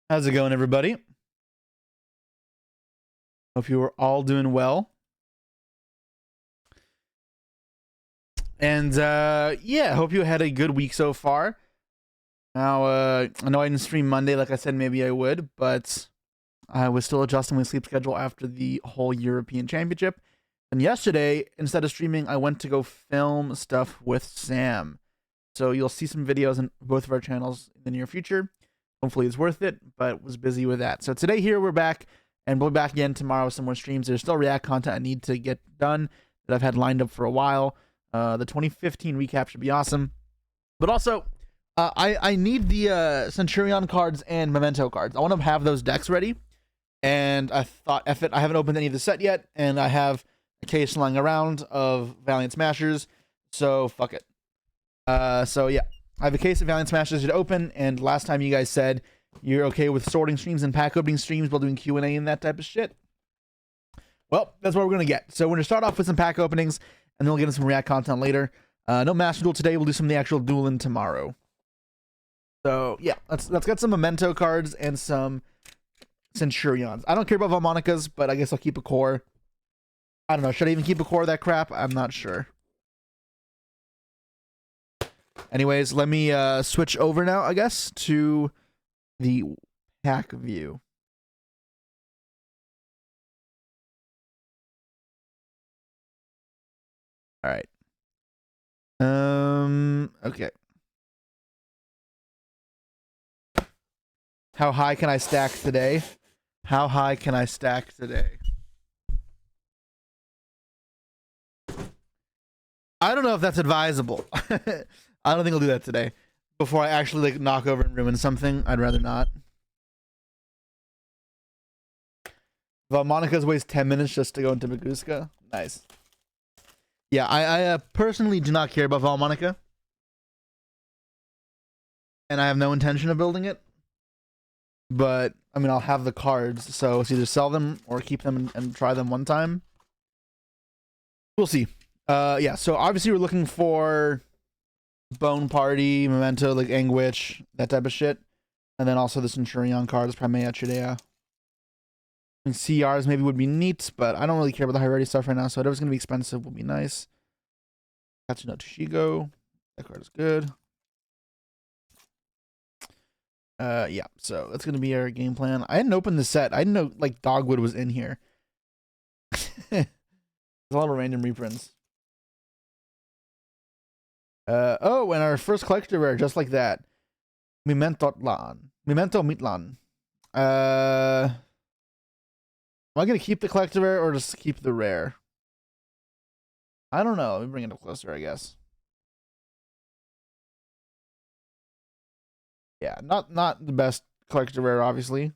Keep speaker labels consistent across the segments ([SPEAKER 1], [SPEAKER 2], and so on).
[SPEAKER 1] How's it going, everybody? Hope you are all doing well. And yeah, hope you had a good week so far. Now, I know I didn't stream Monday like I said maybe I would, but I was still adjusting my sleep schedule after the whole European Championship. And yesterday, instead of streaming, I went to go film stuff with Sam. So you'll see some videos on both of our channels in the near future. Hopefully it's worth it, but was busy with that. So today here we're back, and we'll be back again tomorrow with some more streams. There's still React content I need to get done that I've had lined up for a while. The 2015 recap should be awesome. But also, I need the Centurion cards and Memento cards. I want to have those decks ready. And I thought, F it, I haven't opened any of the set yet, and I have a case lying around of Valiant Smashers, so fuck it. So yeah, I have a case of Valiant Smashers to open, and last time you guys said you're okay with sorting streams and pack opening streams while doing Q&A and that type of shit. Well, that's what we're going to get. So we're going to start off with some pack openings, and then we'll get into some React content later. No Master Duel today. We'll do some of the actual dueling tomorrow. So yeah, let's get some Memento cards and some Centurions. I don't care about Valmonicas, but I guess I'll keep a core. I don't know. Should I even keep a core of that crap? I'm not sure. Anyways, let me switch over now, I guess, to the pack view. All right. Okay. How high can I stack today? How high can I stack today? I don't know if that's advisable. I don't think I'll do that today. Before I actually like knock over and ruin something, I'd rather not. Valmonica's waste 10 minutes just to go into Maguska. Nice. Yeah, I personally do not care about Valmonica. And I have no intention of building it. But, I mean, I'll have the cards, so it's either sell them or keep them and try them one time. We'll see. Yeah, so obviously we're looking for Bone Party, Memento, like Anguish, that type of shit. And then also the Centurion cards, Primea, Chidea. And CRs maybe would be neat, but I don't really care about the high rarity stuff right now, so whatever's going to be expensive will be nice. Katsuno Toshigo. That card is good. Yeah, so that's going to be our game plan. I hadn't opened the set. I didn't know, like, Dogwood was in here. There's a lot of random reprints. Oh, and our first collector rare, just like that. Memento Mitlan. Am I gonna keep the collector rare or just keep the rare? I don't know. Let me bring it up closer, I guess. Yeah, not the best collector rare, obviously.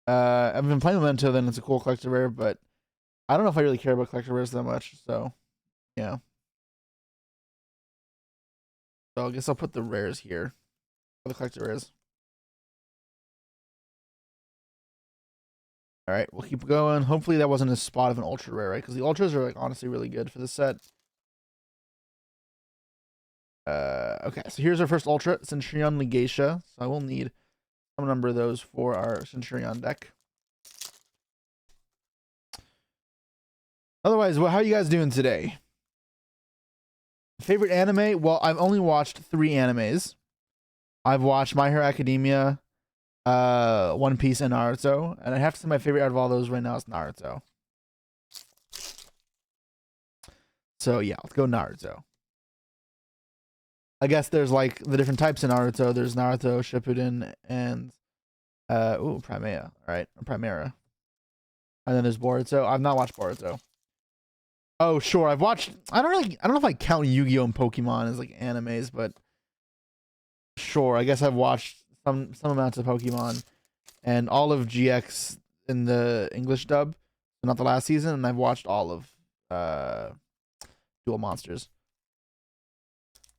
[SPEAKER 1] I've been playing Memento, then it's a cool collector rare, but I don't know if I really care about collector rares that much, so yeah. So I guess I'll put the rares here. The collector rares. Alright, we'll keep going. Hopefully that wasn't a spot of an ultra rare, right? Because the ultras are like honestly really good for this set. Okay, so here's our first ultra, Centurion Legatia. So I will need some number of those for our Centurion deck. Otherwise, how are you guys doing today? Favorite anime? Well, I've only watched 3 animes. I've watched My Hero Academia, One Piece, and Naruto. And I have to say my favorite out of all those right now is Naruto. So yeah, let's go Naruto. I guess there's like the different types in Naruto. There's Naruto, Shippuden, and Primea. All right, Primera. And then there's Boruto. I've not watched Boruto. Oh, sure. I've watched. I don't know if I count Yu-Gi-Oh and Pokemon as like animes, but sure. I guess I've watched some amounts of Pokemon and all of GX in the English dub, not the last season, and I've watched all of Duel Monsters.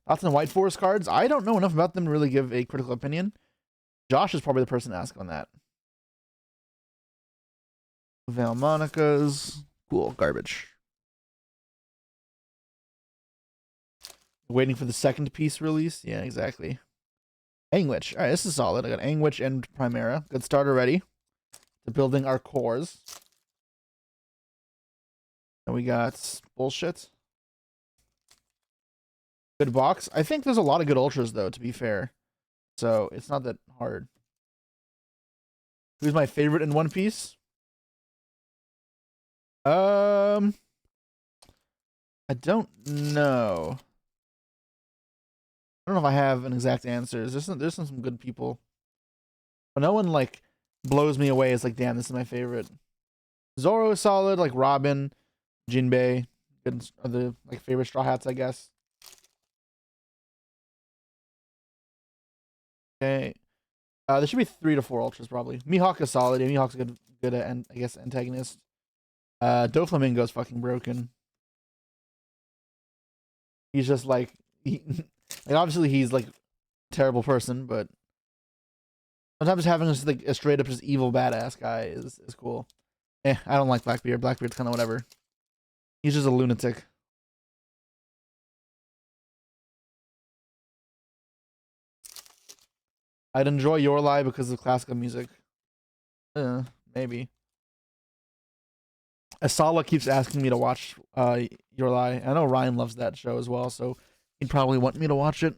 [SPEAKER 1] Thoughts on White Forest cards? I don't know enough about them to really give a critical opinion. Josh is probably the person to ask on that. Valmonicas. Cool. Garbage. Waiting for the second piece release? Yeah, exactly. Angwitch. All right, this is solid. I got Angwitch and Primera. Good start already to building our cores. And we got bullshit. Good box. I think there's a lot of good ultras though, to be fair. So it's not that hard. Who's my favorite in One Piece? I don't know. I don't know if I have an exact answer. There's some good people, but no one like blows me away. It's like, damn, this is my favorite. Zoro is solid. Like Robin, Jinbei, good are the like favorite Straw Hats, I guess. Okay, there should be 3 to 4 ultras probably. Mihawk is solid. Yeah, Mihawk's good at I guess antagonist. Doflamingo's fucking broken. He's just like like obviously he's like a terrible person, but sometimes having just like a straight up just evil badass guy is cool. I don't like Blackbeard. Blackbeard's kind of whatever. He's just a lunatic. I'd enjoy Your Lie because of classical music. Maybe. Asala keeps asking me to watch Your Lie. I know Ryan loves that show as well, so he'd probably want me to watch it.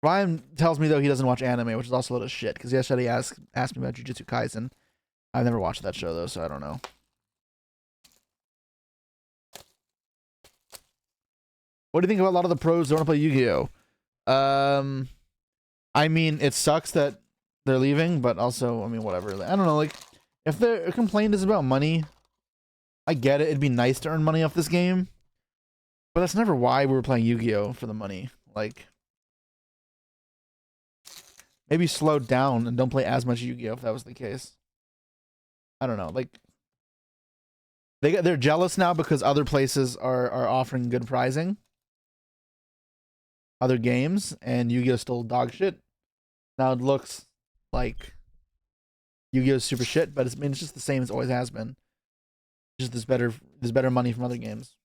[SPEAKER 1] Ryan tells me though he doesn't watch anime, which is also a little shit. Because yesterday he asked me about Jujutsu Kaisen. I've never watched that show though, so I don't know. What do you think about a lot of the pros who want to play Yu-Gi-Oh? I mean, it sucks that they're leaving, but also, I mean, whatever. I don't know, like, if their complaint is about money, I get it. It'd be nice to earn money off this game, but that's never why we were playing Yu-Gi-Oh! For the money. Like, maybe slow down and don't play as much Yu-Gi-Oh! If that was the case. I don't know, like, they're jealous now because other places are offering good pricing. Other games, and Yu-Gi-Oh! Still dog shit. Now it looks like Yu-Gi-Oh! Super shit, but I mean, it's just the same as it always has been. Just there's better money from other games.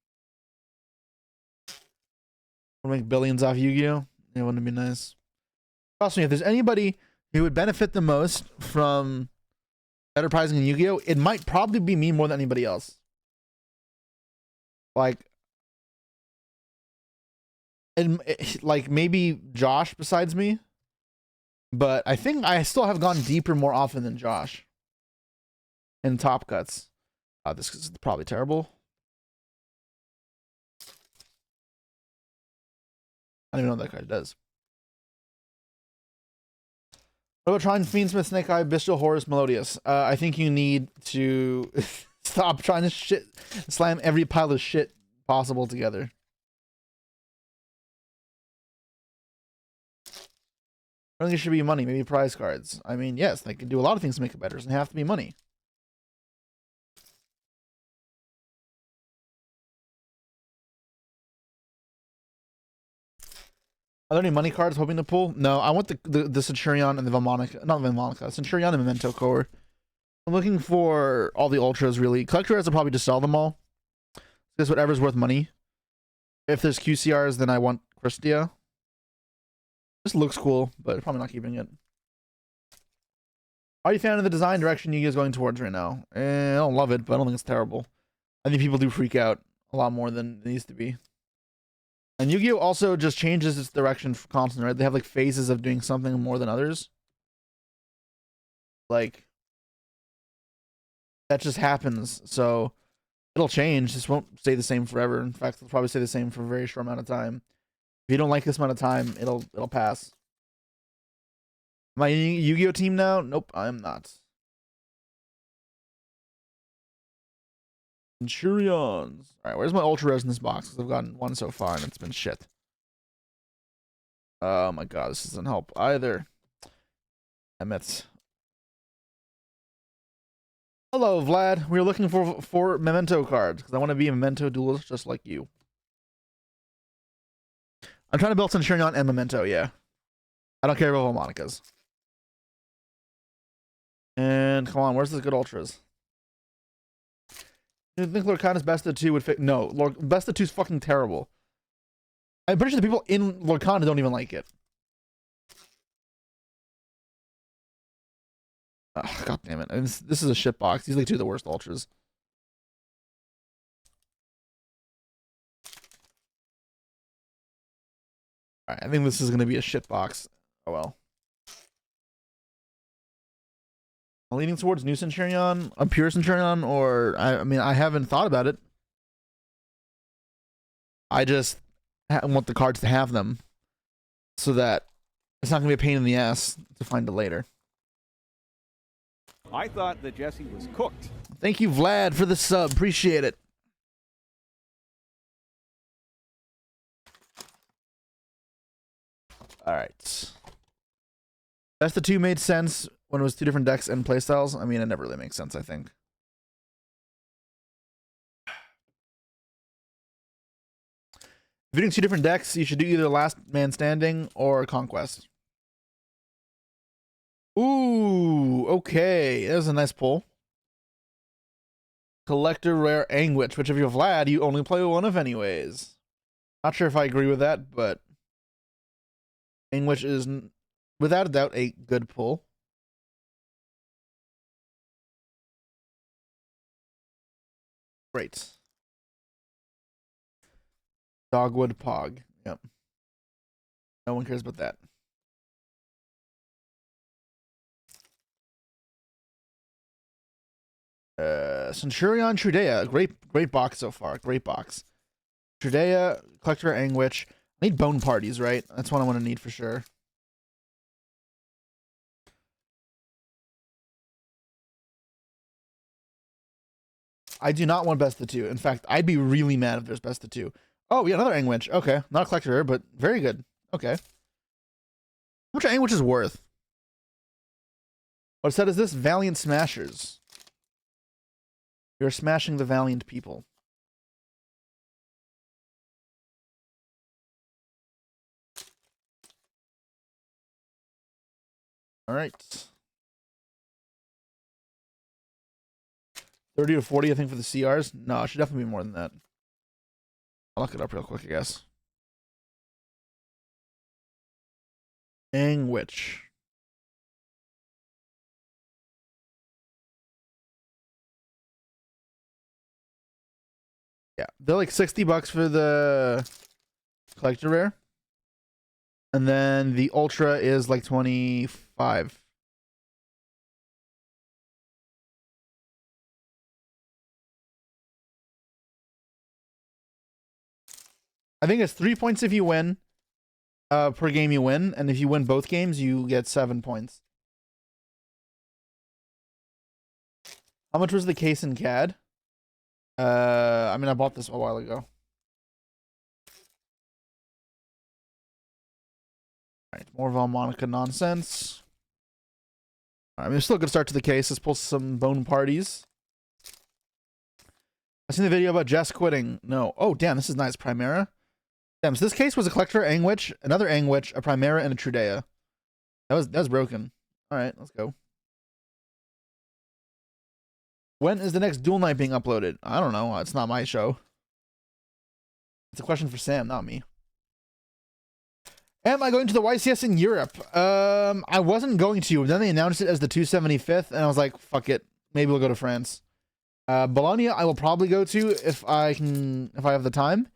[SPEAKER 1] We'll make billions off Yu-Gi-Oh! It wouldn't be nice. Trust me, if there's anybody who would benefit the most from better pricing in Yu-Gi-Oh!, it might probably be me more than anybody else. Like, like maybe Josh besides me, but I think I still have gone deeper more often than Josh in top cuts. This is probably terrible. I don't even know what that card does. What about trying Fiendsmith, Snake Eye, Bestial, Horus, Melodious? I think you need to stop trying to slam every pile of shit possible together. I think it should be money, maybe prize cards. I mean, yes, they can do a lot of things to make it better. It doesn't have to be money. Are there any money cards hoping to pull? No, I want the Centurion and the Valmonica. Not Valmonica. Centurion and Memento core. I'm looking for all the ultras, really. Collector Reds will probably just sell them all. Just whatever's worth money. If there's QCRs, then I want Christia. This looks cool, but probably not keeping it. Are you a fan of the design direction Yu-Gi-Oh is going towards right now? I don't love it, but I don't think it's terrible. I think people do freak out a lot more than it needs to be. And Yu-Gi-Oh also just changes its direction constantly, right? They have like phases of doing something more than others. Like, that just happens. So it'll change. This won't stay the same forever. In fact, it'll probably stay the same for a very short amount of time. If you don't like this amount of time, it'll pass. Am I in Yu-Gi-Oh team now? Nope, I'm not. Centurions. Alright, where's my Ultra Rares in this box? Because I've gotten one so far and it's been shit. Oh my god, this doesn't help either. Emmett. Hello, Vlad. We're looking for Memento cards because I want to be a Memento duelist just like you. I'm trying to build Centurion and Memento, yeah. I don't care about Harmonicas. And come on, where's the good ultras? You think Lorcana's best of 2 would fit? No, best of 2 is fucking terrible. I'm pretty sure the people in Lorcana don't even like it. Oh, God damn it. I mean, this is a shit box. These are like two of the worst ultras. Alright, I think this is going to be a shit box. Oh well. I'm leaning towards New Centurion, a pure Centurion, or I mean, I haven't thought about it. I just want the cards to have them so that it's not going to be a pain in the ass to find it later.
[SPEAKER 2] I thought that Jesse was cooked.
[SPEAKER 1] Thank you, Vlad, for the sub. Appreciate it. All right. Best of two made sense when it was two different decks and playstyles. I mean, it never really makes sense, I think. If you're doing two different decks, you should do either Last Man Standing or Conquest. Ooh, okay. That was a nice pull. Collector Rare Anguish, which if you're Vlad, you only play one of anyways. Not sure if I agree with that, but Anguish is without a doubt a good pull. Great. Dogwood Pog. Yep. No one cares about that. Centurion Trudea. Great box so far. Great box. Trudea, Collector Anguish. I need bone parties, right? That's what I want to need for sure. I do not want best of two. In fact, I'd be really mad if there's best of two. Oh, yeah, another Anguish. Okay. Not a collector, but very good. Okay. How much Anguish is worth? What it said is this? Valiant Smashers. You're smashing the valiant people. All right. 30 to 40, I think, for the CRs. No, it should definitely be more than that. I'll look it up real quick, I guess. Anguish. Yeah, they're like $60 for the collector rare. And then the ultra is like 25. I think it's 3 points if you win. Per game you win, and if you win both games, you get 7 points. How much was the case in CAD? I mean, I bought this a while ago. Alright, more Valmonica nonsense. Alright, I mean, still a good start to the case. Let's pull some bone parties. I've seen the video about Jess quitting. No. Oh, damn, this is nice. Primera. Damn, so this case was a collector Anguish, another Anguish, a Primera, and a Trudea. That was broken. Alright, let's go. When is the next Duel Night being uploaded? I don't know. It's not my show. It's a question for Sam, not me. Am I going to the YCS in Europe? I wasn't going to. Then they announced it as the 275th, and I was like, fuck it. Maybe we'll go to France. Bologna, I will probably go to if I have the time.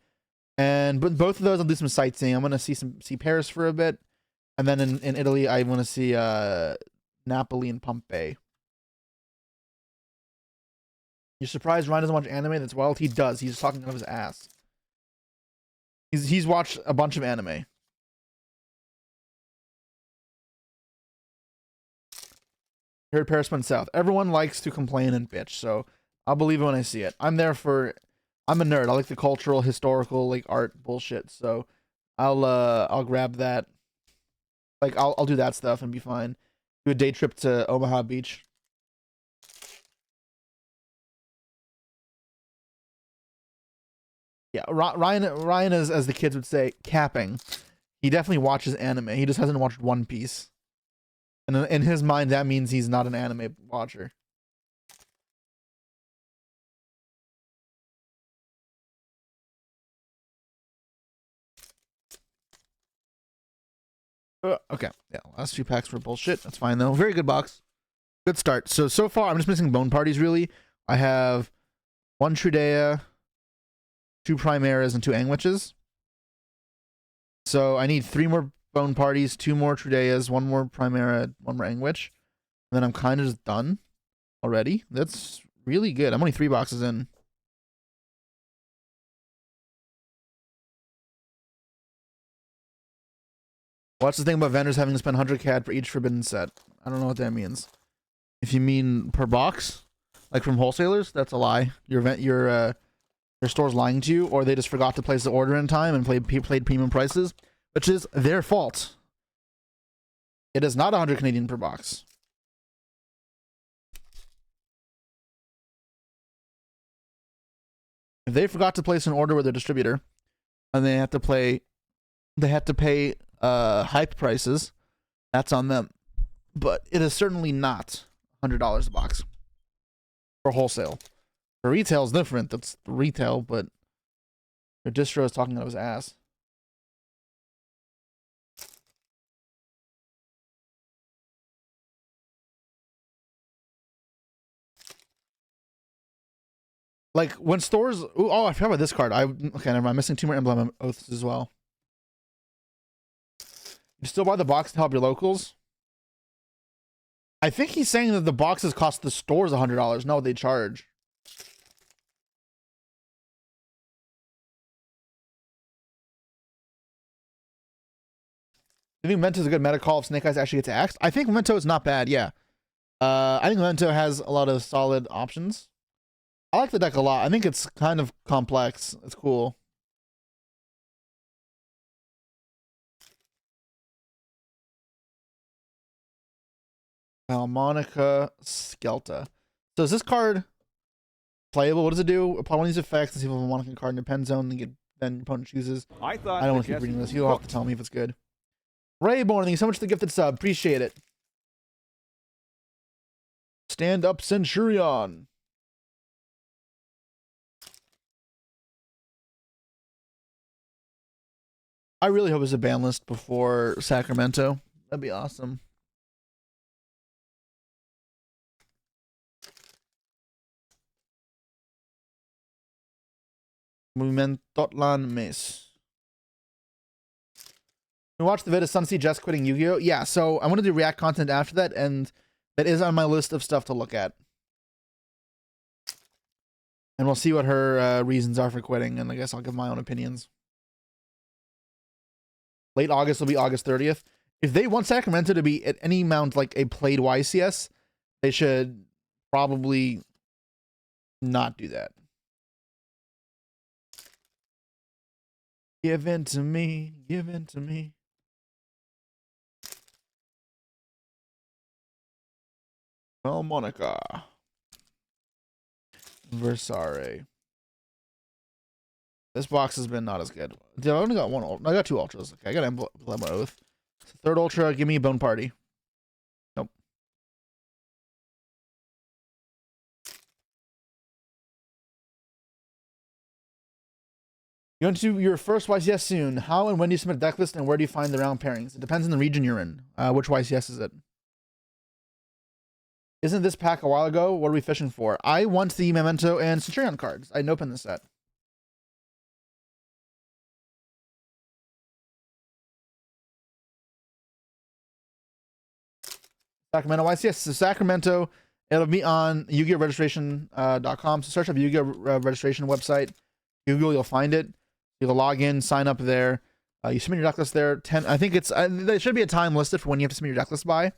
[SPEAKER 1] And but both of those, I'll do some sightseeing. I'm gonna see Paris for a bit, and then in Italy, I want to see Napoli and Pompeii. You're surprised Ryan doesn't watch anime? That's wild. He does. He's talking out of his ass. He's watched a bunch of anime. Heard Paris went south. Everyone likes to complain and bitch, so I'll believe it when I see it. I'm a nerd. I like the cultural, historical, like art bullshit. So I'll grab that. Like I'll do that stuff and be fine. Do a day trip to Omaha Beach. Yeah, Ryan is, as the kids would say, capping. He definitely watches anime. He just hasn't watched One Piece. And in his mind, that means he's not an anime watcher. Okay, yeah, last few packs were bullshit. That's fine though. Very good box. Good start. So far, I'm just missing bone parties really. I have 1 Trudea, 2 Primaras, and 2 Angwiches. So I need 3 more bone parties, 2 more Trudeas, 1 more Primara, 1 more Angwich. And then I'm kind of just done already. That's really good. I'm only 3 boxes in. What's the thing about vendors having to spend 100 CAD for each forbidden set? I don't know what that means. If you mean per box, like from wholesalers, that's a lie. Your store's lying to you, or they just forgot to place the order in time and played premium prices, which is their fault. It is not 100 Canadian per box. If they forgot to place an order with their distributor, and they have to pay hype prices, that's on them. But it is certainly not $100 a box for wholesale. For retail is different. That's retail, but their distro is talking out of his ass. Like when stores, oh, I forgot about this card. Okay, never mind. I'm missing 2 more emblem oaths as well. You still buy the box to help your locals? I think he's saying that the boxes cost the stores $100. No, they charge. I think Memento is a good meta call if Snake Eyes actually gets axed. I think Memento is not bad, yeah. I think Memento has a lot of solid options. I like the deck a lot. I think it's kind of complex. It's cool. Monica Skelta. So is this card playable? What does it do? Upon one of these effects, let's see if a Monica card in your pen zone, then your opponent chooses.
[SPEAKER 2] I
[SPEAKER 1] don't want to keep reading this. You'll have to tell me if it's good. Rayborn, thank you so much for the gifted sub. Appreciate it. Stand up Centurion. I really hope it's a ban list before Sacramento. That'd be awesome. Movimentotlan Mes. We watched the vid of Sunset Jess quitting Yu-Gi-Oh! Yeah, so I want to do React content after that, and that is on my list of stuff to look at. And we'll see what her reasons are for quitting, and I guess I'll give my own opinions. Late August will be August 30th. If they want Sacramento to be at any amount like a played YCS, they should probably not do that. Give in to me, give in to me. Well, Monica. Versare. This box has been not as good. I only got 1. I got 2 ultras. Okay, I got Emblem Oath. So 3rd ultra, give me a Bone Party. Nope. You're going to do your first YCS soon. How and when do you submit a deck list, and where do you find the round pairings? It depends on the region you're in. Which YCS is it? Isn't this pack a while ago? What are we fishing for? I want the Memento and Centurion cards. I didn't open this set. Sacramento YCS. So Sacramento, it'll be on Yu-Gi-Oh! Registration.com. So search up Yu-Gi-Oh! Registration website. Google, you'll find it. You'll log in, sign up there. You submit your deck list there. I think it's there should be a time listed for when you have to submit your deck list by.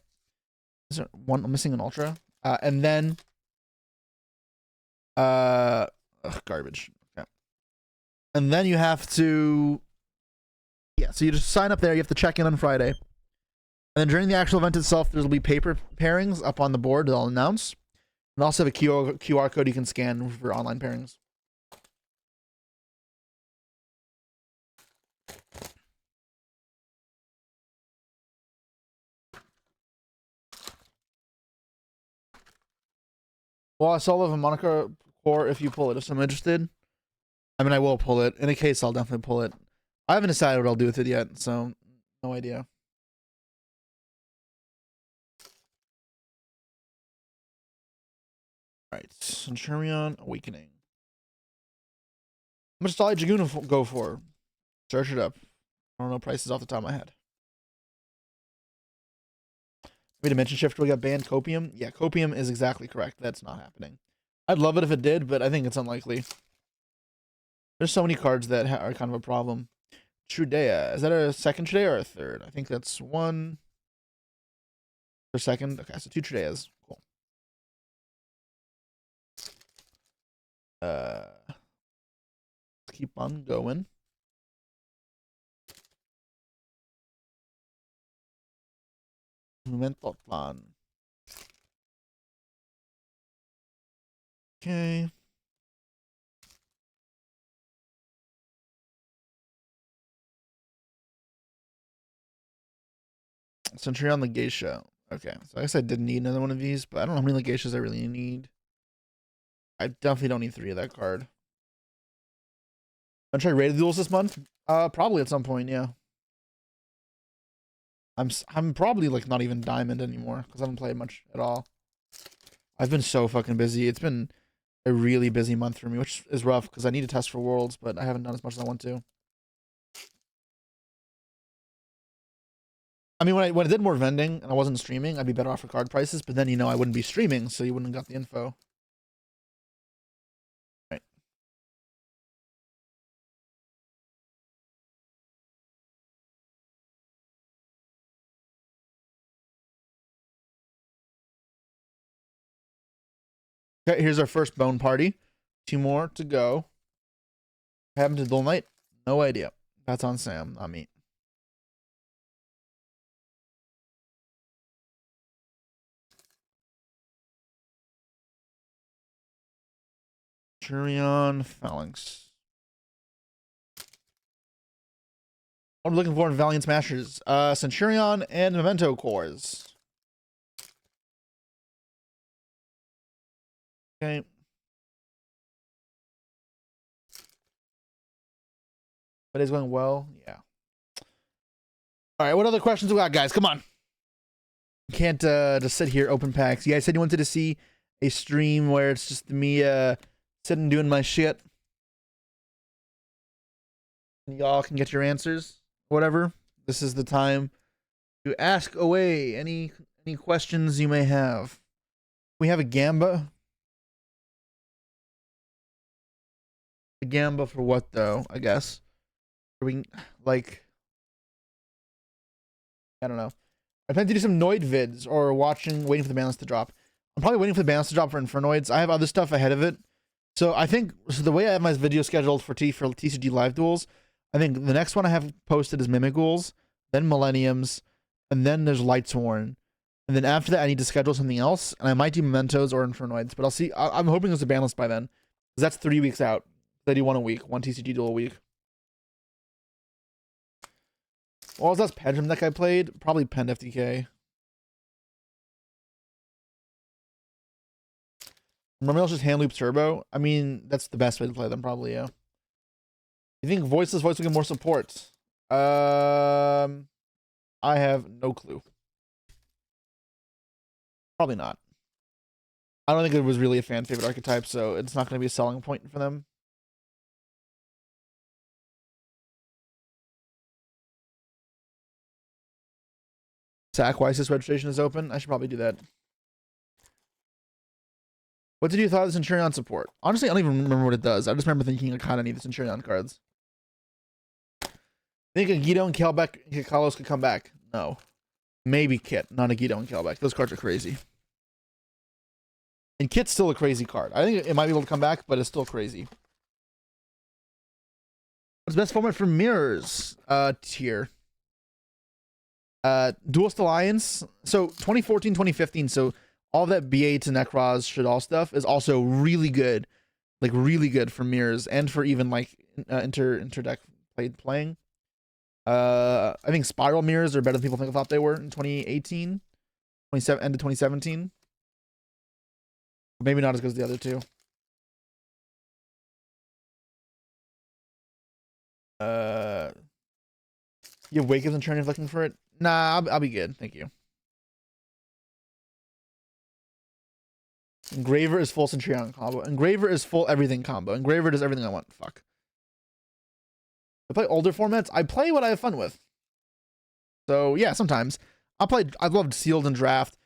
[SPEAKER 1] Is there one? I'm missing an ultra. And then garbage. Okay. And then you have to so you just sign up there. You have to check in on Friday. And then during the actual event itself, there'll be paper pairings up on the board that I'll announce. And also have a QR code you can scan for online pairings. Well, I still have a Monica core if you pull it. If I'm interested, I mean, I will pull it. In a case, I'll definitely pull it. I haven't decided what I'll do with it yet, so no idea. Right, Centurion Awakening. How much does Dolly Dragoon go for? Search it up. I don't know prices off the top of my head. Maybe Dimension Shifter will get banned. Copium? Yeah, Copium is exactly correct. That's not happening. I'd love it if it did, but I think it's unlikely. There's so many cards that are kind of a problem. Trudea. Is that a second Trudea or a third? I think that's one. For second. Okay, so 2 Trudeas. Cool. Let's keep on going. Mental plan. Okay. Centurion Legatia. Okay, so I guess I didn't need another one of these, but I don't know how many Legatias I really need. I definitely don't need 3 of that card. I'm trying to raid duels this month. Probably at some point, yeah. I'm probably like not even diamond anymore because I haven't played much at all. I've been so fucking busy. It's been a really busy month for me, which is rough because I need to test for worlds, but I haven't done as much as I want to. I mean, when I did more vending and I wasn't streaming, I'd be better off for card prices. But then I wouldn't be streaming, so you wouldn't have got the info. Right. Okay, here's our first bone party. 2 more to go. What happened to Duel Knight? No idea. That's on Sam, not me. Centurion Phalanx. What I'm looking for in Valiant Smashers? Centurion and Memento Cores. Okay. But it's going well. Yeah. All right. What other questions we got, guys? Come on. Can't just sit here open packs. You guys said you wanted to see a stream where it's just me sitting doing my shit. Y'all can get your answers. Whatever. This is the time to ask away any questions you may have. We have a Gamba. A Gamba for what though? I guess. We like. I don't know. I plan to do some Noid vids or waiting for the balance to drop. I'm probably waiting for the balance to drop for Infernoids. I have other stuff ahead of it. So I think the way I have my video scheduled for TCG live duels, I think the next one I have posted is Mimic Ghouls, then Millenniums, and then there's Lightsworn. And then after that I need to schedule something else, and I might do Mementos or Infernoids, but I'll see. I'm hoping there's a ban list by then. Because that's 3 weeks out. I do one a week, one TCG duel a week. What was that Pendulum deck I played? Probably Pend FTK. Remember, it's just Hand Loop Turbo. I mean, that's the best way to play them, probably. Yeah. You think Voiceless Voice will get more support? I have no clue. Probably not. I don't think it was really a fan favorite archetype, so it's not going to be a selling point for them. Sackweiss's registration is open. I should probably do that. What did you thought of the Centurion support? Honestly, I don't even remember what it does. I just remember thinking I kind of need the Centurion cards. Think a Guido and Kelbeck and Carlos could come back? No. Maybe Kit, not a Guido and Kelbeck. Those cards are crazy. And Kit's still a crazy card. I think it might be able to come back, but it's still crazy. What's the best format for mirrors? Tier. Duelist Alliance. So 2014, 2015. So all that BA to Necros Shadal stuff is also really good. Like really good for mirrors and for even like interdeck playing. I think Spiral mirrors are better than people thought they were in 2018. 27 end of 2017. Maybe not as good as the other two. You have Wakens and Trinity looking for it? Nah, I'll be good. Thank you. Engraver is full Centurion combo. Engraver is full everything combo. Engraver does everything I want. Fuck. I play older formats. I play what I have fun with. So yeah, sometimes I've loved sealed and draft.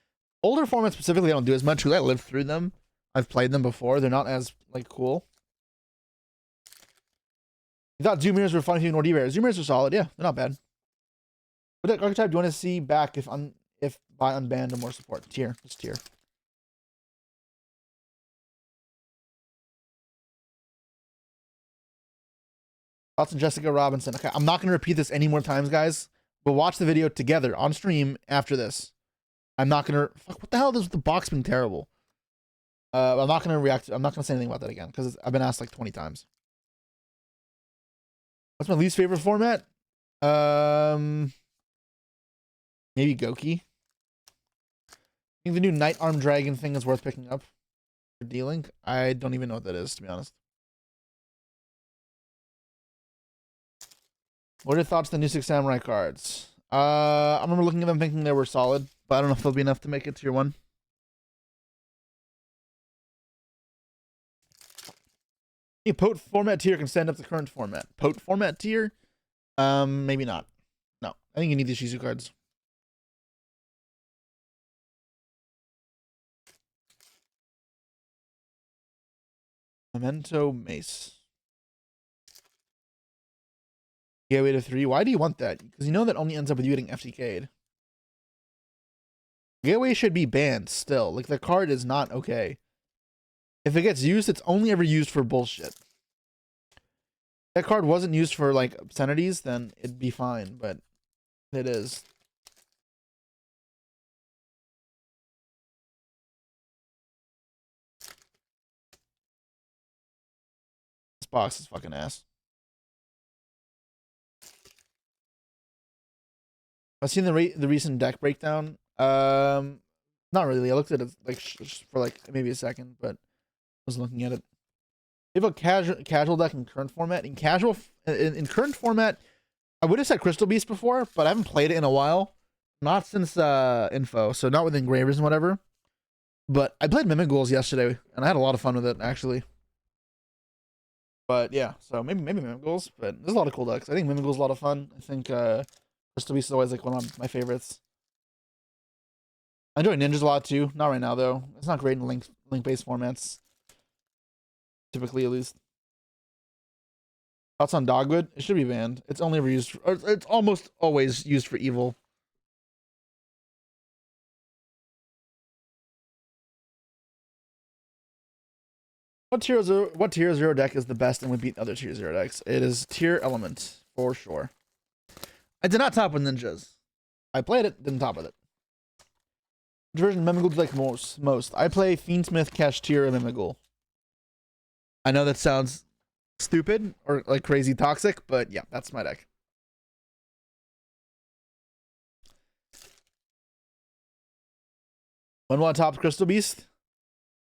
[SPEAKER 1] Older formats specifically I don't do as much because I lived through them. I've played them before. They're not as like cool. You thought Zoom mirrors were fun if you ignored D-Bears. Zoom mirrors are solid, yeah, they're not bad. What archetype do you want to see back if by unbanned or more support? Tier. It's tier. Thoughts on Jessica Robinson. Okay, I'm not gonna repeat this any more times, guys. We'll watch the video together on stream after this. I'm not gonna fuck. What the hell is the box being terrible? I'm not gonna react. I'm not gonna say anything about that again because I've been asked like 20 times. What's my least favorite format? Maybe Goki. I think the new Night Arm Dragon thing is worth picking up for dealing. I don't even know what that is, to be honest. What are your thoughts on the new 6 Samurai cards? I remember looking at them thinking they were solid, but I don't know if they'll be enough to make it tier 1. A Pote format tier can stand up the current format. Pote format tier? Maybe not. No, I think you need these Shizu cards. Memento Mace. Gateway to 3. Why do you want that? Because you know that only ends up with you getting FTK'd. Gateway should be banned still. Like, the card is not okay. If it gets used, it's only ever used for bullshit. If that card wasn't used for, like, obscenities, then it'd be fine, but it is. This box is fucking ass. I've seen the recent deck breakdown. Not really. I looked at it like for like maybe a second, but I was looking at it. They have a casual deck in current format. In current format, I would have said Crystal Beast before, but I haven't played it in a while. Not since info, so not with engravers and whatever. But I played Mimighouls yesterday, and I had a lot of fun with it actually. But yeah, so maybe Mimighouls, but there's a lot of cool decks. I think Mimighouls is a lot of fun. I think Crystal Beast is always like one of my favorites. I enjoy ninjas a lot too. Not right now though. It's not great in link-based formats. Typically, at least. Thoughts on Dogwood? It should be banned. It's only ever used for, it's almost always used for evil. What tier 0 deck is the best and would beat other tier 0 decks? It is tier element for sure. I did not top with ninjas. I played it, didn't top with it. Which version of Mimighouls do you like most? I play Fiendsmith, Kashtira, and Mimighouls. I know that sounds stupid or like crazy toxic, but yeah, that's my deck. When will I top Crystal Beast?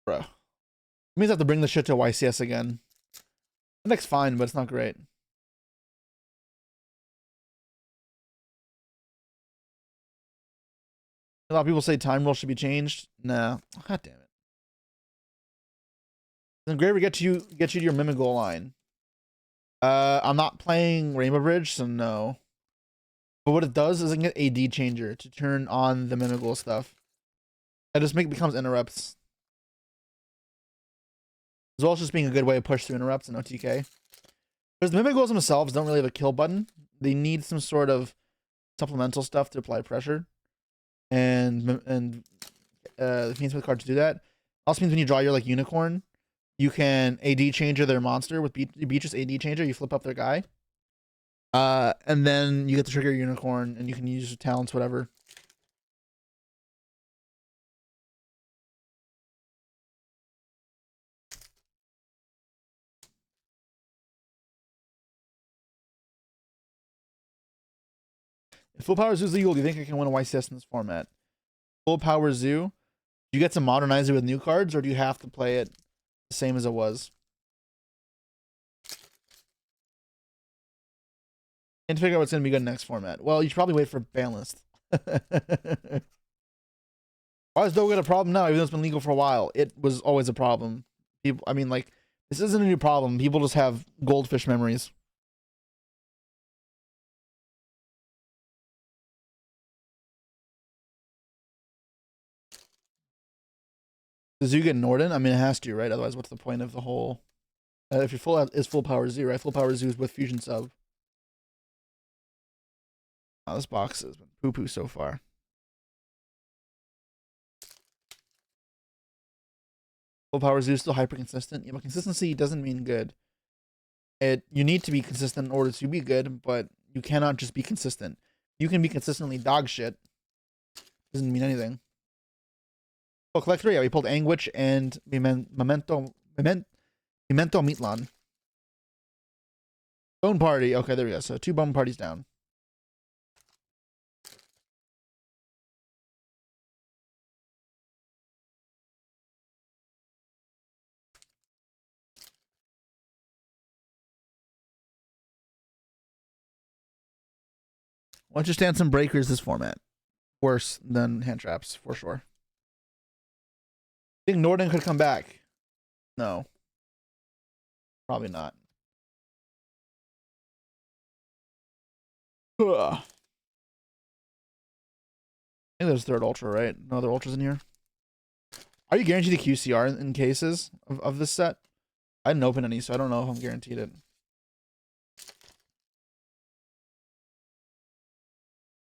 [SPEAKER 1] Bro. It means I have to bring the shit to YCS again. The deck's fine, but it's not great. A lot of people say time rule should be changed. Nah. God damn it. Does Engraver get you to your Mimigol line? I'm not playing Rainbow Bridge, so no. But what it does is it can get AD changer to turn on the Mimigol stuff. That just becomes interrupts. As well as just being a good way to push through interrupts in OTK. Because the Mimigols themselves don't really have a kill button. They need some sort of supplemental stuff to apply pressure. And the Fiendsmith card to do that. Also means when you draw your like unicorn, you can AD changer their monster with Beatrice AD changer. You flip up their guy, and then you get to trigger your unicorn, and you can use your talents, whatever. If Full Power Zoo is legal, do you think I can win a YCS in this format? Full Power Zoo. Do you get to modernize it with new cards, or do you have to play it the same as it was? Can't figure out what's going to be good next format. Well, you should probably wait for Balanced. Why is Doga a problem now, even though it's been legal for a while? It was always a problem. People, I mean, like, this isn't a new problem. People just have goldfish memories. Does you get Norden? I mean, it has to, right? Otherwise, what's the point of the whole... if you're full, is full power Z, right? Full power Z is with fusion sub. Oh, this box has been poo-poo so far. Full power Z is still hyper consistent. Yeah, but consistency doesn't mean good. You need to be consistent in order to be good, but you cannot just be consistent. You can be consistently dog shit. Doesn't mean anything. Oh, collector, yeah, we pulled Anguish and Memento Meatlan. Bone Party. Okay, there we go. So 2 bone parties down. Why don't you stand some breakers this format? Worse than hand traps, for sure. Think Norden could come back? No. Probably not. Ugh. I think there's 3rd Ultra, right? No other Ultras in here? Are you guaranteed a QCR in cases of this set? I didn't open any, so I don't know if I'm guaranteed it.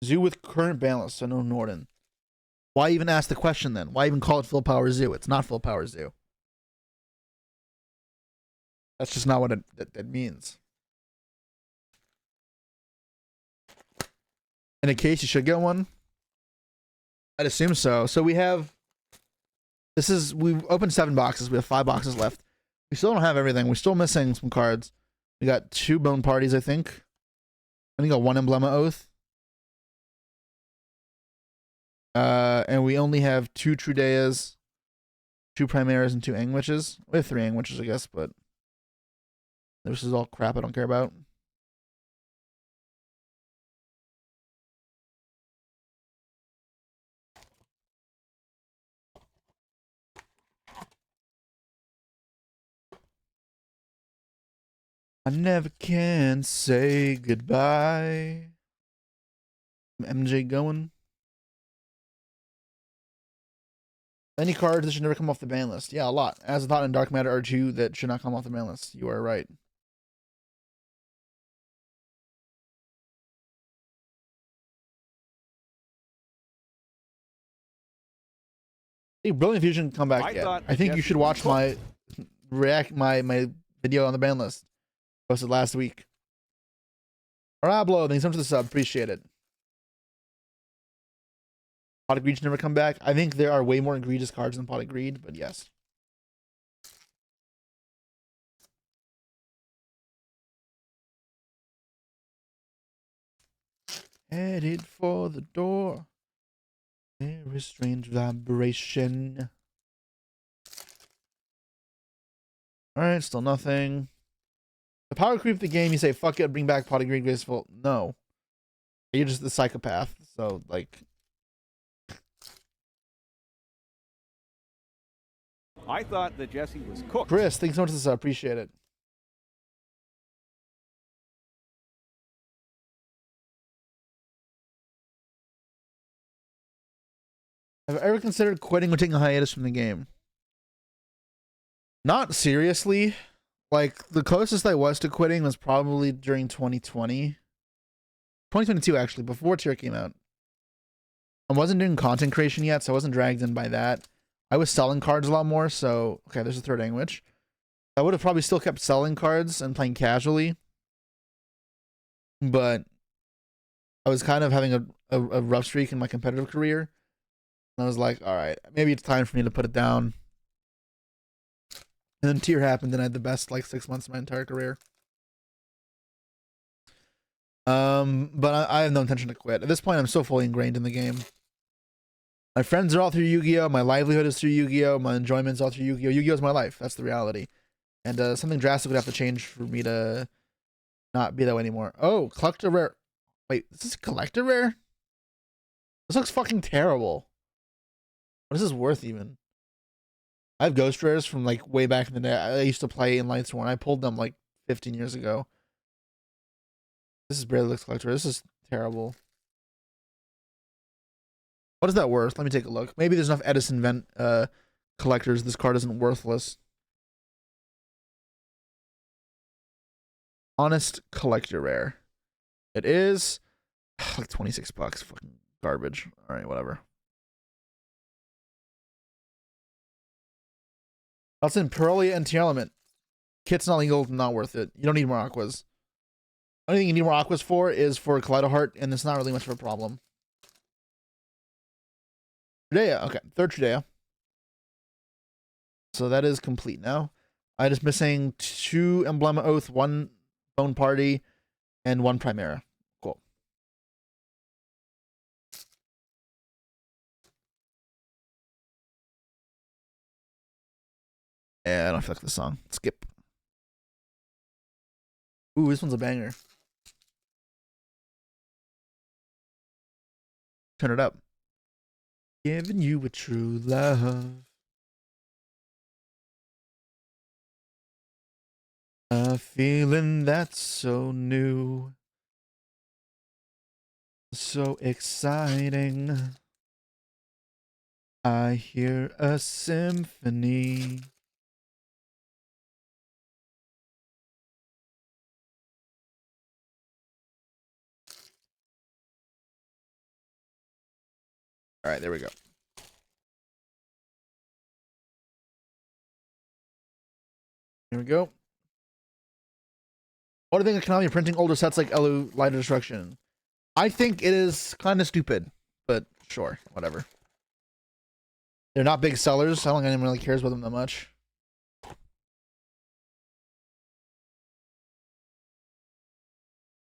[SPEAKER 1] Zoo with current balance, so no Norden. Why even ask the question then? Why even call it full power Zoo? It's not full power Zoo. That's just not what it means. In a case, you should get one. I'd assume so. So we have... we've opened 7 boxes. We have 5 boxes left. We still don't have everything. We're still missing some cards. We got 2 Bone Parties, I think. I think got 1 Emblema Oath. And we only have 2 Trudeas, 2 Primaras, and 2 Anguishes. We have 3 Anguishes, I guess, but this is all crap I don't care about. I never can say goodbye. MJ going. Any cards that should never come off the ban list? Yeah, a lot. As a Thought and Dark Matter are 2 that should not come off the ban list. You are right. Hey, Brilliant Fusion come back yet. I think you should watch my video on the ban list. Posted last week. Arablo, thanks so much for the sub. Appreciate it. Pot of Greed should never come back. I think there are way more egregious cards than Pot of Greed, but yes. Headed for the door. There is strange vibration. Alright, still nothing. The power creep of the game, you say, fuck it, bring back Pot of Greed Graceful. No. You're just the psychopath. So, like...
[SPEAKER 2] I thought that Jesse was cooked.
[SPEAKER 1] Chris, thanks so much for this. I appreciate it. Have I ever considered quitting or taking a hiatus from the game? Not seriously. Like, the closest I was to quitting was probably during 2020. 2022, actually, before Tier came out. I wasn't doing content creation yet, so I wasn't dragged in by that. I was selling cards a lot more, so... Okay, there's a 3rd Anguish. I would have probably still kept selling cards and playing casually. But... I was kind of having a rough streak in my competitive career. And I was like, alright, maybe it's time for me to put it down. And then Tier happened, and I had the best, like, 6 months of my entire career. But I have no intention to quit. At this point, I'm so fully ingrained in the game. My friends are all through Yu-Gi-Oh! My livelihood is through Yu-Gi-Oh! My enjoyment's all through Yu-Gi-Oh! Yu-Gi-Oh! Is my life. That's the reality. And something drastic would have to change for me to not be that way anymore. Oh, collector rare. Wait, this is collector rare? This looks fucking terrible. What is this worth even? I have ghost rares from like way back in the day. I used to play in Lightsworn. I pulled them like 15 years ago. This is barely looks collector. This is terrible. What is that worth? Let me take a look. Maybe there's enough Edison vent collectors. This card isn't worthless. Honest collector rare. It is like 26 bucks. Fucking garbage. All right, whatever. That's in Pearlia and Tearlament. Kit's not legal, not worth it. You don't need more aquas. Only thing you need more aquas for is for Kaleido Heart, and it's not really much of a problem. Trudea, okay, third Trudea. So that is complete now. I'm just missing 2 Emblema Oath, 1 Bone Party, and 1 Primera. Cool. Yeah, I don't feel like this song. Skip. Ooh, this one's a banger. Turn it up. Giving you a true love. A feeling that's so new. So exciting. I hear a symphony. All right, there we go. Here we go. What do you think of Konami printing older sets like Elu Light of Destruction? I think it is kind of stupid, but sure, whatever. They're not big sellers. I don't think anyone really cares about them that much.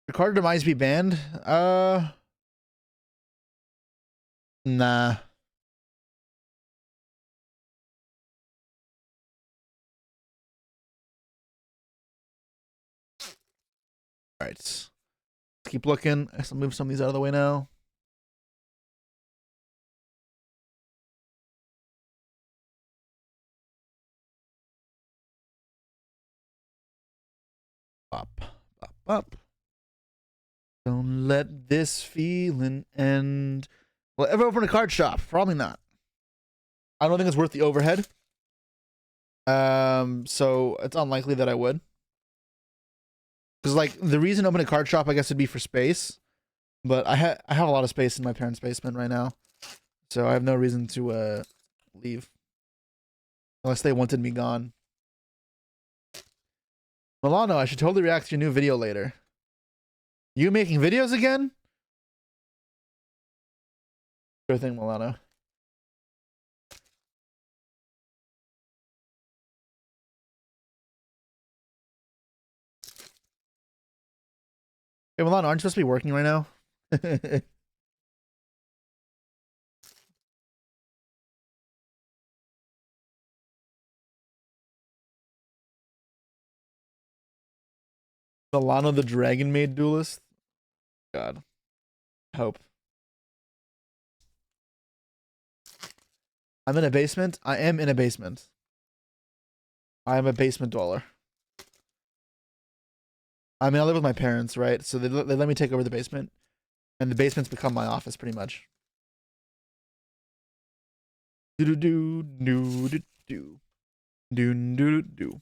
[SPEAKER 1] Ricardo Demise be banned? Nah. All right. Let's keep looking. I guess I'll move some of these out of the way now. Up, up, up. Don't let this feeling end. Will I ever open a card shop? Probably not. I don't think it's worth the overhead. So it's unlikely that I would. Because like the reason to open a card shop, I guess, would be for space. But I have a lot of space in my parents' basement right now, so I have no reason to leave unless they wanted me gone. Milano, I should totally react to your new video later. You making videos again? Sure thing, Milano. Hey, Milano, aren't you supposed to be working right now? Milano the Dragon Maid duelist? God. Hope. I'm in a basement. I am in a basement. I am a basement dweller. I mean, I live with my parents, right? So they let me take over the basement. And the basement's become my office, pretty much. Do-do-do-do-do-do. Do-do-do-do.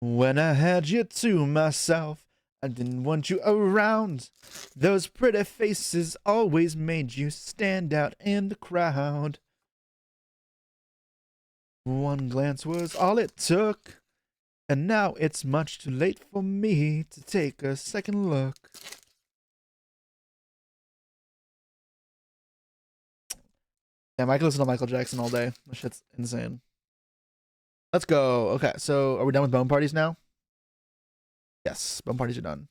[SPEAKER 1] When I had you to myself, I didn't want you around. Those pretty faces always made you stand out in the crowd. One glance was all it took, and now it's much too late for me to take a second look. Yeah, I could listen to Michael Jackson all day. That shit's insane. Let's go. Okay, so are we done with bone parties now? Yes, bone parties are done.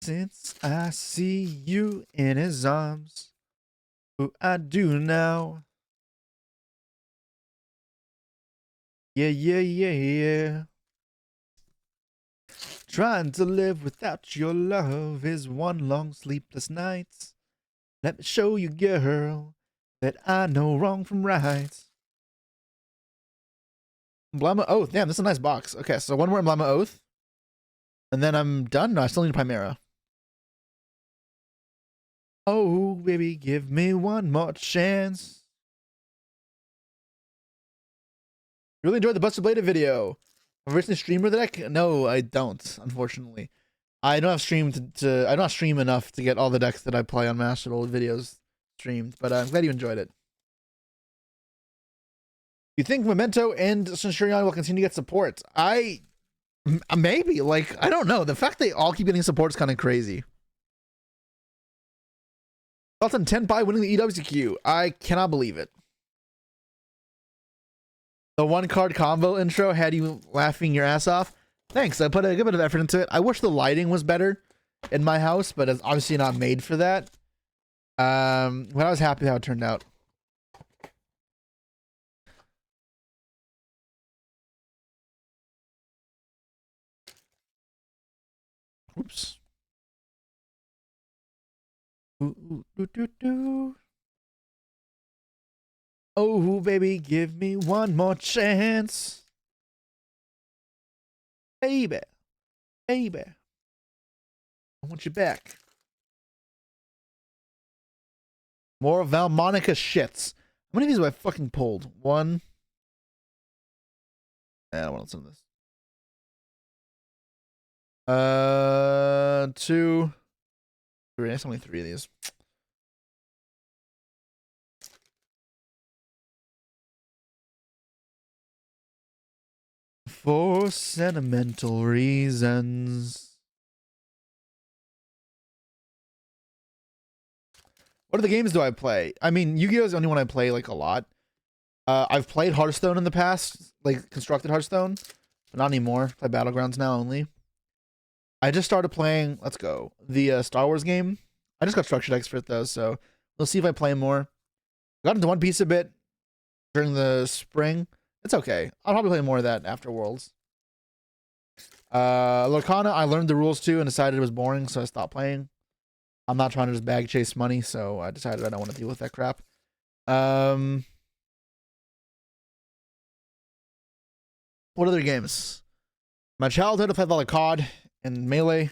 [SPEAKER 1] Since I see you in his arms, who I do now. Yeah, yeah, yeah, yeah. Trying to live without your love is one long sleepless night. Let me show you, girl, that I know wrong from right. Emblema Oath. Damn, this is a nice box. Okay, so one more Emblema Oath. And then I'm done. No, I still need Primera. Oh, baby, give me one more chance. Really enjoyed the Busted Bladed video. Have you recently streamer the deck? No, I don't, unfortunately. I don't have streamed to I don't stream enough to get all the decks that I play on Masterful videos streamed, but I'm glad you enjoyed it. You think Memento and Centurion will continue to get support? Maybe, like, I don't know. The fact they all keep getting support is kind of crazy. Thoughts on 10 by winning the EWCQ? I cannot believe it. The one card combo intro had you laughing your ass off. Thanks, I put a good bit of effort into it. I wish the lighting was better in my house, but it's obviously not made for that. But I was happy how it turned out. Oops. Oh, baby, give me one more chance. Baby. Baby. I want you back. More Valmonica shits. How many of these have I fucking pulled? One. I don't want to listen to this. Two. Three. That's only three of these. For sentimental reasons. What other games do I play? I mean, Yu-Gi-Oh! Is the only one I play, like, a lot. I've played Hearthstone in the past, like, constructed Hearthstone, but not anymore. I play Battlegrounds now only. I just started playing, let's go, the Star Wars game. I just got structured decks for it, though, so we'll see if I play more. Got into One Piece a bit during the spring. It's okay. I'll probably play more of that after Worlds. Lorcana, I learned the rules too and decided it was boring, so I stopped playing. I'm not trying to just bag chase money, so I decided I don't want to deal with that crap. What other games? My childhood, I played a lot of COD and Melee.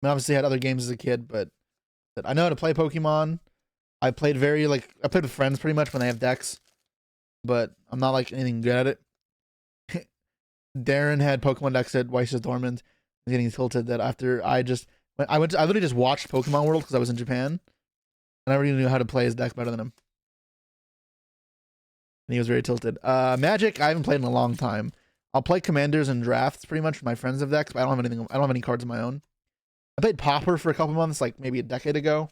[SPEAKER 1] I obviously had other games as a kid, but I know how to play Pokemon. I played I played with friends pretty much when they have decks, but I'm not like anything good at it. Darren had Pokemon decks at Weiss Dormant. I was getting tilted that after I literally just watched Pokemon World because I was in Japan, and I already knew how to play his deck better than him. And he was very tilted. Magic, I haven't played in a long time. I'll play commanders and drafts pretty much for my friends have decks, but I don't have any cards of my own. I played Pauper for a couple months, like maybe a decade ago.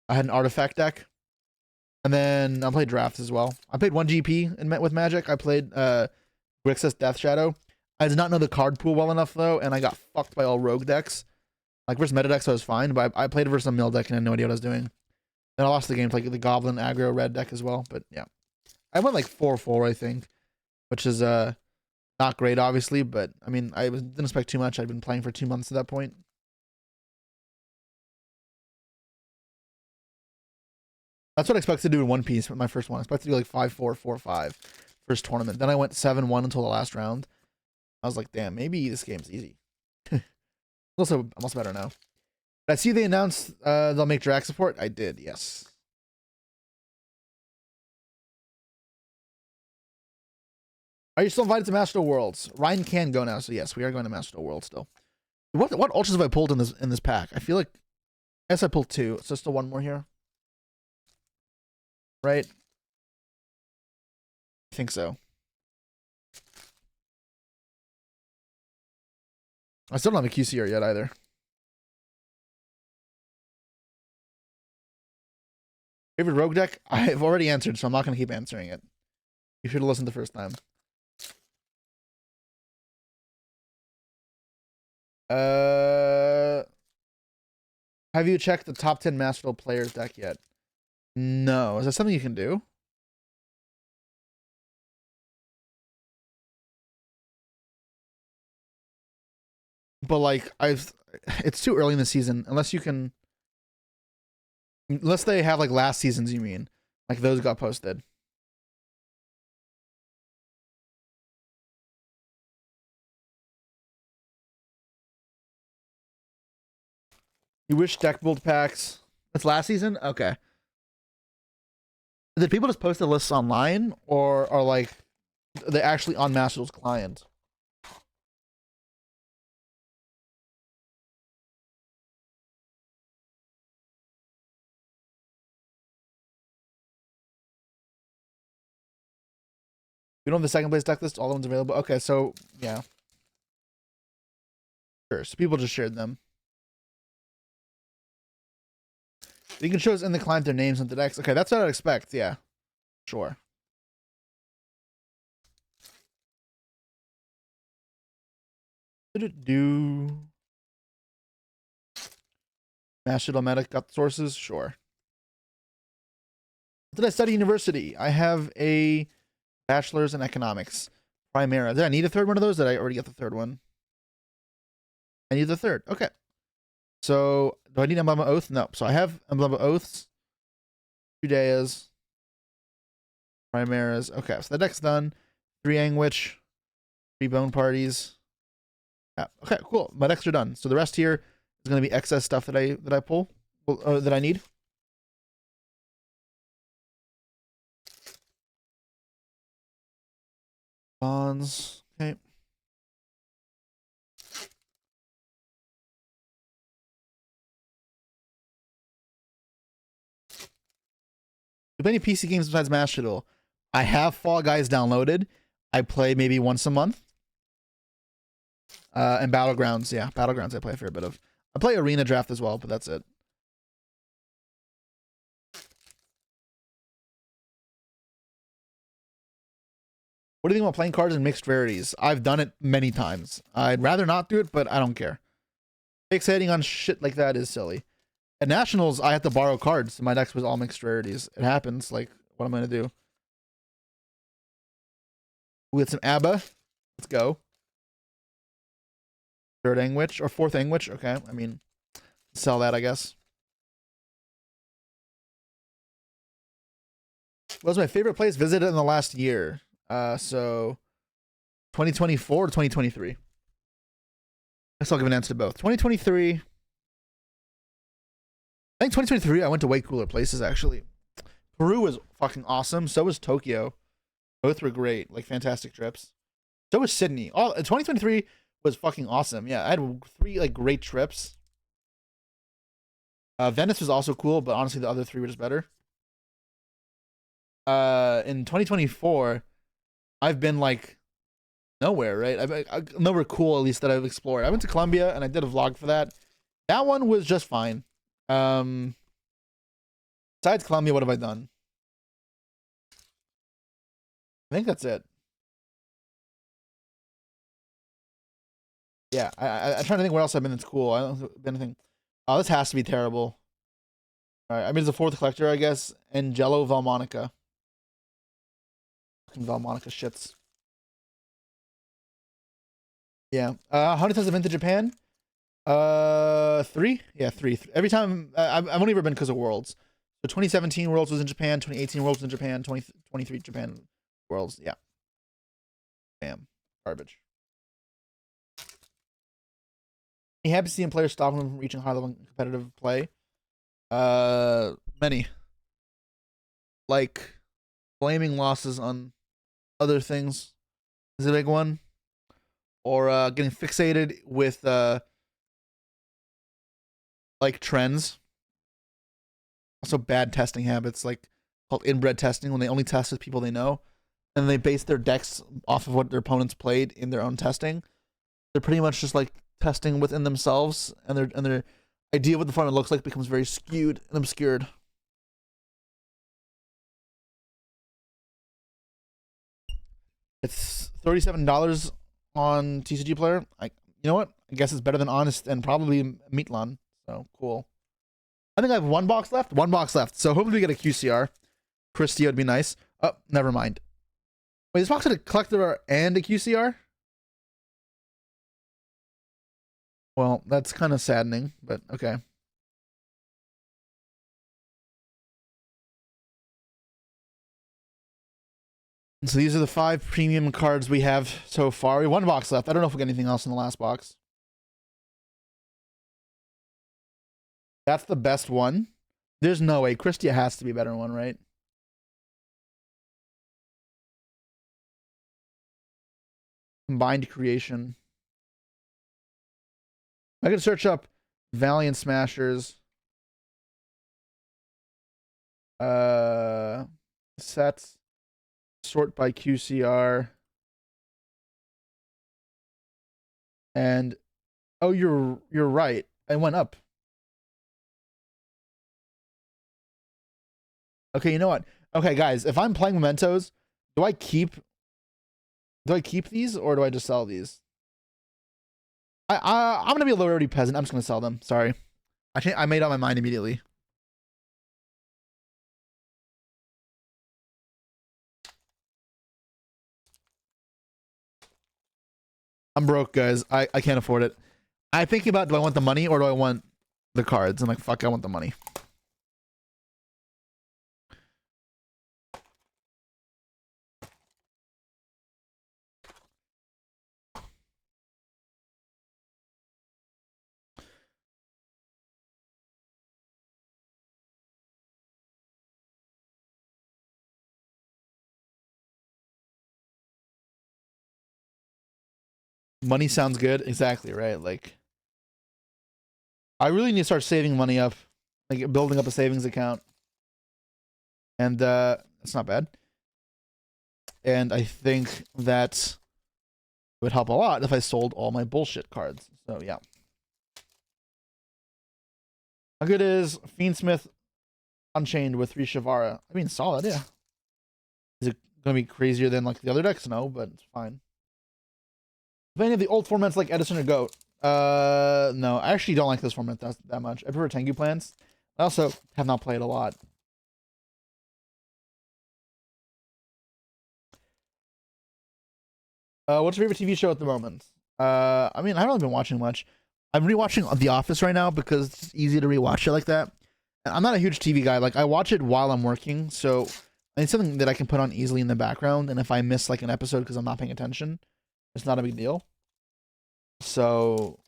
[SPEAKER 1] I had an artifact deck. And then I played drafts as well. I played 1GP with Magic. I played Grixis Death Shadow. I did not know the card pool well enough though, and I got fucked by all rogue decks. Like versus meta decks I was fine, but I played versus a mill deck and I had no idea what I was doing. And I lost the game to like the Goblin aggro red deck as well, but yeah. I went like 4-4, I think, which is not great obviously, but I mean didn't expect too much. I'd been playing for 2 months at that point. That's what I expected to do in One Piece with my first one. I expected to do like 5-4, 4-5 first tournament. Then I went 7-1 until the last round. I was like, damn, maybe this game's easy. Also, almost better now. Did I see they announced they'll make drag support? I did, yes. Are you still invited to Master Worlds? Ryan can go now, so yes, we are going to Master Worlds still. What ultras have I pulled in this pack? I feel like I guess I pulled 2, so still one more here. Right? I think so. I still don't have a QCR yet either. Favorite rogue deck? I've already answered, so I'm not going to keep answering it. You should have listened the first time. Have you checked the top 10 Master players deck yet? No. Is that something you can do? but like it's too early in the season unless they have like last seasons. You mean like those got posted? You wish deck build packs? It's last season. Okay. Did people just post the lists online, or are like they actually on Master's client? We don't have the second place deck list. All the ones available. Okay, so yeah, sure. So people just shared them. You can show us in the client their names on the decks. Okay, that's what I'd expect. Yeah, sure. Do Master Medic got the sources? Sure. Did I study university? I have a bachelor's in economics. Primera. Did I need a third one of those? Did I already get the third one? I need the third. Okay. So do I need Emblem of Oath? No. So I have Emblem of Oaths, Judeas, Primaras. Okay, so the deck's done. 3 Angwitch, 3 Bone Parties. Yeah. Okay, cool. My decks are done. So the rest here is going to be excess stuff that I pull, that I need. Bonds. Okay. Do any PC games besides Mash Shuttle? I have Fall Guys downloaded. I play maybe once a month. And Battlegrounds, yeah. Battlegrounds I play a fair bit of. I play Arena Draft as well, but that's it. What do you think about playing cards in mixed rarities? I've done it many times. I'd rather not do it, but I don't care. Fixating on shit like that is silly. At Nationals, I had to borrow cards. My deck was all mixed rarities. It happens. Like, what am I going to do? We had some ABBA. Let's go. Third Angwitch or fourth Angwitch. Okay, I mean, sell that, I guess. What was my favorite place visited in the last year? So 2024 to 2023. I guess I'll give an answer to both. 2023. I think 2023 I went to way cooler places actually. Peru was fucking awesome. So was Tokyo. Both were great, like fantastic trips. So was Sydney. All 2023 was fucking awesome. Yeah, I had 3 like great trips. Venice was also cool, but honestly the other 3 were just better. In 2024, I've been like nowhere, right? I've nowhere cool at least that I've explored. I went to Colombia and I did a vlog for that. That one was just fine. Besides Colombia, what have I done? I think that's it. Yeah, I'm trying to think where else I've been that's cool. I don't think I've been anything. Oh, this has to be terrible. All right, I mean, it's a 4th collector, I guess. Angelo Valmonica. Fucking Valmonica shits. Yeah. How many times I've been to Japan? 3? Yeah, 3. Every time I've only ever been because of Worlds. So 2017 Worlds was in Japan, 2018 Worlds was in Japan, 2023 Japan Worlds. Yeah. Damn. Garbage. You happy seeing players stopping them from reaching high level competitive play? Many. Like blaming losses on other things is a big one. Or getting fixated with like trends. Also bad testing habits, like called inbred testing, when they only test with people they know, and they base their decks off of what their opponents played in their own testing. They're pretty much just like testing within themselves, and their idea of what the format looks like becomes very skewed and obscured. It's $37 on TCG Player. You know what? I guess it's better than Honest and probably Meatlan. So cool. I think I have 1 box left. 1 box left. So hopefully we get a QCR. Christie would be nice. Oh, never mind. Wait, this box had a collector and a QCR? Well, that's kind of saddening, but okay. So these are the 5 premium cards we have so far. We have 1 box left. I don't know if we got anything else in the last box. That's the best one. There's no way. Christia has to be a better one, right? Combined creation. I could search up Valiant Smashers. Sets. Sort by QCR. And oh, you're right. I went up. Okay, you know what? Okay, guys, if I'm playing Mementos, do I keep these or do I just sell these? I'm gonna be a low-rarity peasant. I'm just gonna sell them. Sorry, I made up my mind immediately. I'm broke, guys. I can't afford it. I'm thinking about, do I want the money or do I want the cards? I'm like, fuck, I want the money. Money sounds good. Exactly, right? Like, I really need to start saving money up, like building up a savings account. And it's not bad. And I think that it would help a lot if I sold all my bullshit cards. So yeah. How good is Fiendsmith Unchained with 3 Shavara? I mean, solid, yeah. Is it gonna be crazier than like the other decks? No, but it's fine. If any of the old formats like Edison or Goat? No, I actually don't like this format that much. I prefer Tengu Plans. I also have not played a lot. What's your favorite TV show at the moment? I mean, I haven't really been watching much. I'm rewatching The Office right now because it's easy to rewatch it like that. And I'm not a huge TV guy. Like, I watch it while I'm working, so it's something that I can put on easily in the background. And if I miss like an episode because I'm not paying attention, it's not a big deal. So,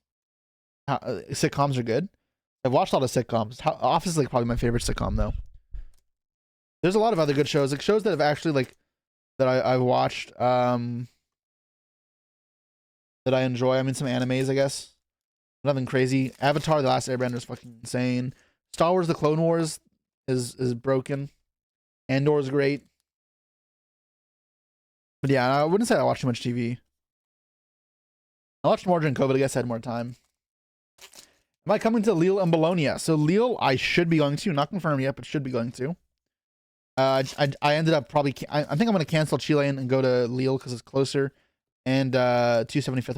[SPEAKER 1] sitcoms are good. I've watched a lot of sitcoms. Office is like probably my favorite sitcom though. There's a lot of other good shows, like shows that have actually like that I've watched. That I enjoy. I mean, some animes, I guess. Nothing crazy. Avatar: The Last Airbender is fucking insane. Star Wars: The Clone Wars is broken. Andor is great. But yeah, I wouldn't say I watch too much TV. I watched more during COVID. I guess I had more time. Am I coming to Lille and Bologna? So Lille, I should be going to. Not confirmed yet, but should be going to. I ended up probably. I think I'm gonna cancel Chile and go to Lille because it's closer. And 275th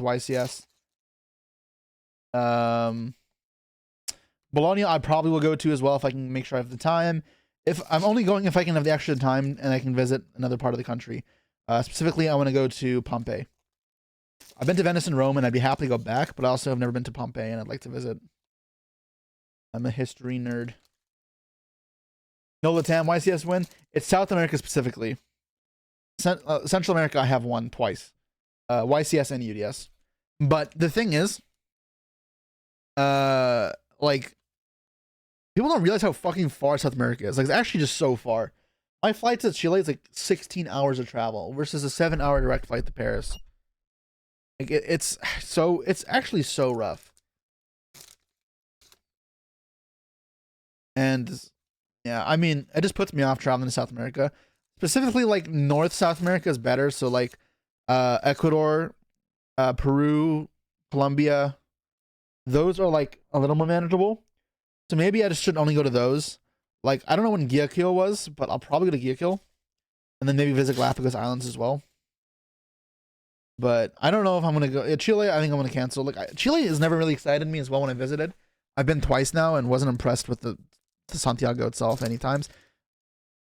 [SPEAKER 1] YCS. Bologna, I probably will go to as well if I can make sure I have the time. If I'm only going if I can have the extra time and I can visit another part of the country. Specifically, I want to go to Pompeii. I've been to Venice and Rome, and I'd be happy to go back, but I also have never been to Pompeii, and I'd like to visit. I'm a history nerd. No Latam YCS win. It's South America specifically. Central America, I have won twice. YCS and UDS. But the thing is, like, people don't realize how fucking far South America is. Like, it's actually just so far. My flight to Chile is like 16 hours of travel versus a 7-hour direct flight to Paris. Like, it's actually so rough. And yeah, I mean, it just puts me off traveling to South America. Specifically, like, North South America is better. So, like, Ecuador, Peru, Colombia, those are like a little more manageable. So maybe I just should only go to those. Like, I don't know when Guayaquil was, but I'll probably go to Guayaquil. And then maybe visit Galapagos Islands as well. But I don't know if I'm going to go. Chile, I think I'm going to cancel. Like, Chile has never really excited me as well when I visited. I've been twice now and wasn't impressed with the Santiago itself any times.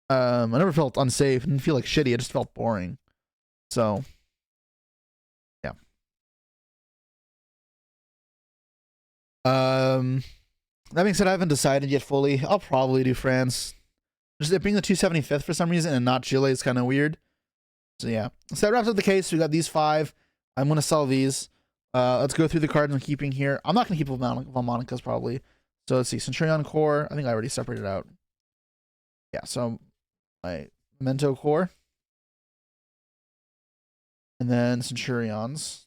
[SPEAKER 1] I never felt unsafe. Didn't feel like shitty. It just felt boring. So That being said, I haven't decided yet fully. I'll probably do France. Just it being the 275th for some reason and not Chile is kind of weird. So yeah. So that wraps up the case. We got these 5. I'm gonna sell these. Let's go through the cards I'm keeping here. I'm not gonna keep Valmonicas probably. So let's see. Centurion Core. I think I already separated out. Yeah, so my Memento Core. And then Centurions.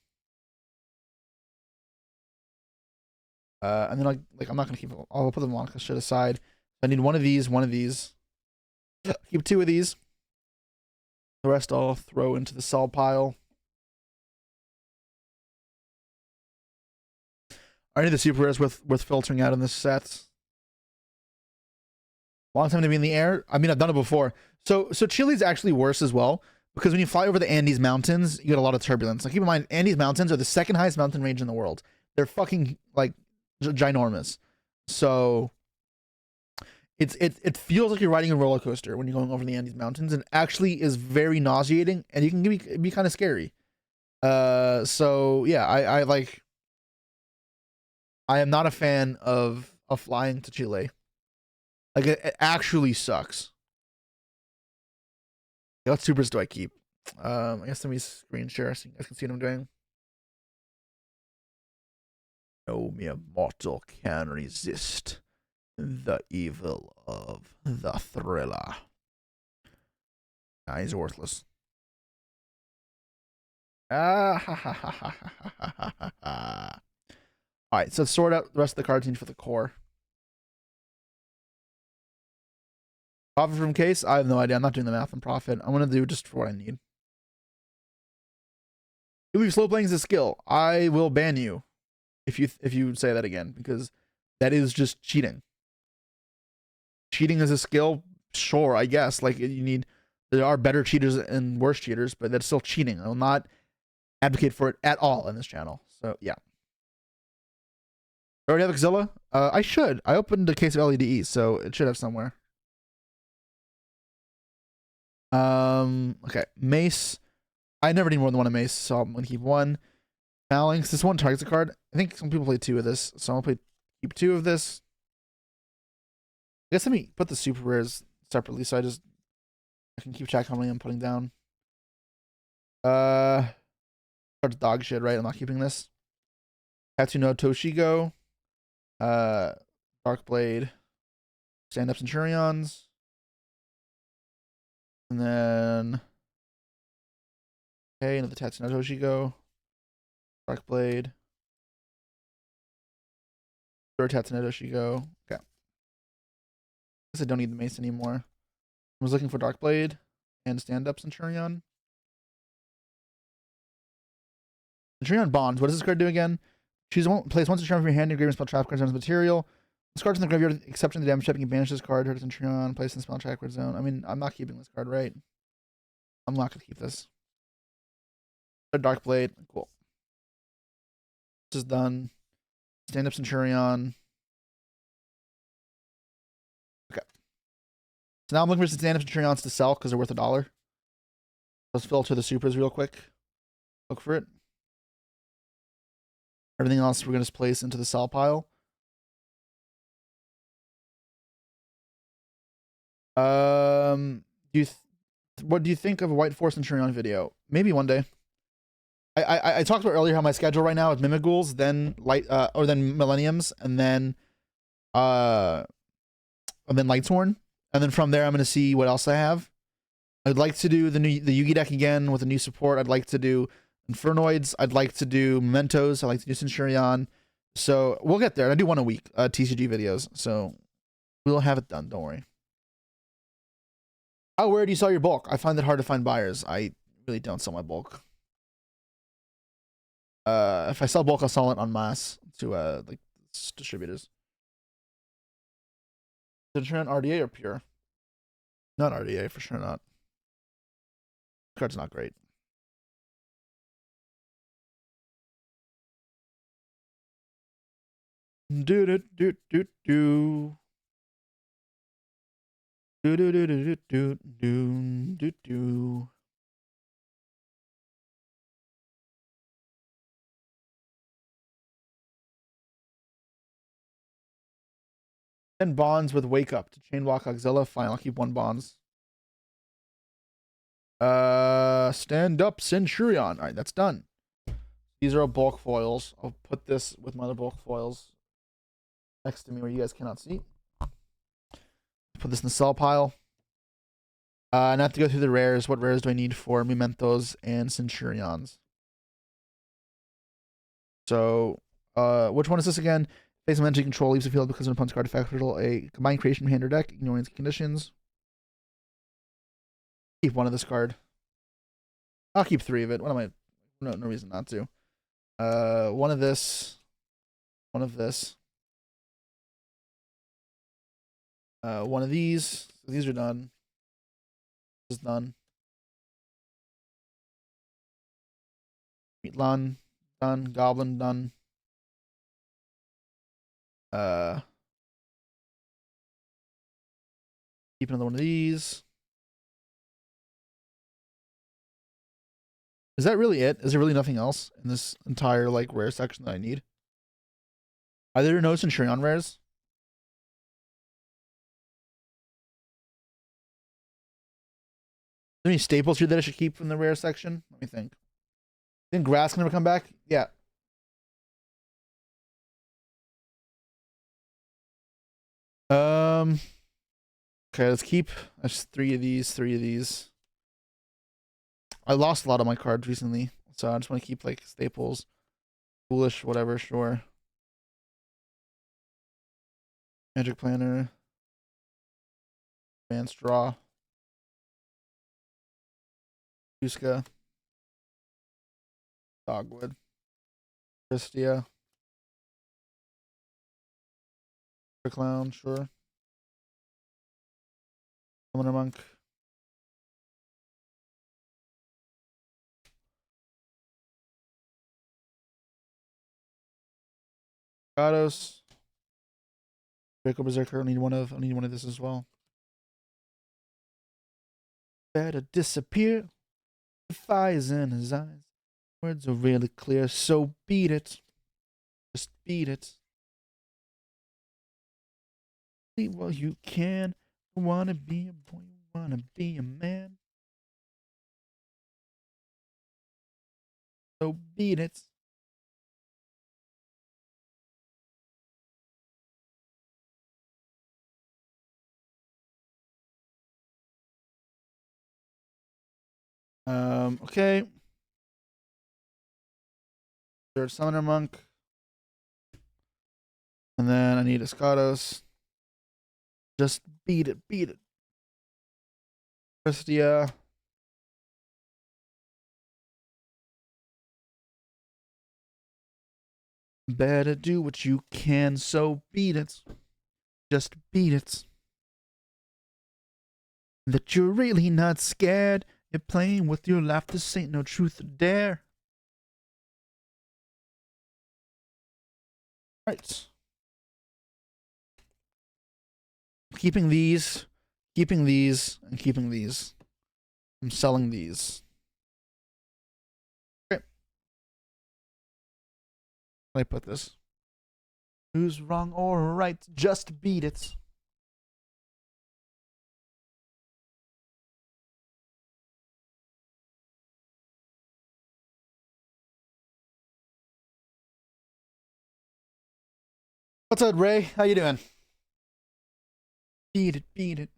[SPEAKER 1] And then like I'm not gonna keep. I'll put the Monica shit aside. I need one of these. Keep 2 of these. The rest I'll throw into the sell pile. I need the super rares worth filtering out in this set. Long time to be in the air. I mean, I've done it before. So Chile's actually worse as well because when you fly over the Andes Mountains, you get a lot of turbulence. Like keep in mind, Andes Mountains are the 2nd highest mountain range in the world. They're fucking like ginormous. So it feels like you're riding a roller coaster when you're going over the Andes Mountains, and actually is very nauseating, and you can be kind of scary. So yeah, I am not a fan of flying to Chile. Like it actually sucks. What supers do I keep? I guess let me screen share so you guys can see what I'm doing. No mere mortal can resist the evil of the thriller. Nah, he's worthless. Alright, so let's sort out the rest of the cards for the core. Profit from case? I have no idea. I'm not doing the math on profit. I'm gonna do just for what I need. If slow playing is a skill, I will ban you if you say that again, because that is just cheating. Cheating is a skill, sure, I guess. Like there are better cheaters and worse cheaters, but that's still cheating. I will not advocate for it at all in this channel. So yeah. I already have Xilla? I should. I opened a case of LEDE, so it should have somewhere. Okay. Mace. I never need more than one of Mace, so I'm gonna keep 1. Phalanx. This one targets a card. I think some people play 2 of this, so I'll keep 2 of this. I guess let me put the super rares separately so I can keep track how many I'm putting down. That's dog shit, right? I'm not keeping this. Tatsuno Toshigo. Darkblade. Stand-up Centurions. And then okay, another Tatsuno Toshigo. Darkblade. Third Tatsuno Toshigo. Okay. I guess I don't need the mace anymore. I was looking for Darkblade and stand-up Centurion. Centurion Bonds. What does this card do again? Choose one. Place 1 Centurion from your hand. Your graveyard spell trap cards on this material. This card's in the graveyard, except in the damage check. You can banish this card. Hurt Centurion. Place in the spell trap card zone. I mean, I'm not keeping this card, right? I'm not gonna keep this. Darkblade. Cool. This is done. Stand-up Centurion. Okay. So now I'm looking for some stand-up Centurions to sell because they're worth $1. Let's filter the supers real quick. Look for it. Everything else we're gonna just place into the sell pile. What do you think of a White Force Centurion video? Maybe one day. I talked about earlier how my schedule right now is Mimigools, then then Millenniums, and then Lightsworn, and then from there I'm gonna see what else I have. I'd like to do the Yugi deck again with a new support. I'd like to do Infernoids. I'd like to do Mementos. I'd like to do Centurion. So we'll get there. I do 1 a week, TCG videos. So we'll have it done. Don't worry. Oh, where do you sell your bulk? I find it hard to find buyers. I really don't sell my bulk. If I sell bulk, I'll sell it en masse to like distributors. Centurion RDA or pure? Not RDA, for sure not. This card's not great. Do do do do do. Do do do do do do do do. 10 bonds with Wake Up to chain block Auxilla. Fine, I'll keep 1 bonds. Stand Up Centurion. Alright, that's done. These are all bulk foils. I'll put this with my other bulk foils next to me where you guys cannot see. Put this in the sell pile. And I have to go through the rares. What rares do I need for Mementos and Centurions? So, which one is this again? Face of energy control leaves the field because of an opponent's card effect. A combined creation from hand or deck, ignoring its conditions. Keep 1 of this card. I'll keep 3 of it. What am I? No reason not to. 1 of this. 1 of this. 1 of these. So these are done. This is done. Meatlan done. Goblin done. Keep another 1 of these. Is that really it? Is there really nothing else in this entire like rare section that I need? Are there no Centurion rares? Are there any staples here that I should keep from the rare section? Let me think. Think grass can never come back? Yeah. Okay, let's keep that's 3 of these, 3 of these. I lost a lot of my cards recently, so I just want to keep like staples. Foolish, whatever, sure. Magic Planner. Advanced Draw. Yuska. Dogwood. Christia. Clown, sure. Summoner Monk. Gatos. Draco Berserker. I need one of this as well. Better disappear. The fire's in his eyes. Words are really clear, so beat it. Just beat it. See what you can. You wanna be a boy, you wanna be a man. So beat it. Okay. Third Summoner Monk. And then I need Escados. Just beat it, beat it. Christia. Better do what you can, so beat it. Just beat it. That you're really not scared. You're playing with your life. This ain't no truth or dare. Right. Keeping these, and keeping these. I'm selling these. Okay. Let me put this. Who's wrong or right? Just beat it. What's up, Ray? How you doing? Beat it, beat it.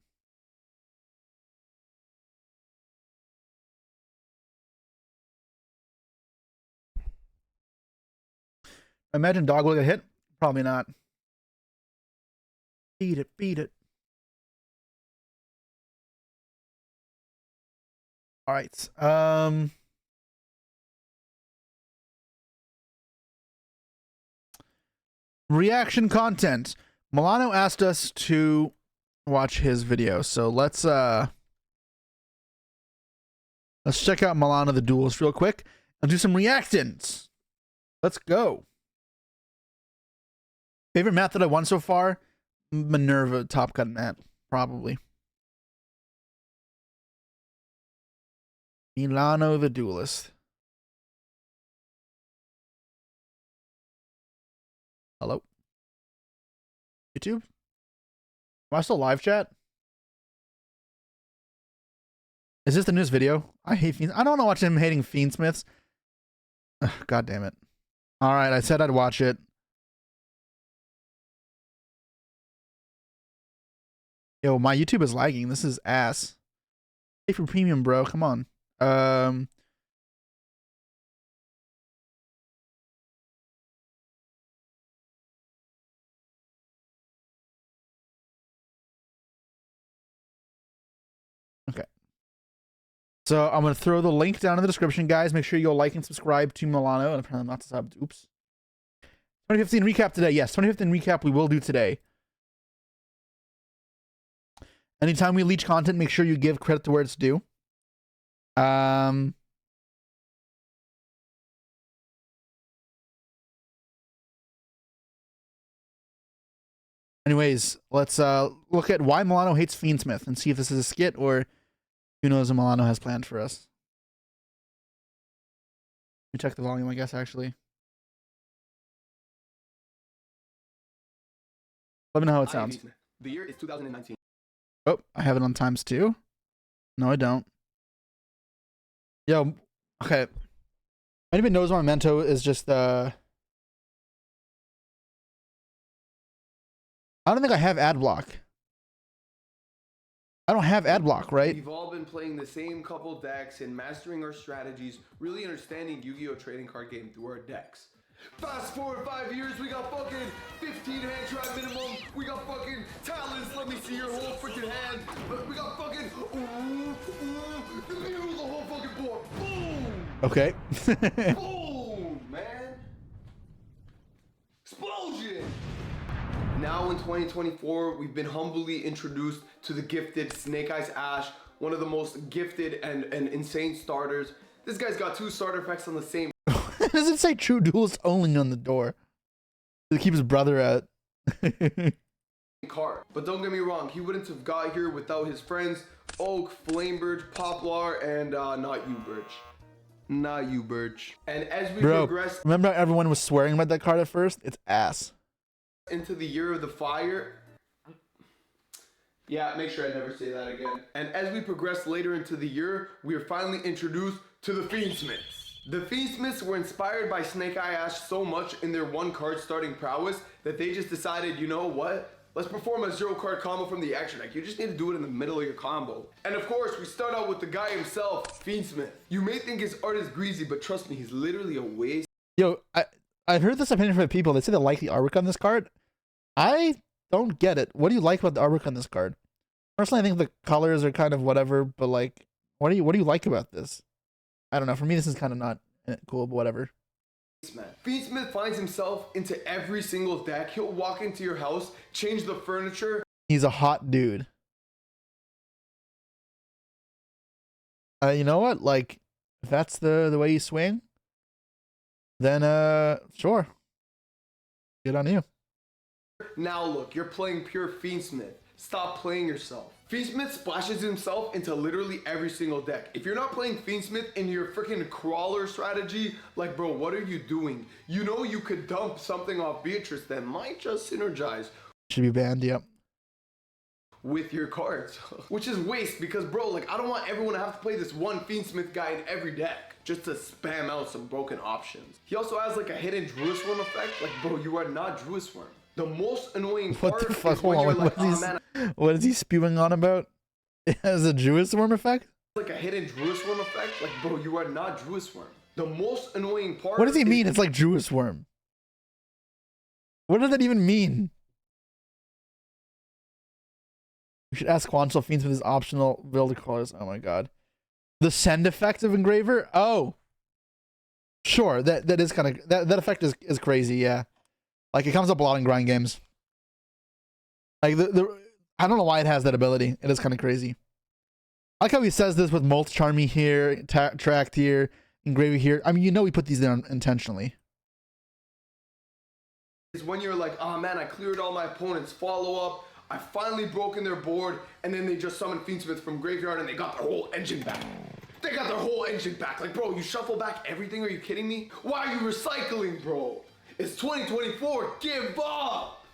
[SPEAKER 1] I imagine Dog will get hit. Probably not. Beat it, beat it. All right. Reaction content. Milano asked us to watch his video, so let's check out Milano the Duelist real quick and do some reactions. Let's go. Favorite mat that I won so far? Minerva Top Cut mat, probably. Milano the Duelist. Hello? YouTube? Am I still live chat? Is this the newest video? I hate Fiends. I don't want to watch him hating Fiendsmiths. Ugh, God damn it. All right, I said I'd watch it. Yo, my YouTube is lagging. This is ass. Pay for premium, bro. Come on. Okay. So I'm gonna throw the link down in the description, guys. Make sure you go like and subscribe to Milano. And apparently I'm not subbed. Oops. 2015 recap today. Yes, 2015 recap we will do today. Anytime we leech content, make sure you give credit to where it's due. Anyways, let's look at why Milano hates Fiendsmith and see if this is a skit or who knows what Milano has planned for us. Let me check the volume, I guess, actually. Let me know how it sounds.
[SPEAKER 3] The year is 2019.
[SPEAKER 1] Oh, I have it on times 2. No, I don't. Yo, okay. Anybody knows Memento is just I don't think I have ad block. I don't have ad block, right?
[SPEAKER 3] We've all been playing the same couple decks and mastering our strategies, really understanding Yu-Gi-Oh! Trading card game through our decks. Fast forward 5 years, we got fucking 15 hand trap minimum. We got fucking talents. Let me see your whole freaking hand. We got fucking the middle of the whole fucking board. Boom.
[SPEAKER 1] Okay.
[SPEAKER 3] Boom, man. Explosion. Now in 2024, we've been humbly introduced to the gifted Snake Eyes Ash, one of the most gifted and insane starters. This guy's got 2 starter effects on the same.
[SPEAKER 1] Does it say true duelist only on the door? To keep his brother out.
[SPEAKER 3] Card. But don't get me wrong, he wouldn't have got here without his friends Oak, Flamebirch, Poplar, and not you, Birch. Not you, Birch. And as we progress,
[SPEAKER 1] remember how everyone was swearing about that card at first? It's ass.
[SPEAKER 3] Into the year of the fire. Yeah, make sure I never say that again. And as we progress later into the year, we are finally introduced to the Fiendsmiths. The Fiendsmiths were inspired by Snake Eye Ash so much in their 1-card starting prowess that they just decided, you know what? Let's perform a 0-card combo from the action deck. You just need to do it in the middle of your combo. And of course, we start out with the guy himself, Fiendsmith. You may think his art is greasy, but trust me, he's literally a waste.
[SPEAKER 1] Yo, I've heard this opinion from people. They say they like the artwork on this card. I don't get it. What do you like about the artwork on this card? Personally, I think the colors are kind of whatever, but like, what do you like about this? I don't know. For me, this is kind of not cool, but whatever.
[SPEAKER 3] Fiendsmith finds himself into every single deck. He'll walk into your house, change the furniture.
[SPEAKER 1] He's a hot dude. You know what? Like, if that's the way you swing, then sure. Good on you.
[SPEAKER 3] Now look, you're playing pure Fiendsmith. Stop playing yourself. Fiendsmith splashes himself into literally every single deck. If you're not playing Fiendsmith in your freaking crawler strategy, like bro, what are you doing? You know you could dump something off Beatrice that might just synergize.
[SPEAKER 1] Should be banned, yep.
[SPEAKER 3] With your cards. Which is waste because bro, like I don't want everyone to have to play this one Fiendsmith guy in every deck just to spam out some broken options. He also has like a hidden Druisworm effect. Like bro, you are not Druisworm. The most annoying part
[SPEAKER 1] what the fuck?
[SPEAKER 3] is when you're like,
[SPEAKER 1] what is he spewing on about? It has a Druisworm effect?
[SPEAKER 3] Like a hidden Druisworm effect? Like, bro, you are not Druisworm. The most annoying part.
[SPEAKER 1] What does he mean? It's like Druisworm. What does that even mean? You should ask Quantal Fiends with his optional builder colors. Oh my god. The send effect of Engraver? Oh. Sure, that is kind of that effect is crazy, yeah. Like, it comes up a lot in grind games. Like, I don't know why it has that ability. It is kind of crazy. I like how he says this with Molt Charmy here, Tract here, Engraver here. I mean, you know we put these there intentionally.
[SPEAKER 3] Is when you're like, oh man, I cleared all my opponents' follow-up. I finally broken their board, and then they just summoned Fiendsmith from graveyard, and they got their whole engine back. They got their whole engine back. Like, bro, you shuffle back everything? Are you kidding me? Why are you recycling, bro? It's 2024. Give up.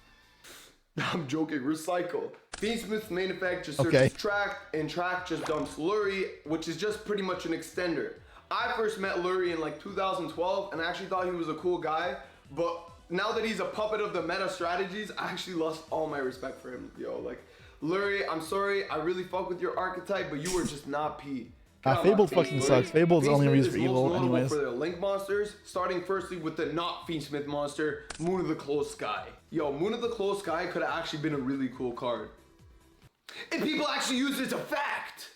[SPEAKER 3] I'm joking. Recycle. Fiendsmith's main effect just
[SPEAKER 1] Okay.
[SPEAKER 3] searches track, and track just dumps Lurie, which is just pretty much an extender. I first met Lurie in like 2012, and I actually thought he was a cool guy, but now that he's a puppet of the meta strategies, I actually lost all my respect for him. Yo, like, Lurie, I'm sorry, I really fuck with your archetype, but you were just not P.
[SPEAKER 1] Fable fucking sucks. Fable's only
[SPEAKER 3] Fiendsmith
[SPEAKER 1] used
[SPEAKER 3] is
[SPEAKER 1] for
[SPEAKER 3] most
[SPEAKER 1] evil
[SPEAKER 3] notable
[SPEAKER 1] anyways.
[SPEAKER 3] for their link monsters, starting firstly with the not Fiendsmith monster, Moon of the Closed Sky. Yo, Moon of the Closed Sky could have actually been a really cool card. And people actually use its effect!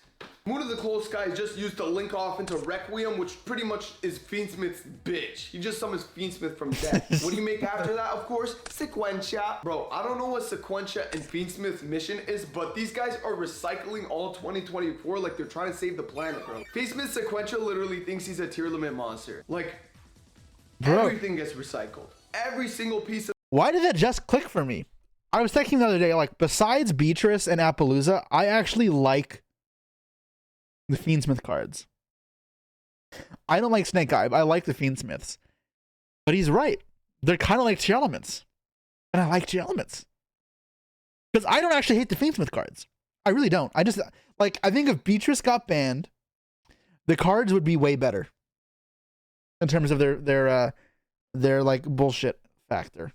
[SPEAKER 3] Moon of the Closed Sky is just used to link off into Requiem, which pretty much is Fiendsmith's bitch. He just summons Fiendsmith from death. What do you make after that, of course? Sequentia. Bro, I don't know what Sequentia and Fiendsmith's mission is, but these guys are recycling all 2024 like they're trying to save the planet, bro. Fiendsmith Sequentia literally thinks he's a tier limit monster. Like,
[SPEAKER 1] Bro.
[SPEAKER 3] Everything gets recycled. Every single piece of...
[SPEAKER 1] Why did that just click for me? I was thinking the other day, like, besides Beatrice and Appaloosa, I actually like the Fiendsmith cards. I don't like Snake Eye, but I like the Fiendsmiths. But he's right. They're kind of like Tier Elements. And I like Tier Elements. Because I don't actually hate the Fiendsmith cards. I really don't. I just, like, I think if Beatrice got banned, the cards would be way better. In terms of their like, bullshit factor.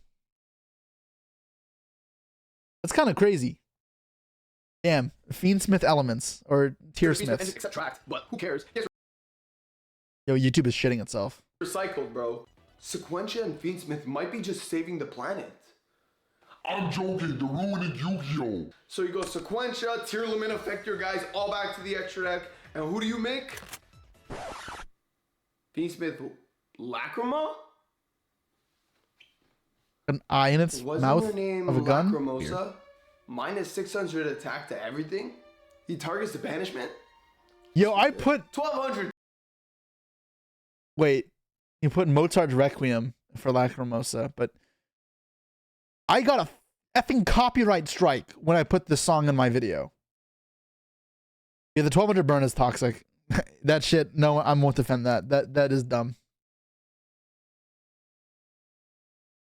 [SPEAKER 1] That's kind of crazy. Damn, Fiendsmith elements or Tiersmiths.
[SPEAKER 3] Except tracked, but who cares?
[SPEAKER 1] Yo, YouTube is shitting itself.
[SPEAKER 3] Recycled, bro. Sequentia and Fiendsmith might be just saving the planet.
[SPEAKER 4] I'm joking, they're ruining Yu-Gi-Oh!
[SPEAKER 3] So you go Sequentia, tier limit, affect your guys all back to the extra deck, and who do you make? Fiendsmith Lacrima?
[SPEAKER 1] An eye in its
[SPEAKER 3] Wasn't
[SPEAKER 1] mouth
[SPEAKER 3] her name
[SPEAKER 1] of a gun?
[SPEAKER 3] Lacrimosa? Minus 600 attack to everything? He targets the banishment?
[SPEAKER 1] Yo, I put...
[SPEAKER 3] 1200.
[SPEAKER 1] Wait. You put Mozart's Requiem for Lacrimosa, but... I got a effing copyright strike when I put this song in my video. Yeah, the 1200 burn is toxic. That shit, no, I won't defend that. That is dumb.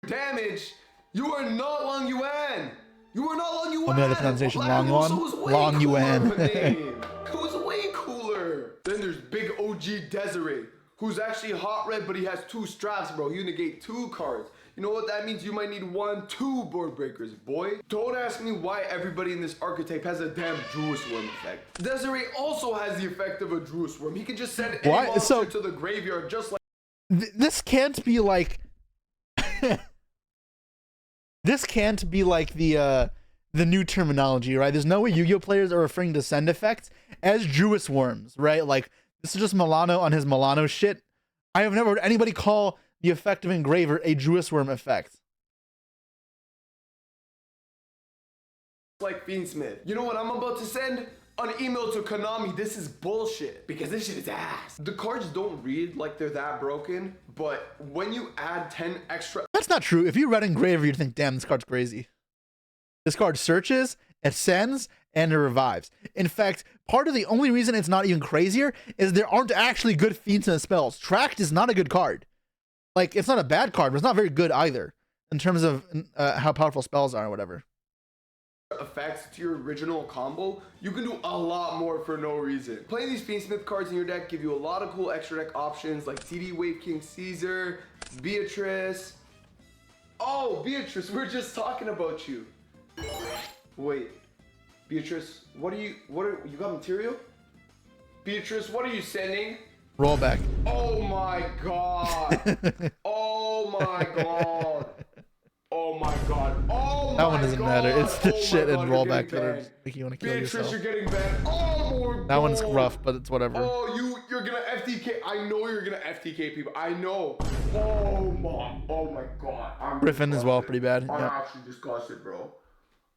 [SPEAKER 3] Damage! You are not Long Yuan! You are not Long Yuan!
[SPEAKER 1] Let me know the pronunciation. Long
[SPEAKER 3] Lacrimosa
[SPEAKER 1] Yuan?
[SPEAKER 3] was way
[SPEAKER 1] Long
[SPEAKER 3] cooler
[SPEAKER 1] Yuan.
[SPEAKER 3] of a name. It was way cooler. Then there's Big OG Desiree, who's actually hot red, but he has 2 straps, bro. You negate 2 cards. You know what that means? You might need 1, 2 board breakers, boy. Don't ask me why everybody in this archetype has a damn Druid Worm effect. Desiree also has the effect of a Druid Worm. He can just send any
[SPEAKER 1] What?
[SPEAKER 3] monster
[SPEAKER 1] So-
[SPEAKER 3] to the graveyard just like...
[SPEAKER 1] This can't be like... This can't be like the new terminology, right? There's no way Yu-Gi-Oh players are referring to send effects as Druid Worms, right? Like, this is just Milano on his Milano shit. I have never heard anybody call the effect of Engraver a Druid Worm effect.
[SPEAKER 3] Like Fiendsmith. You know what I'm about to send? An email to Konami. This is bullshit because this shit is ass. The cards don't read like they're that broken, but when you add 10 extra...
[SPEAKER 1] That's not true. If you read Engraver, you'd think, damn, this card's crazy. This card searches, it sends, and it revives. In fact, part of the only reason it's not even crazier is there aren't actually good Fiendsmith spells. Tracked is not a good card. Like, it's not a bad card, but it's not very good either in terms of how powerful spells are or whatever.
[SPEAKER 3] effects to your original combo, you can do a lot more for no reason. Playing these Fiendsmith cards in your deck give you a lot of cool extra deck options like TD Wave King Caesar, Beatrice. Oh, Beatrice, we're just talking about you. Wait, Beatrice, you got material? Beatrice, what are you sending?
[SPEAKER 1] Rollback.
[SPEAKER 3] Oh my god. Oh my god. Oh my god. Oh my god.
[SPEAKER 1] That one doesn't matter. It's the
[SPEAKER 3] Oh my
[SPEAKER 1] shit
[SPEAKER 3] god,
[SPEAKER 1] and
[SPEAKER 3] you're
[SPEAKER 1] rollback
[SPEAKER 3] getting
[SPEAKER 1] that are
[SPEAKER 3] banned.
[SPEAKER 1] making you want to kill
[SPEAKER 3] Beatrice,
[SPEAKER 1] yourself.
[SPEAKER 3] you're getting banned. Oh my god.
[SPEAKER 1] That one's rough, but it's whatever.
[SPEAKER 3] Oh, you're gonna FTK. I know you're gonna FTK people. I know. Oh my god. I'm
[SPEAKER 1] Griffin as well,
[SPEAKER 3] disgusted.
[SPEAKER 1] pretty bad.
[SPEAKER 3] I'm
[SPEAKER 1] Yeah.
[SPEAKER 3] actually disgusted, bro.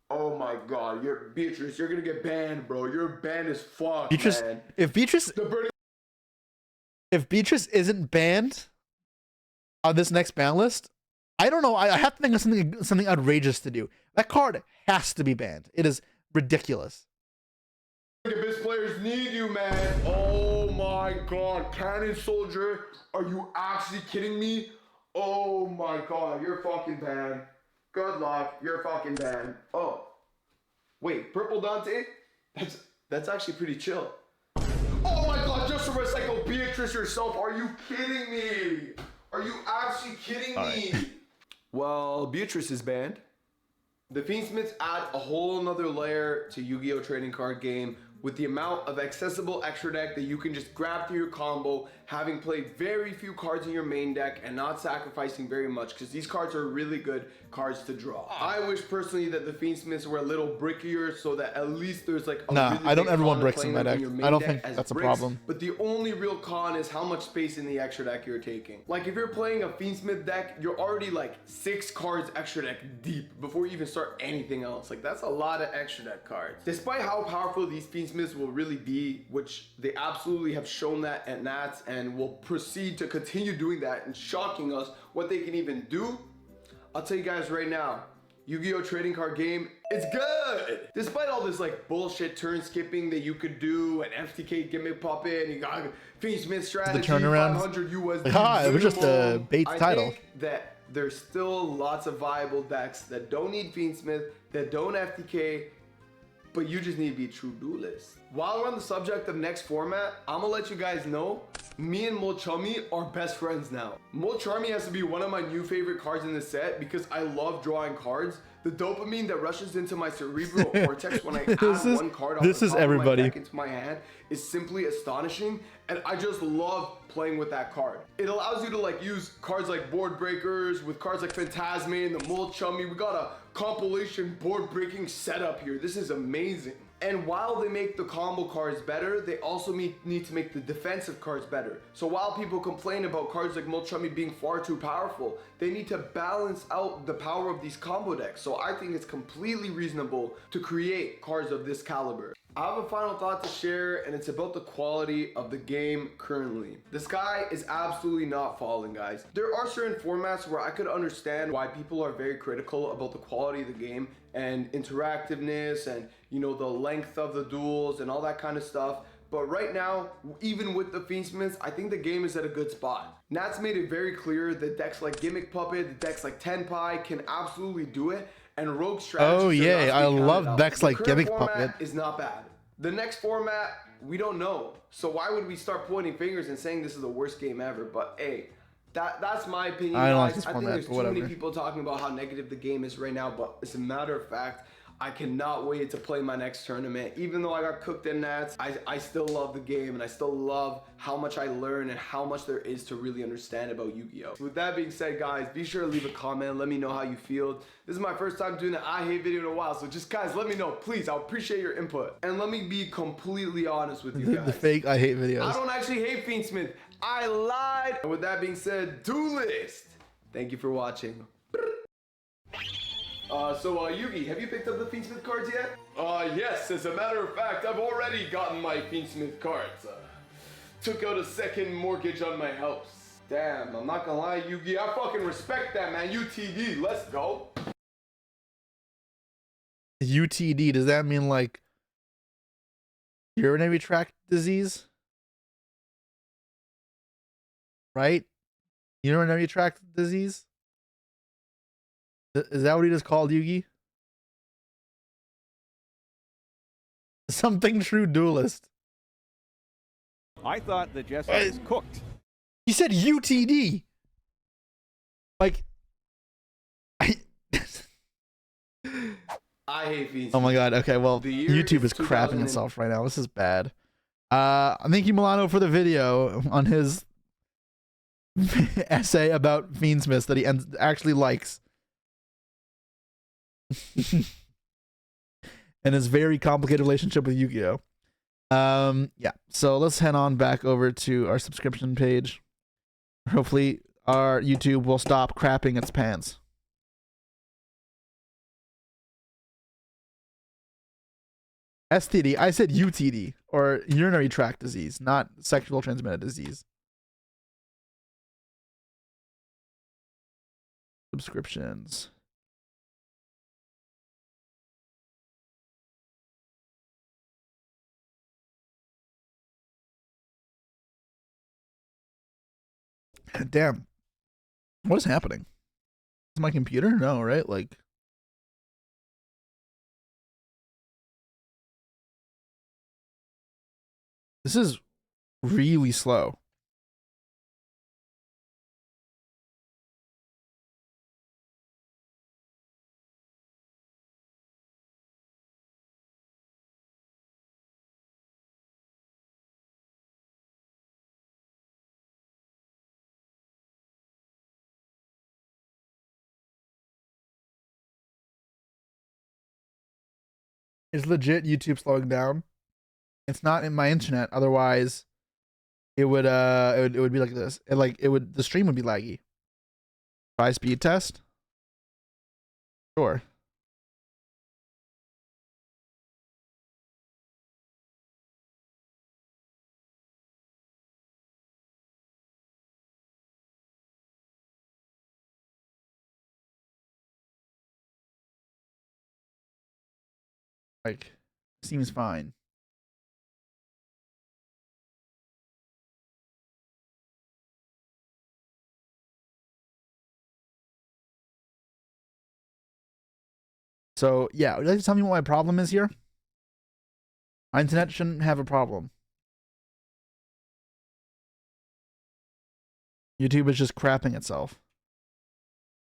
[SPEAKER 3] Oh my god. Beatrice, you're gonna get banned, bro. You're banned as fuck,
[SPEAKER 1] Beatrice,
[SPEAKER 3] man.
[SPEAKER 1] if Beatrice isn't banned on this next ban list, I don't know. I have to think of something outrageous to do. That card has to be banned. It is ridiculous.
[SPEAKER 3] Abyss players need you, man. Oh my god. Cannon Soldier, are you actually kidding me? Oh my god, you're fucking banned. Good luck, you're fucking banned. Oh. Wait, Purple Dante? That's actually pretty chill. Oh my god, just to recycle Beatrice yourself. Are you kidding me? Are you actually kidding me? Well, Beatrice is banned. The Fiendsmiths add a whole nother layer to Yu-Gi-Oh! Trading card game with the amount of accessible extra deck that you can just grab through your combo, having played very few cards in your main deck and not sacrificing very much, because these cards are really good cards to draw. I wish personally that the Fiendsmiths were a little brickier so that at least there's like a
[SPEAKER 1] Nah,
[SPEAKER 3] really
[SPEAKER 1] I don't
[SPEAKER 3] big
[SPEAKER 1] ever want
[SPEAKER 3] con of
[SPEAKER 1] bricks in
[SPEAKER 3] playing
[SPEAKER 1] my
[SPEAKER 3] them
[SPEAKER 1] deck.
[SPEAKER 3] your main
[SPEAKER 1] I don't
[SPEAKER 3] deck
[SPEAKER 1] think
[SPEAKER 3] as
[SPEAKER 1] that's a
[SPEAKER 3] bricks,
[SPEAKER 1] problem.
[SPEAKER 3] but the only real con is how much space in the extra deck you're taking. Like if you're playing a Fiendsmith deck, you're already like 6 cards extra deck deep before you even start anything else. Like that's a lot of extra deck cards. Despite how powerful these Fiendsmiths will really be, which they absolutely have shown that at Nats and will proceed to continue doing that and shocking us what they can even do, I'll tell you guys right now, Yu-Gi-Oh! Trading card game, it's good! Despite all this like bullshit turn skipping that you could do, an FTK gimmick pop in, you got Fiendsmith strategy,
[SPEAKER 1] turnaround.
[SPEAKER 3] 500 USD.
[SPEAKER 1] Ah, it was just a bait
[SPEAKER 3] I
[SPEAKER 1] title.
[SPEAKER 3] think that there's still lots of viable decks that don't need Fiendsmith, that don't FTK, but you just need to be a true duelist. While we're on the subject of next format, I'm gonna let you guys know, me and Molchummy are best friends now. Molchummy has to be one of my new favorite cards in the set because I love drawing cards. The dopamine that rushes into my cerebral cortex when I add one card off the top of my deck into my hand is simply astonishing, and I just love playing with that card. It allows you to like use cards like Board Breakers with cards like Phantasme and the Molchummy. We got a compilation board breaking setup here. This is amazing. And while they make the combo cards better, they also need to make the defensive cards better. So while people complain about cards like Molchummy being far too powerful, they need to balance out the power of these combo decks. So I think it's completely reasonable to create cards of this caliber. I have a final thought to share, and it's about the quality of the game currently. The sky is absolutely not falling, guys. There are certain formats where I could understand why people are very critical about the quality of the game and interactiveness and, you know, the length of the duels and all that kind of stuff. But right now, even with the Fiendsmiths, I think the game is at a good spot. Nats made it very clear that decks like Gimmick Puppet, the decks like Tenpai can absolutely do it, and Rogue strategies.
[SPEAKER 1] Oh yeah, I love decks like Gimmick Puppet.
[SPEAKER 3] Is not bad. The next format, we don't know. So why would we start pointing fingers and saying this is the worst game ever? But hey, that's my opinion,
[SPEAKER 1] I don't like
[SPEAKER 3] guys.
[SPEAKER 1] this
[SPEAKER 3] I think
[SPEAKER 1] format,
[SPEAKER 3] there's
[SPEAKER 1] but
[SPEAKER 3] too
[SPEAKER 1] whatever.
[SPEAKER 3] many people talking about how negative the game is right now, but as a matter of fact, I cannot wait to play my next tournament. Even though I got cooked in Nats, I still love the game, and I still love how much I learn and how much there is to really understand about Yu-Gi-Oh! With that being said, guys, be sure to leave a comment. Let me know how you feel. This is my first time doing an I Hate video in a while, so just guys, let me know, please. I'll appreciate your input. And let me be completely honest with you guys.
[SPEAKER 1] The fake I hate videos.
[SPEAKER 3] I don't actually hate Fiendsmith. I lied. And with that being said, duelist. Thank you for watching. Yugi, have you picked up the Fiendsmith cards yet? Yes, as a matter of fact, I've already gotten my Fiendsmith cards. Took out a second mortgage on my house. Damn, I'm not gonna lie, Yugi, I fucking respect that, man. UTD, let's go.
[SPEAKER 1] UTD, does that mean like urinary tract disease? Right? Urinary tract disease? Is that what he just called Yugi? Something true duelist.
[SPEAKER 2] I thought that Jesse was cooked.
[SPEAKER 1] He said UTD. Like,
[SPEAKER 3] I hate Fiendsmith.
[SPEAKER 1] oh my god. Okay, well,
[SPEAKER 3] The year
[SPEAKER 1] YouTube
[SPEAKER 3] is
[SPEAKER 1] is crapping
[SPEAKER 3] 2000
[SPEAKER 1] itself right now. This is bad. Thank you, Milano, for the video on his essay about Fiendsmiths that he actually likes. And his very complicated relationship with Yu-Gi-Oh. Yeah, so let's head on back over to our subscription page. Hopefully our YouTube will stop crapping its pants. STD, I said UTD, or urinary tract disease, not sexual transmitted disease. Subscriptions. Damn. What is happening? Is my computer? No, right? Like, This is really slow. It's legit YouTube slowing down. It's not in my internet. Otherwise, it would be like this. The stream would be laggy. Try speed test. Sure. Like, seems fine. So yeah, would you like to tell me what my problem is here? My internet shouldn't have a problem. YouTube is just crapping itself.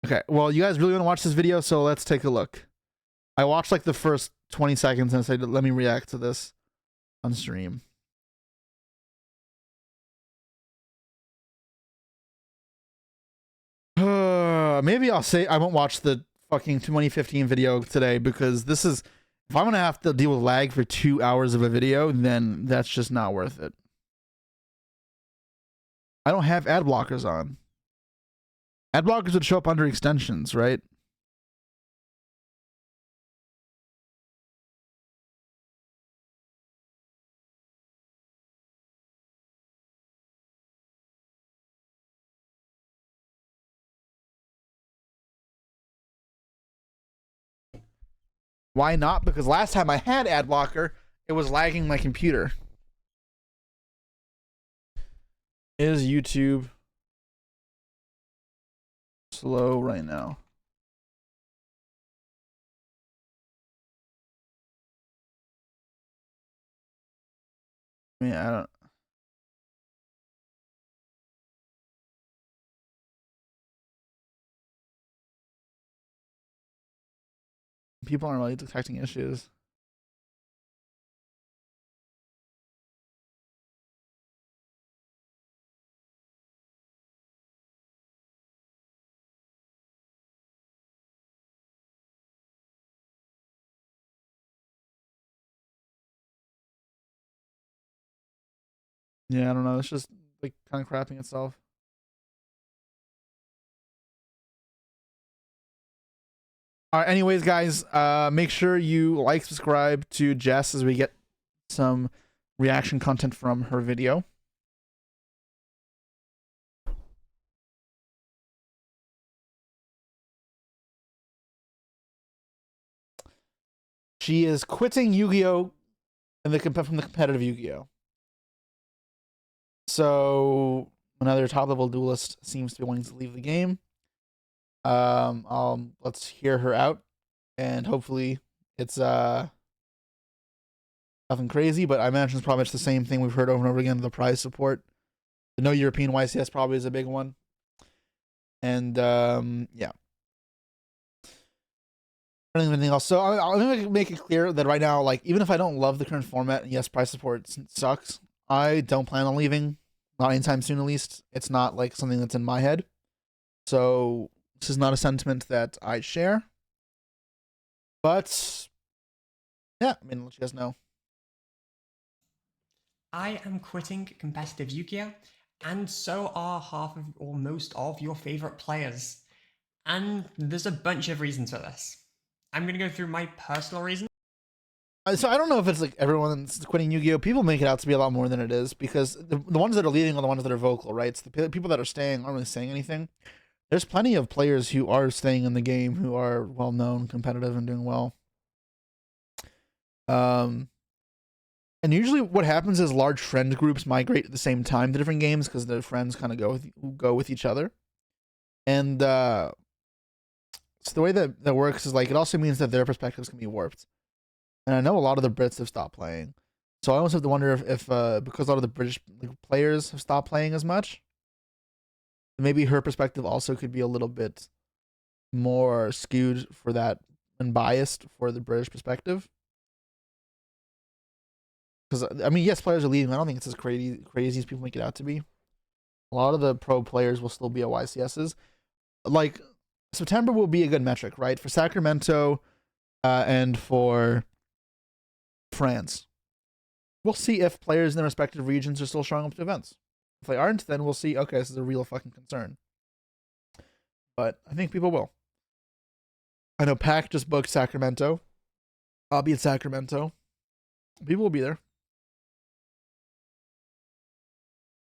[SPEAKER 1] Okay, well, you guys really want to watch this video, so let's take a look. I watched like the first 20 seconds and I said, let me react to this on stream. Maybe I'll say I won't watch the fucking 2015 video today because this is, if I'm gonna have to deal with lag for 2 hours of a video, then that's just not worth it. I don't have ad blockers on. Ad blockers would show up under extensions, right? Why not? Because last time I had ad blocker, it was lagging my computer. Is YouTube slow right now? I mean, I don't. People aren't really detecting issues. Yeah, I don't know. It's just like kind of crapping itself. All right. Anyways, guys, make sure you like, subscribe to Jess as we get some reaction content from her video. She is quitting Yu-Gi-Oh! From the competitive Yu-Gi-Oh! So another top-level duelist seems to be wanting to leave the game. Let's hear her out, and hopefully it's nothing crazy. But I imagine it's probably just the same thing we've heard over and over again. The prize support, the no European YCS probably is a big one, and yeah. Anything else? So I'm gonna make it clear that right now, like, even if I don't love the current format, and yes, price support sucks, I don't plan on leaving, not anytime soon at least. It's not like something that's in my head, so this is not a sentiment that I share. But yeah, I mean, I'll let you guys know.
[SPEAKER 5] I am quitting competitive Yu-Gi-Oh! And so are half of, or most of, your favorite players. And there's a bunch of reasons for this. I'm going to go through my personal reasons.
[SPEAKER 1] So I don't know if it's like everyone's quitting Yu-Gi-Oh! People make it out to be a lot more than it is, because the ones that are leaving are the ones that are vocal, right? It's the people that are staying aren't really saying anything. There's plenty of players who are staying in the game who are well-known, competitive, and doing well. And usually what happens is large friend groups migrate at the same time to different games because their friends kind of go with each other. And so the way that works is, like, it also means that their perspectives can be warped. And I know a lot of the Brits have stopped playing. So I almost have to wonder if because a lot of the British players have stopped playing as much, maybe her perspective also could be a little bit more skewed for that and biased for the British perspective. Because I mean, yes, players are leaving. I don't think it's as crazy as people make it out to be. A lot of the pro players will still be at YCSs. Like September will be a good metric, right? For Sacramento and for France. We'll see if players in their respective regions are still showing up to events. If they aren't, then we'll see, okay, this is a real fucking concern. But I think people will. I know Pac just booked Sacramento. I'll be at Sacramento. People will be there.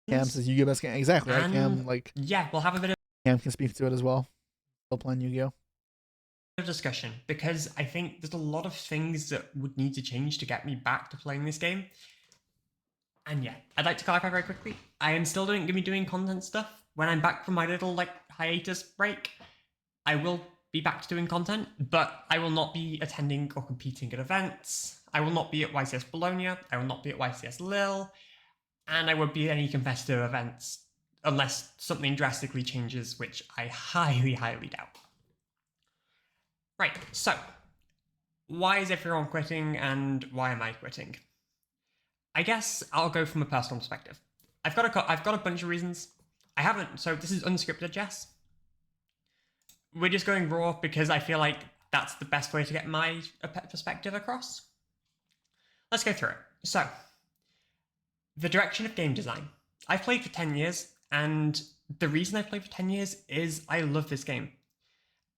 [SPEAKER 1] Cam says Yu-Gi-Oh! Best game. Exactly, right? Cam, like...
[SPEAKER 5] Yeah, we'll have a bit of...
[SPEAKER 1] Cam can speak to it as well. Still playing Yu-Gi-Oh!
[SPEAKER 5] Discussion, because I think there's a lot of things that would need to change to get me back to playing this game. And yeah, I'd like to clarify very quickly. I am still going to be doing content stuff. When I'm back from my little hiatus break, I will be back to doing content, but I will not be attending or competing at events. I will not be at YCS Bologna. I will not be at YCS Lille, and I won't be at any competitive events unless something drastically changes, which I highly, highly doubt. Right, so why is everyone quitting and why am I quitting? I guess I'll go from a personal perspective. I've got a bunch of reasons. I haven't, so this is unscripted, Jess. We're just going raw because I feel like that's the best way to get my perspective across. Let's go through it. So, the direction of game design. I've played for 10 years, and the reason I've played for 10 years is I love this game.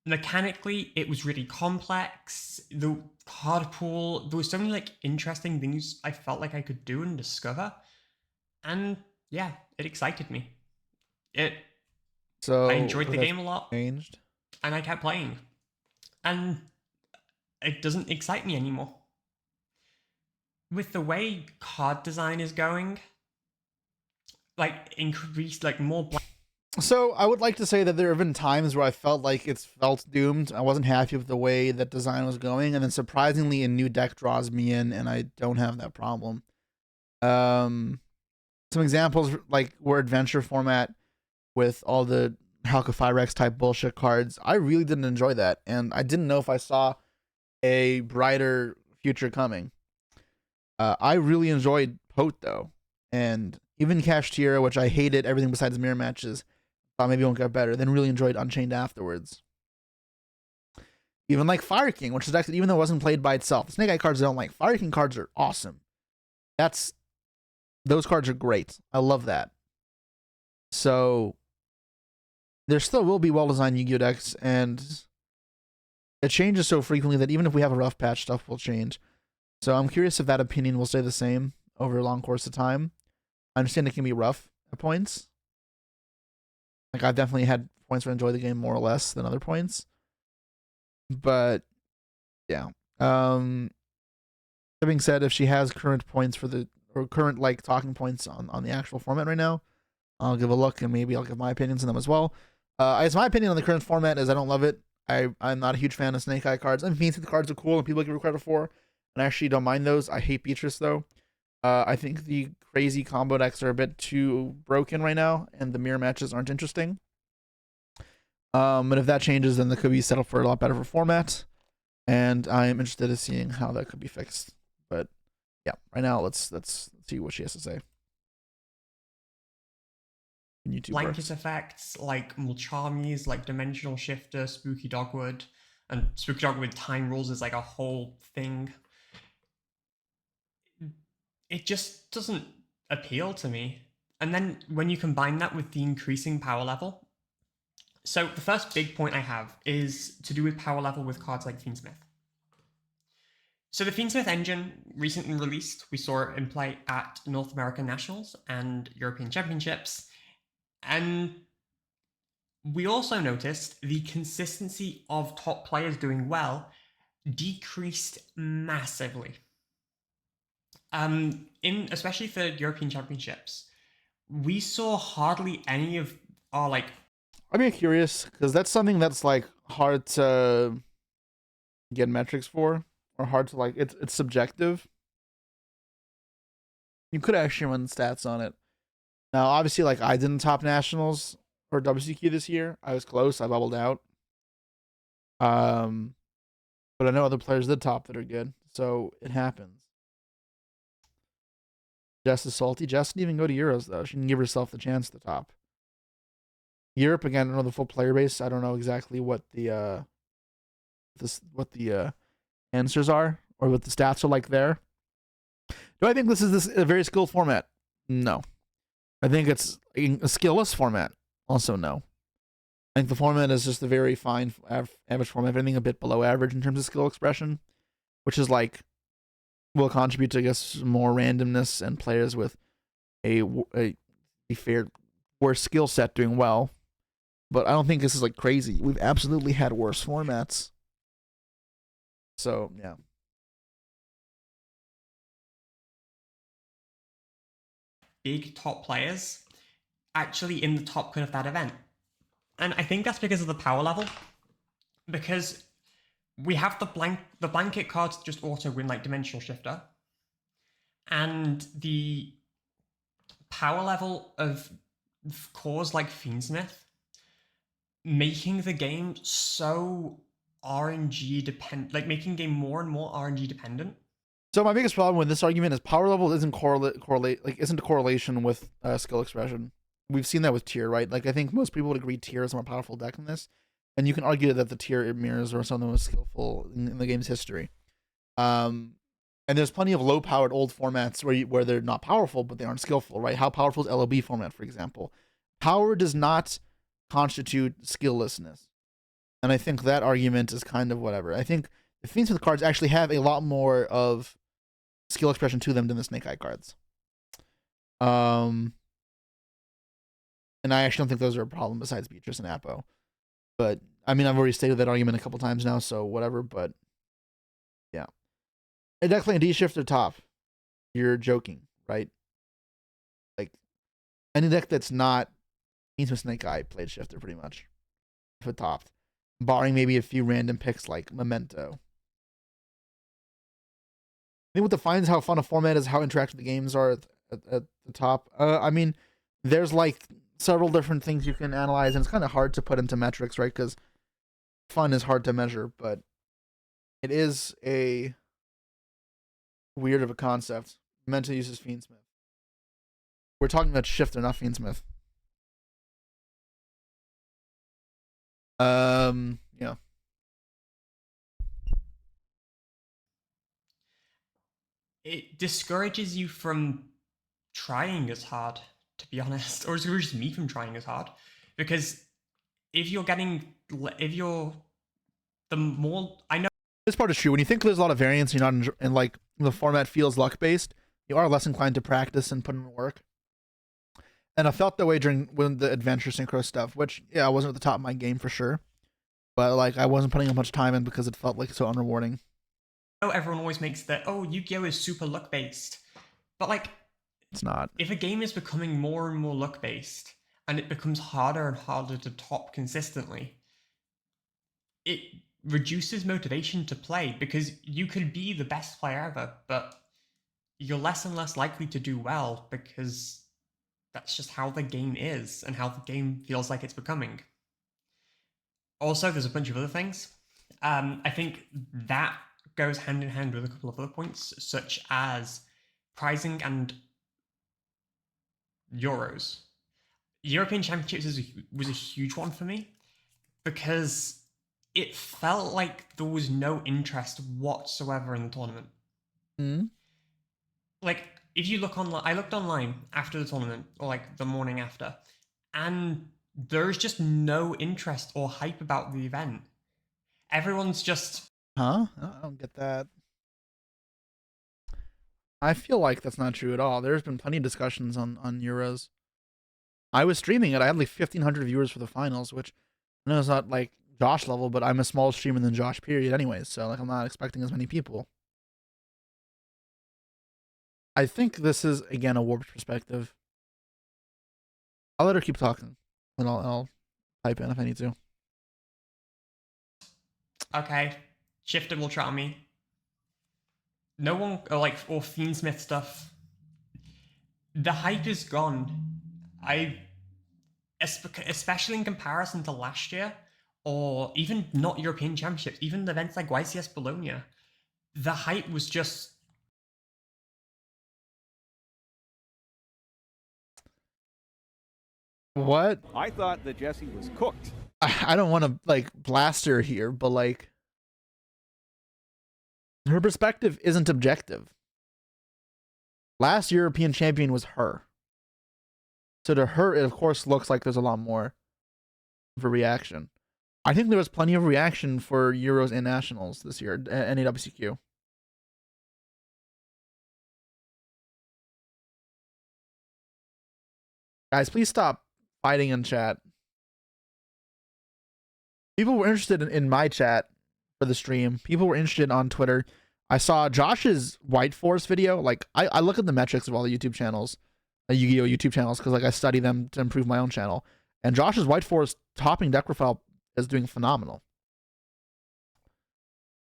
[SPEAKER 5] Mechanically, it was really complex. The card pool, there was so many interesting things I felt like I could do and discover. And yeah, it excited me. I enjoyed the game a lot.
[SPEAKER 1] Changed.
[SPEAKER 5] And I kept playing. And it doesn't excite me anymore. With the way card design is going, increased, more...
[SPEAKER 1] So I would like to say that there have been times where I felt like it's felt doomed. I wasn't happy with the way that design was going, and then surprisingly a new deck draws me in, and I don't have that problem. Some examples were adventure format with all the Halka Firex type bullshit cards. I really didn't enjoy that, and I didn't know if I saw a brighter future coming. I really enjoyed Pote though, and even Cashier, which I hated everything besides mirror matches. Thought maybe it won't get better. Then really enjoyed Unchained afterwards. Even Fire King, which is actually, even though it wasn't played by itself, the Snake Eye cards I don't like. Fire King cards are awesome. Those cards are great. I love that. So there still will be well-designed Yu-Gi-Oh decks, and it changes so frequently that even if we have a rough patch, stuff will change. So I'm curious if that opinion will stay the same over a long course of time. I understand it can be rough at points. I've definitely had points where I enjoy the game more or less than other points. But yeah. That being said, if she has current points or current talking points on the actual format right now, I'll give a look and maybe I'll give my opinions on them as well. As my opinion on the current format is I don't love it. I'm not a huge fan of Snake Eye cards. I mean, the cards are cool and people give it credit for, and I actually don't mind those. I hate Beatrice though. I think the crazy combo decks are a bit too broken right now, and the mirror matches aren't interesting. But if that changes, then that could be set up for a lot better for format, and I am interested in seeing how that could be fixed. But yeah, right now let's see what she has to say. YouTube
[SPEAKER 5] blanket effects like Mulchamis, Dimensional Shifter, Spooky Dogwood, and Spooky Dogwood time rules is a whole thing. It just doesn't appeal to me. And then when you combine that with the increasing power level, so the first big point I have is to do with power level with cards like Fiendsmith. So the Fiendsmith engine recently released, we saw it in play at North American Nationals and European Championships, and we also noticed the consistency of top players doing well decreased massively. Especially for European Championships, we saw hardly any of our
[SPEAKER 1] I'd be curious because that's something that's hard to get metrics for, or hard to it's subjective. You could actually run stats on it. Now, obviously, like I didn't top nationals or WCQ this year. I was close. I bubbled out. Um, but I know other players did top that are good, so it happens. Jess is salty. Jess didn't even go to Euros though. She didn't give herself the chance to top. Europe again. I don't know the full player base. I don't know exactly what the answers are or what the stats are like there. Do I think this is a very skilled format? No. I think it's a skillless format. Also, no. I think the format is just a very fine average format. Anything a bit below average in terms of skill expression, which is like will contribute to, I guess, more randomness and players with a fair worse skill set doing well. But I don't think this is like crazy. We've absolutely had worse formats. So yeah.
[SPEAKER 5] Big top players actually in the top cut of that event. And I think that's because of the power level. Because we have the blanket cards just auto win like Dimensional Shifter. And the power level of cores like Fiendsmith making the game so RNG dependent, like making the game more and more RNG dependent.
[SPEAKER 1] So my biggest problem with this argument is power level isn't isn't a correlation with skill expression. We've seen that with tier, right? Like I think most people would agree tier is a more powerful deck than this, and you can argue that the tier mirrors or something most skillful in the game's history. And there's plenty of low-powered old formats where they're not powerful but they aren't skillful, right? How powerful is LOB format, for example? Power does not constitute skilllessness, and I think that argument is kind of whatever. I think the Fiendsmith cards actually have a lot more of skill expression to them than the Snake Eye cards. And I actually don't think those are a problem besides Beatrice and Apo. But I mean, I've already stated that argument a couple times now, so whatever. But yeah, a deck playing D Shifter top, you're joking, right? Like any deck that's not Fiendsmith Snake Eye played Shifter pretty much if it topped, barring maybe a few random picks like Memento. I think what defines how fun a format is how interactive the games are at the top. I mean, there's like several different things you can analyze, and it's kind of hard to put into metrics, right? Because fun is hard to measure, but it is a weird of a concept. Memento uses Fiendsmith. We're talking about Shifter, not Fiendsmith. Yeah.
[SPEAKER 5] It discourages you from trying as hard, to be honest, or it discourages me from trying as hard, because if you're the more I know.
[SPEAKER 1] This part is true. When you think there's a lot of variance, you're not and like the format feels luck based, you are less inclined to practice and put in work. And I felt that way when the adventure synchro stuff, which yeah, I wasn't at the top of my game for sure, but like I wasn't putting much time in because it felt like so unrewarding.
[SPEAKER 5] Everyone always makes that, oh, Yu-Gi-Oh is super luck based, but like
[SPEAKER 1] it's not.
[SPEAKER 5] If a game is becoming more and more luck based and it becomes harder and harder to top consistently, it reduces motivation to play, because you could be the best player ever, but you're less and less likely to do well because that's just how the game is and how the game feels like it's becoming. Also, there's a bunch of other things. I think that goes hand in hand with a couple of other points, such as pricing and Euros. European Championships was a huge one for me because it felt like there was no interest whatsoever in the tournament.
[SPEAKER 1] Mm-hmm.
[SPEAKER 5] Like, if you look online, I looked online after the tournament, or like the morning after, and there's just no interest or hype about the event. Everyone's just...
[SPEAKER 1] Huh? I don't get that. I feel like that's not true at all. There's been plenty of discussions on Euros. I was streaming it. I had like 1,500 viewers for the finals, which I know is not like Josh level, but I'm a smaller streamer than Josh, period, anyways. So like I'm not expecting as many people. I think this is again a warped perspective. I'll let her keep talking, and I'll type in if I need to.
[SPEAKER 5] Okay, Shifter will try me. No one, or Fiendsmith stuff. The hype is gone. Especially in comparison to last year, or even not European Championships, even events like YCS Bologna, the hype was just...
[SPEAKER 1] What?
[SPEAKER 2] I thought that Jessie was cooked.
[SPEAKER 1] I don't want to like blast her here, but like her perspective isn't objective. Last European champion was her. So to her, it of course looks like there's a lot more of a reaction. I think there was plenty of reaction for Euros and Nationals this year, NAWCQ. Guys, please stop fighting in chat. People were interested in my chat for the stream. People were interested on Twitter. I saw Josh's White Force video. Like, I look at the metrics of all the YouTube channels, the Yu-Gi-Oh! YouTube channels, because like I study them to improve my own channel. And Josh's White Force topping deck profile is doing phenomenal.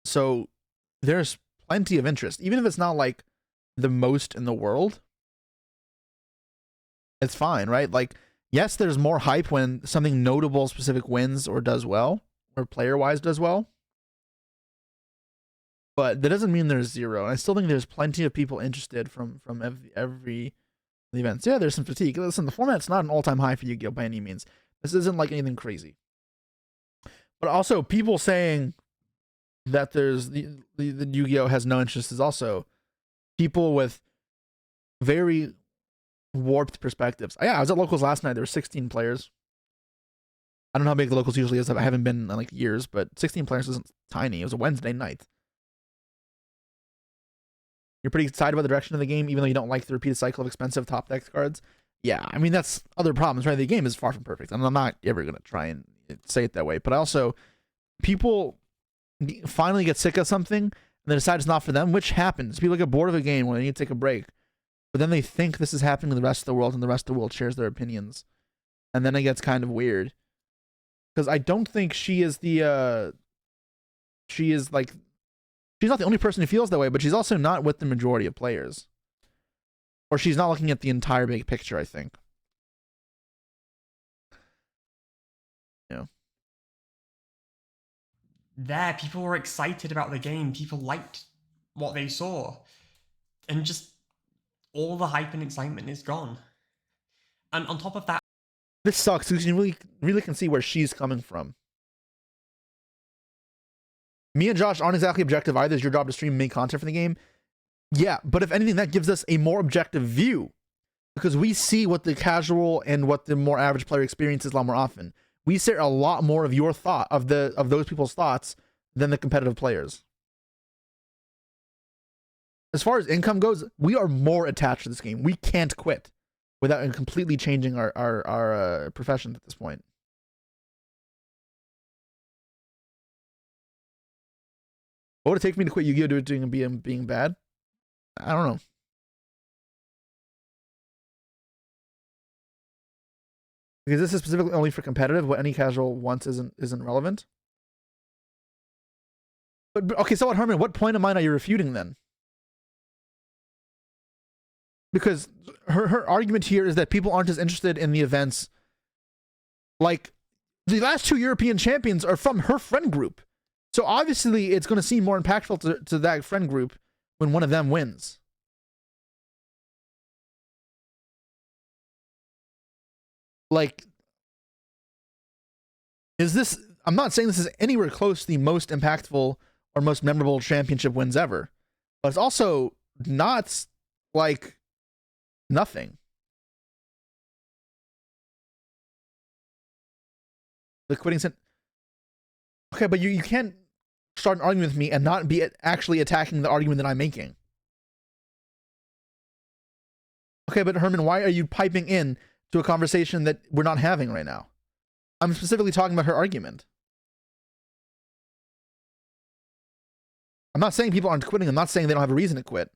[SPEAKER 1] So there's plenty of interest, even if it's not like the most in the world. It's fine, right? Like, yes, there's more hype when something notable specific wins or does well, or player-wise does well. But that doesn't mean there's zero. And I still think there's plenty of people interested from every the events. Yeah, there's some fatigue. Listen, the format's not an all-time high for Yu-Gi-Oh! By any means. This isn't like anything crazy. But also, people saying that there's the Yu-Gi-Oh! Has no interest is also people with very warped perspectives. Yeah, I was at locals last night. There were 16 players. I don't know how big the locals usually is. I haven't been in like years, but 16 players isn't tiny. It was a Wednesday night. You're pretty excited about the direction of the game, even though you don't like the repeated cycle of expensive top deck cards. Yeah, I mean, that's other problems, right? The game is far from perfect, and I'm not ever going to try and say it that way. But also, people finally get sick of something, and they decide it's not for them, which happens. People get bored of a game when they need to take a break. But then they think this is happening to the rest of the world, and the rest of the world shares their opinions. And then it gets kind of weird. Because I don't think she is the, she's not the only person who feels that way, but she's also not with the majority of players. Or she's not looking at the entire big picture, I think. Yeah.
[SPEAKER 5] There, people were excited about the game. People liked what they saw. And just all the hype and excitement is gone. And on top of that,
[SPEAKER 1] This sucks because you really can see where she's coming from. Me and Josh aren't exactly objective either. It's your job to stream and make content for the game. Yeah, but if anything, that gives us a more objective view because we see what the casual and what the more average player experiences a lot more often. We share a lot more of your thought of those people's thoughts than the competitive players. As far as income goes, we are more attached to this game. We can't quit without completely changing our profession at this point. What would it take me to quit Yu-Gi-Oh! Doing and being bad? I don't know. Because this is specifically only for competitive. What any casual wants isn't relevant. But okay, so what, Herman? What point of mine are you refuting then? Because her argument here is that people aren't as interested in the events. Like, the last two European champions are from her friend group. So obviously it's going to seem more impactful to that friend group when one of them wins. Like, is this... I'm not saying this is anywhere close to the most impactful or most memorable championship wins ever. But it's also not, like, nothing. The quitting sin... Okay, but you can't start an argument with me and not be actually attacking the argument that I'm making. Okay, but Herman, why are you piping in to a conversation that we're not having right now? I'm specifically talking about her argument. I'm not saying people aren't quitting. I'm not saying they don't have a reason to quit.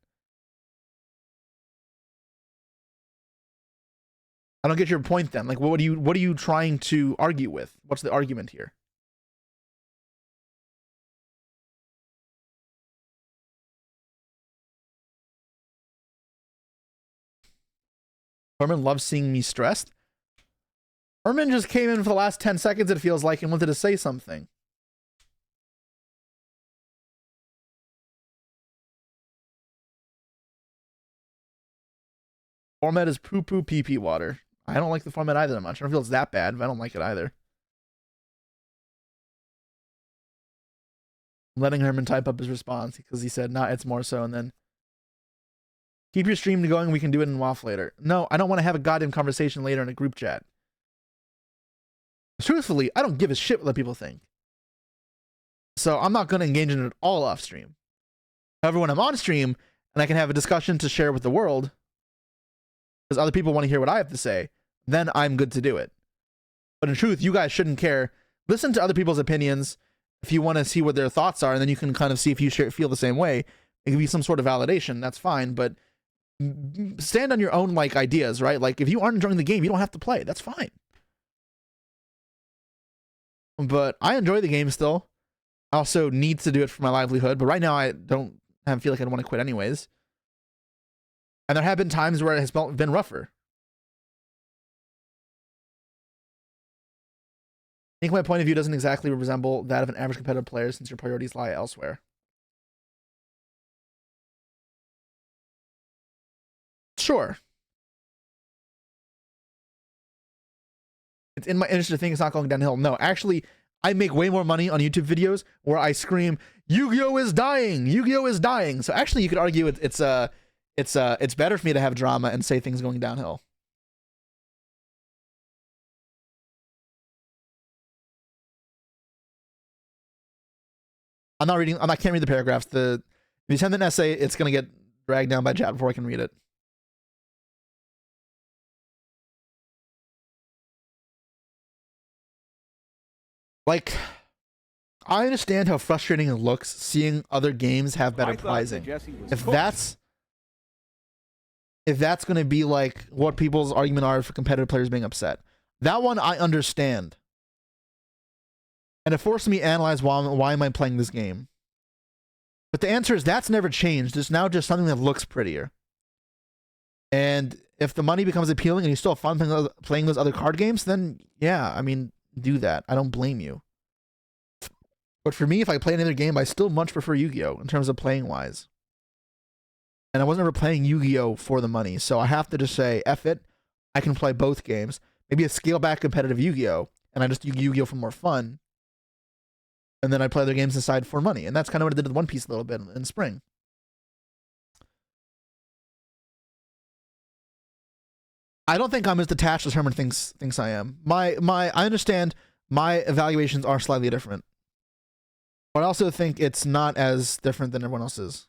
[SPEAKER 1] I don't get your point then. Like, what are you trying to argue with? What's the argument here? Herman loves seeing me stressed. Herman just came in for the last 10 seconds, it feels like, and wanted to say something. Format is poo-poo pee-pee water. I don't like the format either that much. I don't feel it's that bad, but I don't like it either. I'm letting Herman type up his response because he said, nah, it's more so, and then keep your stream going, we can do it in WAF later. No, I don't want to have a goddamn conversation later in a group chat. Truthfully, I don't give a shit what other people think. So I'm not going to engage in it all off stream. However, when I'm on stream and I can have a discussion to share with the world, because other people want to hear what I have to say, then I'm good to do it. But in truth, you guys shouldn't care. Listen to other people's opinions if you want to see what their thoughts are, and then you can kind of see if you feel the same way. It can be some sort of validation, that's fine, but stand on your own like ideas, right? Like if you aren't enjoying the game, you don't have to play. That's fine. But I enjoy the game still. I also need to do it for my livelihood, but right now I don't feel like I want to quit anyways. And there have been times where it has been rougher. I think my point of view doesn't exactly resemble that of an average competitive player since your priorities lie elsewhere. Sure. It's in my interest to think it's not going downhill. No, actually, I make way more money on YouTube videos where I scream, Yu-Gi-Oh is dying! Yu-Gi-Oh is dying! So actually, you could argue it's better for me to have drama and say things going downhill. I can't read the paragraphs. If you send an essay, it's gonna get dragged down by chat before I can read it. Like, I understand how frustrating it looks seeing other games have better pricing. If that's going to be like what people's argument are for competitive players being upset, that one I understand. And it forced me to analyze why am I playing this game. But the answer is that's never changed. It's now just something that looks prettier. And if the money becomes appealing and you still have fun playing those other card games, then yeah, I mean, do that. I don't blame you. But for me, if I play another game, I still much prefer Yu-Gi-Oh! In terms of playing wise. And I wasn't ever playing Yu-Gi-Oh! For the money, so I have to just say, F it, I can play both games. Maybe a scale back competitive Yu-Gi-Oh! And I just do Yu-Gi-Oh! For more fun. And then I play other games aside for money. And that's kind of what I did with One Piece a little bit in spring. I don't think I'm as detached as Herman thinks I am. I understand my evaluations are slightly different. But I also think it's not as different than everyone else's.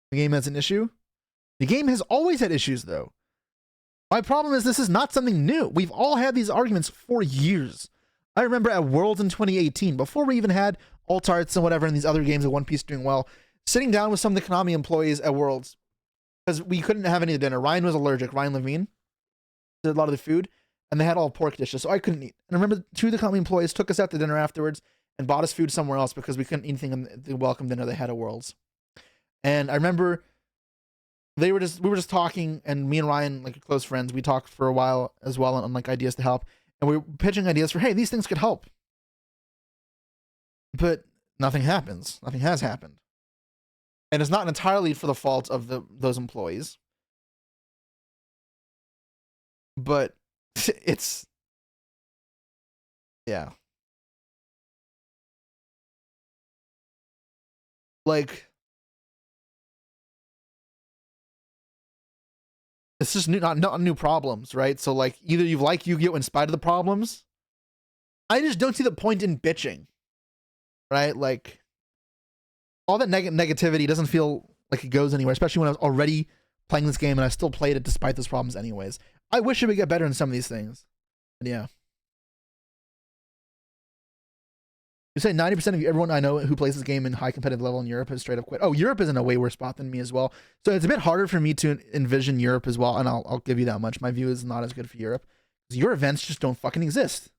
[SPEAKER 1] The game has an issue? The game has always had issues, though. My problem is this is not something new. We've all had these arguments for years. I remember at Worlds in 2018, before we even had Alt Arts and whatever, and these other games of One Piece doing well, sitting down with some of the Konami employees at Worlds, because we couldn't have any of the dinner. Ryan was allergic. Ryan Levine did a lot of the food, and they had all pork dishes, so I couldn't eat. And I remember two of the Konami employees took us out to dinner afterwards and bought us food somewhere else because we couldn't eat anything in the welcome dinner they had at Worlds. And I remember we were just talking, and me and Ryan, like close friends, we talked for a while as well on like ideas to help, and we were pitching ideas for, hey, these things could help. But nothing happens. Nothing has happened. And it's not entirely for the fault of those employees. But it's, yeah. Like, it's just not new problems, right? So like, either you like Yu-Gi-Oh! In spite of the problems. I just don't see the point in bitching, right? Like, all that negativity doesn't feel like it goes anywhere, especially when I was already playing this game and I still played it despite those problems anyways. I wish it would get better in some of these things. But yeah. You say 90% of everyone I know who plays this game in high competitive level in Europe has straight up quit. Oh, Europe is in a way worse spot than me as well. So it's a bit harder for me to envision Europe as well, and I'll give you that much. My view is not as good for Europe. Because your events just don't fucking exist.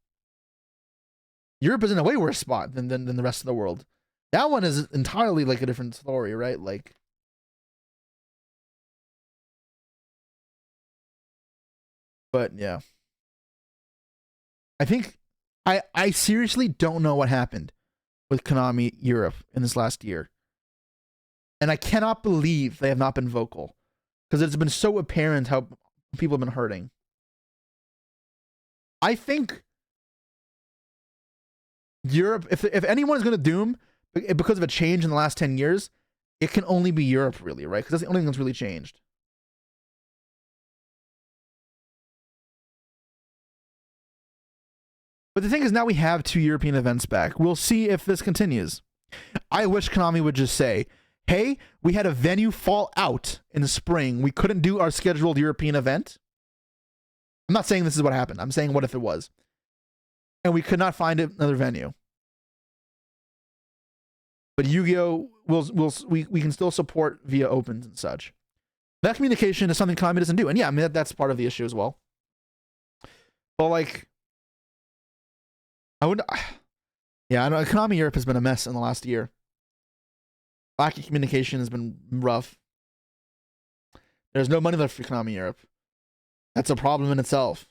[SPEAKER 1] Europe is in a way worse spot than the rest of the world. That one is entirely like a different story, right? Like, But yeah. I think I seriously don't know what happened with Konami Europe in this last year. And I cannot believe they have not been vocal. Because it's been so apparent how people have been hurting. I think Europe, if anyone is going to doom because of a change in the last 10 years, it can only be Europe, really, right? Because that's the only thing that's really changed. But the thing is, now we have 2 European events back. We'll see if this continues. I wish Konami would just say, hey, we had a venue fall out in the spring. We couldn't do our scheduled European event. I'm not saying this is what happened. I'm saying what if it was. And we could not find another venue. But Yu-Gi-Oh! We can still support via opens and such. That communication is something Konami doesn't do. And yeah, I mean, that's part of the issue as well. But like, yeah, I know Konami Europe has been a mess in the last year. Lack of communication has been rough. There's no money left for Konami Europe. That's a problem in itself.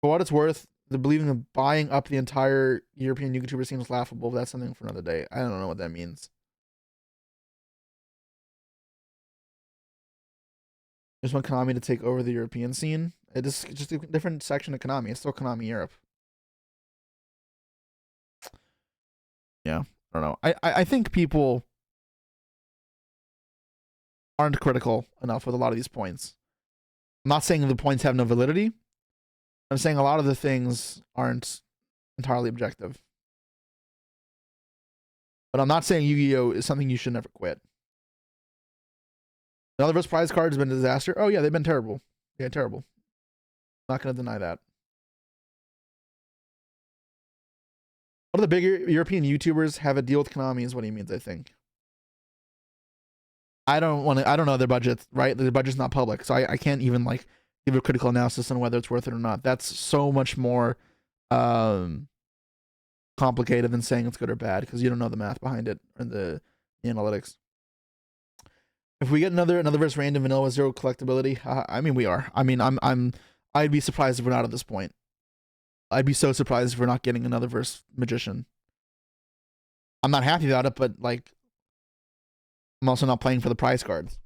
[SPEAKER 1] For what it's worth, the believing of buying up the entire European YouTuber seems laughable. But that's something for another day. I don't know what that means. Just want Konami to take over the European scene. It is just a different section of Konami. It's still Konami Europe. Yeah, I don't know. I think people aren't critical enough with a lot of these points. I'm not saying the points have no validity. I'm saying a lot of the things aren't entirely objective. But I'm not saying Yu-Gi-Oh! Is something you should never quit. The other versus prize card has been a disaster. Oh yeah, they've been terrible. Yeah, terrible. Not going to deny that. One of the bigger European YouTubers have a deal with Konami is what he means, I think. I don't know their budget, right? Their budget's not public, so I can't even like give a critical analysis on whether it's worth it or not. That's so much more complicated than saying it's good or bad, because you don't know the math behind it or the analytics. If we get another verse random vanilla with 0 collectability, I mean we are. I mean I'd be surprised if we're not at this point. I'd be so surprised if we're not getting another verse magician. I'm not happy about it, but like I'm also not playing for the prize cards.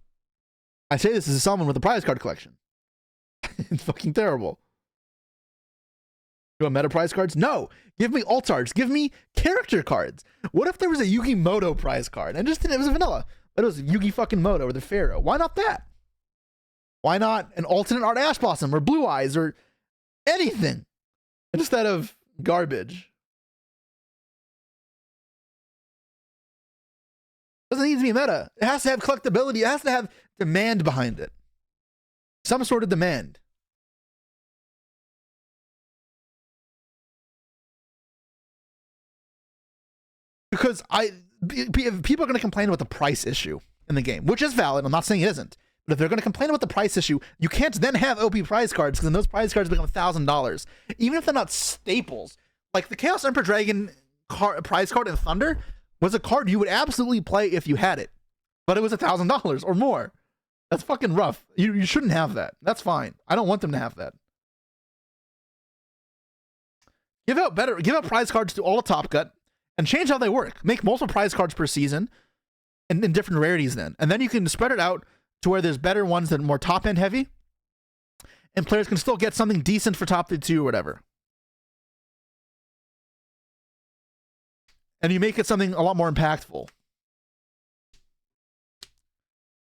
[SPEAKER 1] I say this as someone with a prize card collection. It's fucking terrible. You want meta prize cards? No. Give me alt arts. Give me character cards. What if there was a Yugi Moto prize card and just it was a vanilla, but it was Yugi fucking Moto or the Pharaoh? Why not that? Why not an alternate art Ash Blossom or Blue Eyes or anything instead of garbage? It doesn't need to be meta. It has to have collectability. It has to have demand behind it. Some sort of demand. Because people are going to complain about the price issue in the game, which is valid. I'm not saying it isn't. But if they're going to complain about the price issue, you can't then have OP prize cards, because then those prize cards become $1,000. Even if they're not staples. Like the Chaos Emperor Dragon prize card in Thunder was a card you would absolutely play if you had it. But it was $1,000 or more. That's fucking rough. You shouldn't have that. That's fine. I don't want them to have that. Give out prize cards to all the Top Cut and change how they work. Make multiple prize cards per season and in different rarities then. And then you can spread it out to where there's better ones that are more top end heavy. And players can still get something decent for top 2 or whatever. And you make it something a lot more impactful.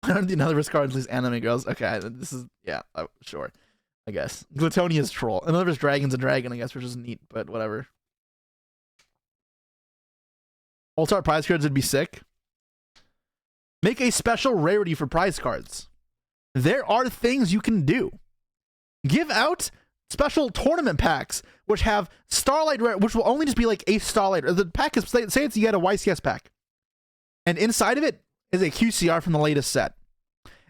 [SPEAKER 1] I don't do another risk cards, these anime girls. Okay, this is, yeah, sure. I guess. Glutonia's troll. Another is Dragon's a dragon, I guess, which is neat, but whatever. Alt-art prize cards would be sick. Make a special rarity for prize cards. There are things you can do. Give out special tournament packs, which have Starlight Rare, which will only just be like a Starlight. The pack is, say it's you get a YCS pack. And inside of it is a QCR from the latest set.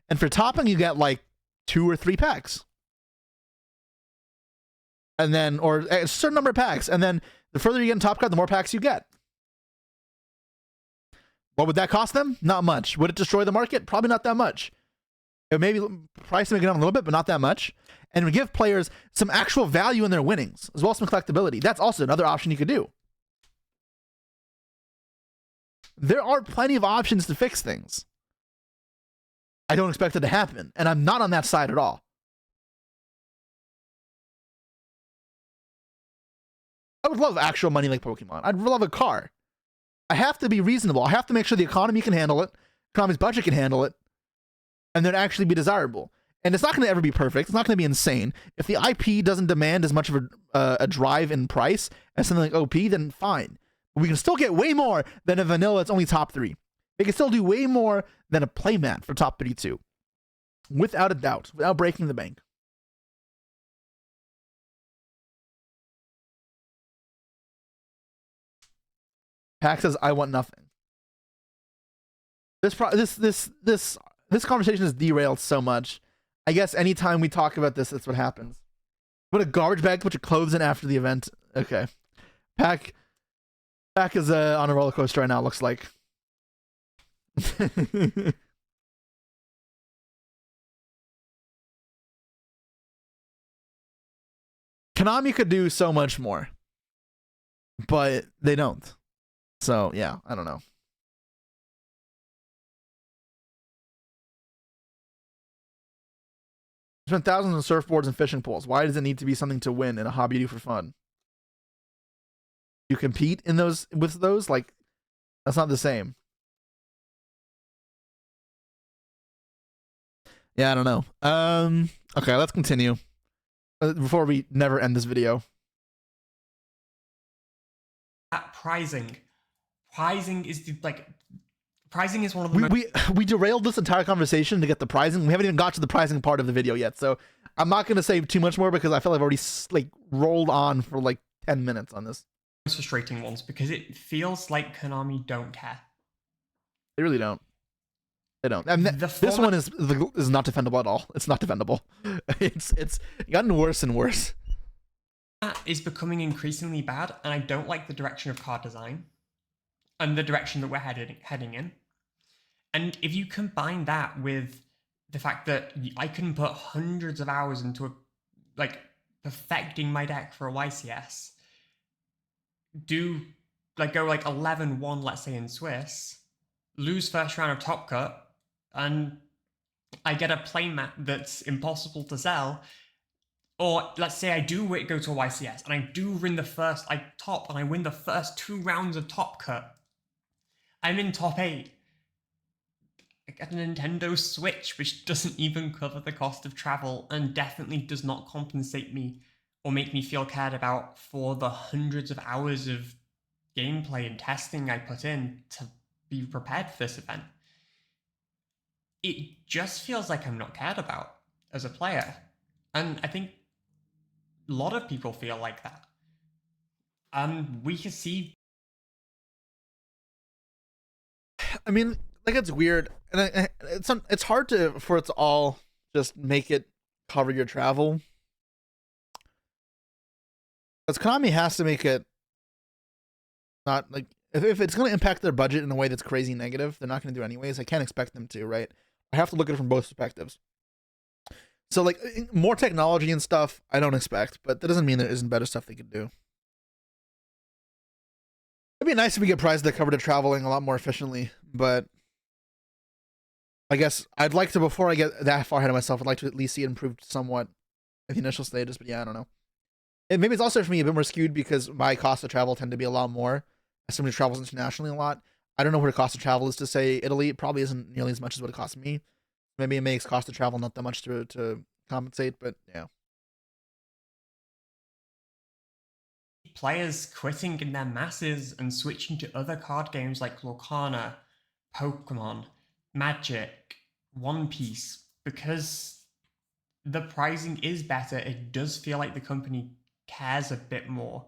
[SPEAKER 1] And for topping, you get like 2 or 3 packs. And then, or a certain number of packs. And then the further you get in Top Cut, the more packs you get. What would that cost them? Not much. Would it destroy the market? Probably not that much. It maybe price them down a little bit, but not that much. And would give players some actual value in their winnings, as well as some collectability. That's also another option you could do. There are plenty of options to fix things. I don't expect it to happen, and I'm not on that side at all. I would love actual money like Pokemon. I'd love a car. I have to be reasonable. I have to make sure the economy can handle it, economy's budget can handle it, and then actually be desirable. And it's not going to ever be perfect. It's not going to be insane. If the IP doesn't demand as much of a drive in price as something like OP, then fine. But we can still get way more than a vanilla that's only top 3. They can still do way more than a playmat for top 32. Without a doubt. Without breaking the bank. Pack says, I want nothing. This conversation is derailed so much. I guess anytime we talk about this, that's what happens. Put a garbage bag, put your clothes in after the event. Okay. Pack is on a roller coaster right now, it looks like. Konami could do so much more, but they don't. So, yeah, I don't know. Spent thousands on surfboards and fishing poles. Why does it need to be something to win in a hobby you do for fun? You compete in those with those? Like, that's not the same. Yeah, I don't know. Okay, let's continue. Before we never end this video.
[SPEAKER 5] At pricing is pricing is one of the
[SPEAKER 1] we derailed this entire conversation to get the pricing. We haven't even got to the pricing part of the video yet, so I'm not going to say too much more because I feel like I've already like rolled on for like 10 minutes on this.
[SPEAKER 5] most frustrating ones because it feels like Konami don't care.
[SPEAKER 1] They really don't. They don't. And this one is not defendable at all. It's not defendable. It's gotten worse and worse.
[SPEAKER 5] That is becoming increasingly bad, and I don't like the direction of card design and the direction that we're heading in. And if you combine that with the fact that I can put hundreds of hours into perfecting my deck for a YCS, go 11-1, let's say in Swiss, lose first round of Top Cut, and I get a playmat that's impossible to sell. Or let's say I do go to a YCS and I do win I win the first 2 rounds of Top Cut. I'm in top 8. I get a Nintendo Switch, which doesn't even cover the cost of travel and definitely does not compensate me or make me feel cared about for the hundreds of hours of gameplay and testing I put in to be prepared for this event. It just feels like I'm not cared about as a player. And I think a lot of people feel like that. We can see.
[SPEAKER 1] I mean, like, it's weird, and it's hard for it to all just make it cover your travel. Because Konami has to make it not like if it's going to impact their budget in a way that's crazy negative, they're not going to do it anyways. I can't expect them to, right? I have to look at it from both perspectives. So, like, more technology and stuff, I don't expect, but that doesn't mean there isn't better stuff they could do. It'd be nice if we get prizes that cover the traveling a lot more efficiently, but I guess I'd like to, before I get that far ahead of myself, I'd like to at least see it improved somewhat at the initial stages, but yeah, I don't know. And maybe it's also for me a bit more skewed because my cost of travel tend to be a lot more as somebody who travels internationally a lot. I don't know what the cost of travel is to, say, Italy. It probably isn't nearly as much as what it costs me. Maybe it makes cost of travel not that much to compensate, but yeah.
[SPEAKER 5] Players quitting in their masses and switching to other card games like Lorcana, Pokemon, Magic, One Piece, because the pricing is better. It does feel like the company cares a bit more.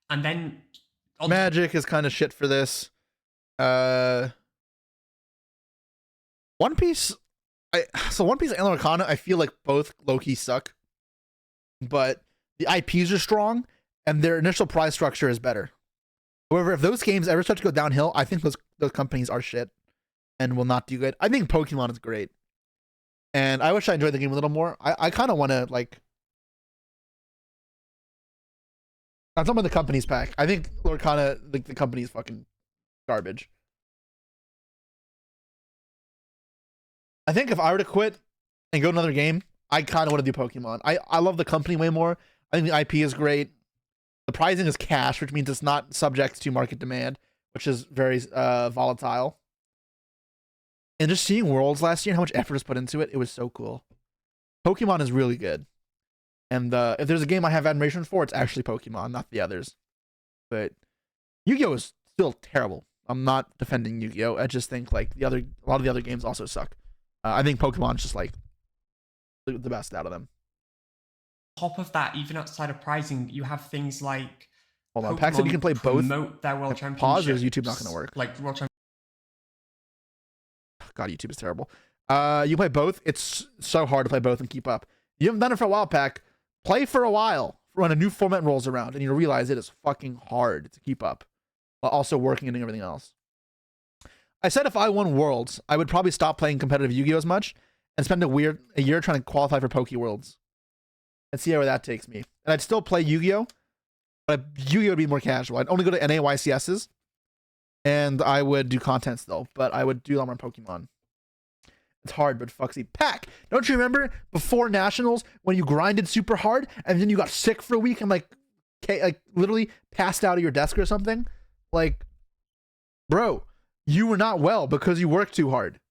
[SPEAKER 5] And then
[SPEAKER 1] Magic is kind of shit for this. One Piece, One Piece and Lorcana, I feel like both low-key suck, but the IPs are strong and their initial prize structure is better. However, if those games ever start to go downhill, I think those companies are shit and will not do good. I think Pokemon is great, and I wish I enjoyed the game a little more. I kind of want to like. I'm talking about the company's pack. I think we're kind of like the company's fucking garbage. I think if I were to quit and go to another game, I kind of want to do Pokemon. I love the company way more. I think the IP is great. The pricing is cash, which means it's not subject to market demand, which is very volatile. And just seeing Worlds last year and how much effort is put into it, it was so cool. Pokemon is really good. And if there's a game I have admiration for, it's actually Pokemon, not the others. But Yu-Gi-Oh! Is still terrible. I'm not defending Yu-Gi-Oh! I just think like a lot of the other games also suck. I think Pokemon's just like the best out of them.
[SPEAKER 5] Top of that, even outside of pricing, you have things like
[SPEAKER 1] Hold on, Pax said you can play both.
[SPEAKER 5] Promote their world championships.
[SPEAKER 1] Pause, or is YouTube not going to work?
[SPEAKER 5] Like world championships.
[SPEAKER 1] God, YouTube is terrible. You play both. It's so hard to play both and keep up. You haven't done it for a while, Pack. Play for a while when a new format rolls around, and you'll realize it is fucking hard to keep up while also working and doing everything else. I said if I won Worlds, I would probably stop playing competitive Yu-Gi-Oh! As much and spend a year trying to qualify for Poke Worlds. And see where that takes me. And I'd still play Yu-Gi-Oh! But Yu-Gi-Oh! Would be more casual. I'd only go to NAYCSs. And I would do content still. But I would do a lot more Pokemon. It's hard, but fucksy. Pack! Don't you remember before Nationals when you grinded super hard and then you got sick for a week and like literally passed out of your desk or something? Like, bro, you were not well because you worked too hard.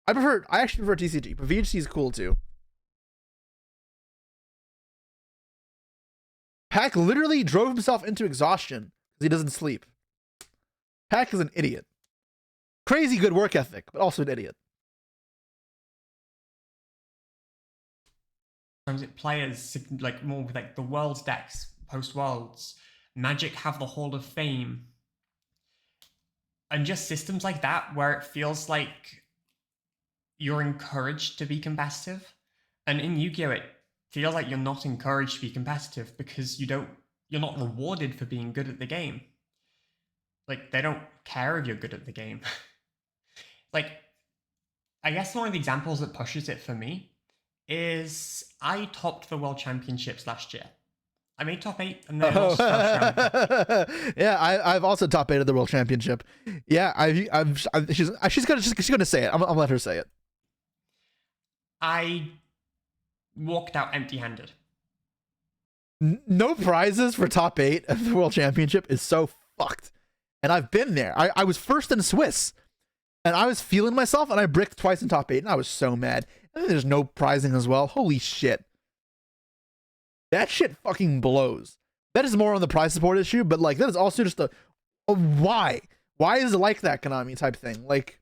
[SPEAKER 1] I actually prefer TCG, but VHC is cool too. Pack literally drove himself into exhaustion because he doesn't sleep. Pack is an idiot. Crazy good work ethic, but also an idiot.
[SPEAKER 5] Players like more with like the Worlds decks, post Worlds, Magic have the Hall of Fame, and just systems like that where it feels like you're encouraged to be competitive. And in Yu-Gi-Oh! It feels like you're not encouraged to be competitive because you're not rewarded for being good at the game. Like, they don't care if you're good at the game. Like, I guess one of the examples that pushes it for me is I topped the World Championships last year. I made top 8 and then lost first round.
[SPEAKER 1] Yeah, I've also top 8 of the World Championship. Yeah, she's gonna say it. I'm gonna let her say it.
[SPEAKER 5] I walked out empty-handed.
[SPEAKER 1] No prizes for top 8 of the World Championship is so fucked. And I've been there. I was first in Swiss. And I was feeling myself, and I bricked twice in top 8, and I was so mad. And then there's no prizing as well. Holy shit. That shit fucking blows. That is more on the prize support issue, but like that is also just a why? Why is it like that, Konami type thing? Like,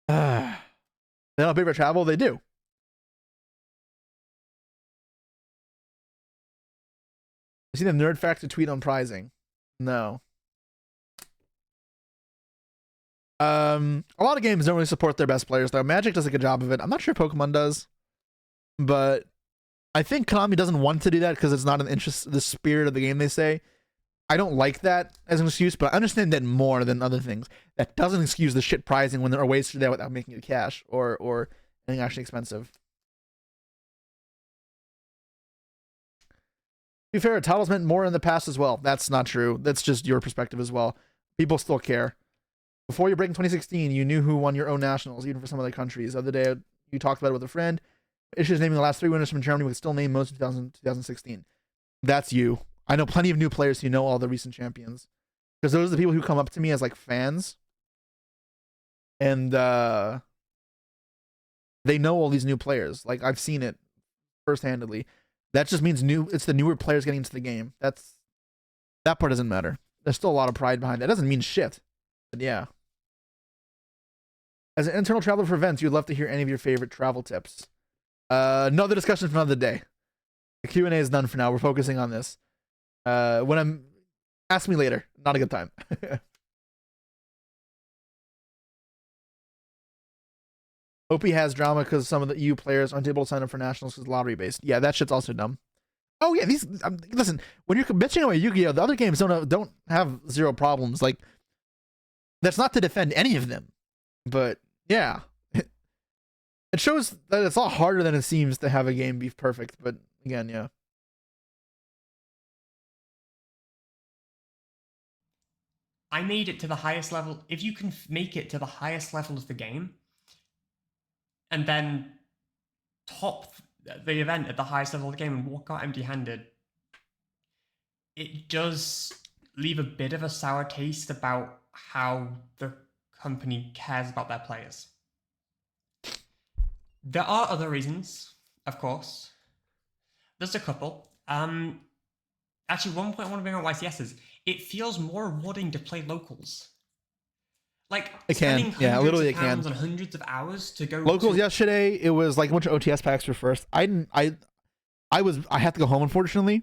[SPEAKER 1] they don't pay for travel, they do. You see the Nerd Factor tweet on prizing? No. A lot of games don't really support their best players though. Magic does a good job of it. I'm not sure Pokemon does, but I think Konami doesn't want to do that because it's not in the spirit of the game, they say. I don't like that as an excuse, but I understand that more than other things. That doesn't excuse the shit prizing when there are ways to do that without making it cash or anything actually expensive. To be fair, titles meant more in the past as well. That's not true. That's just your perspective as well. People still care. Before your break in 2016, you knew who won your own nationals, even for some other countries. The other day, you talked about it with a friend. Issues naming the last 3 winners from Germany, we could still name most of 2016. That's you. I know plenty of new players who know all the recent champions. Because those are the people who come up to me as like fans. And they know all these new players. Like, I've seen it first-handedly. That just means it's the newer players getting into the game. That part doesn't matter. There's still a lot of pride behind that. It doesn't mean shit. But yeah. As an internal traveler for events, you'd love to hear any of your favorite travel tips. Another discussion for another day. The Q&A is done for now. We're focusing on this. Ask me later. Not a good time. Hope he has drama because some of the EU players aren't able to sign up for nationals because lottery based. Yeah, that shit's also dumb. Oh yeah, these listen. When you're bitching about Yu-Gi-Oh, the other games don't have zero problems. Like, that's not to defend any of them, but yeah, it shows that it's a lot harder than it seems to have a game be perfect. But again, yeah.
[SPEAKER 5] I made it to the highest level. If you can make it to the highest level of the game, and then top the event at the highest level of the game and walk out empty-handed, it does leave a bit of a sour taste about how the company cares about their players. There are other reasons, of course. There's a couple. Actually, one point I want to bring on YCS is it feels more rewarding to play locals. Like,
[SPEAKER 1] it can, yeah, literally it can.
[SPEAKER 5] And hundreds of hours to go
[SPEAKER 1] locals. Yesterday, it was like a bunch of OTS packs were first. I had to go home, unfortunately.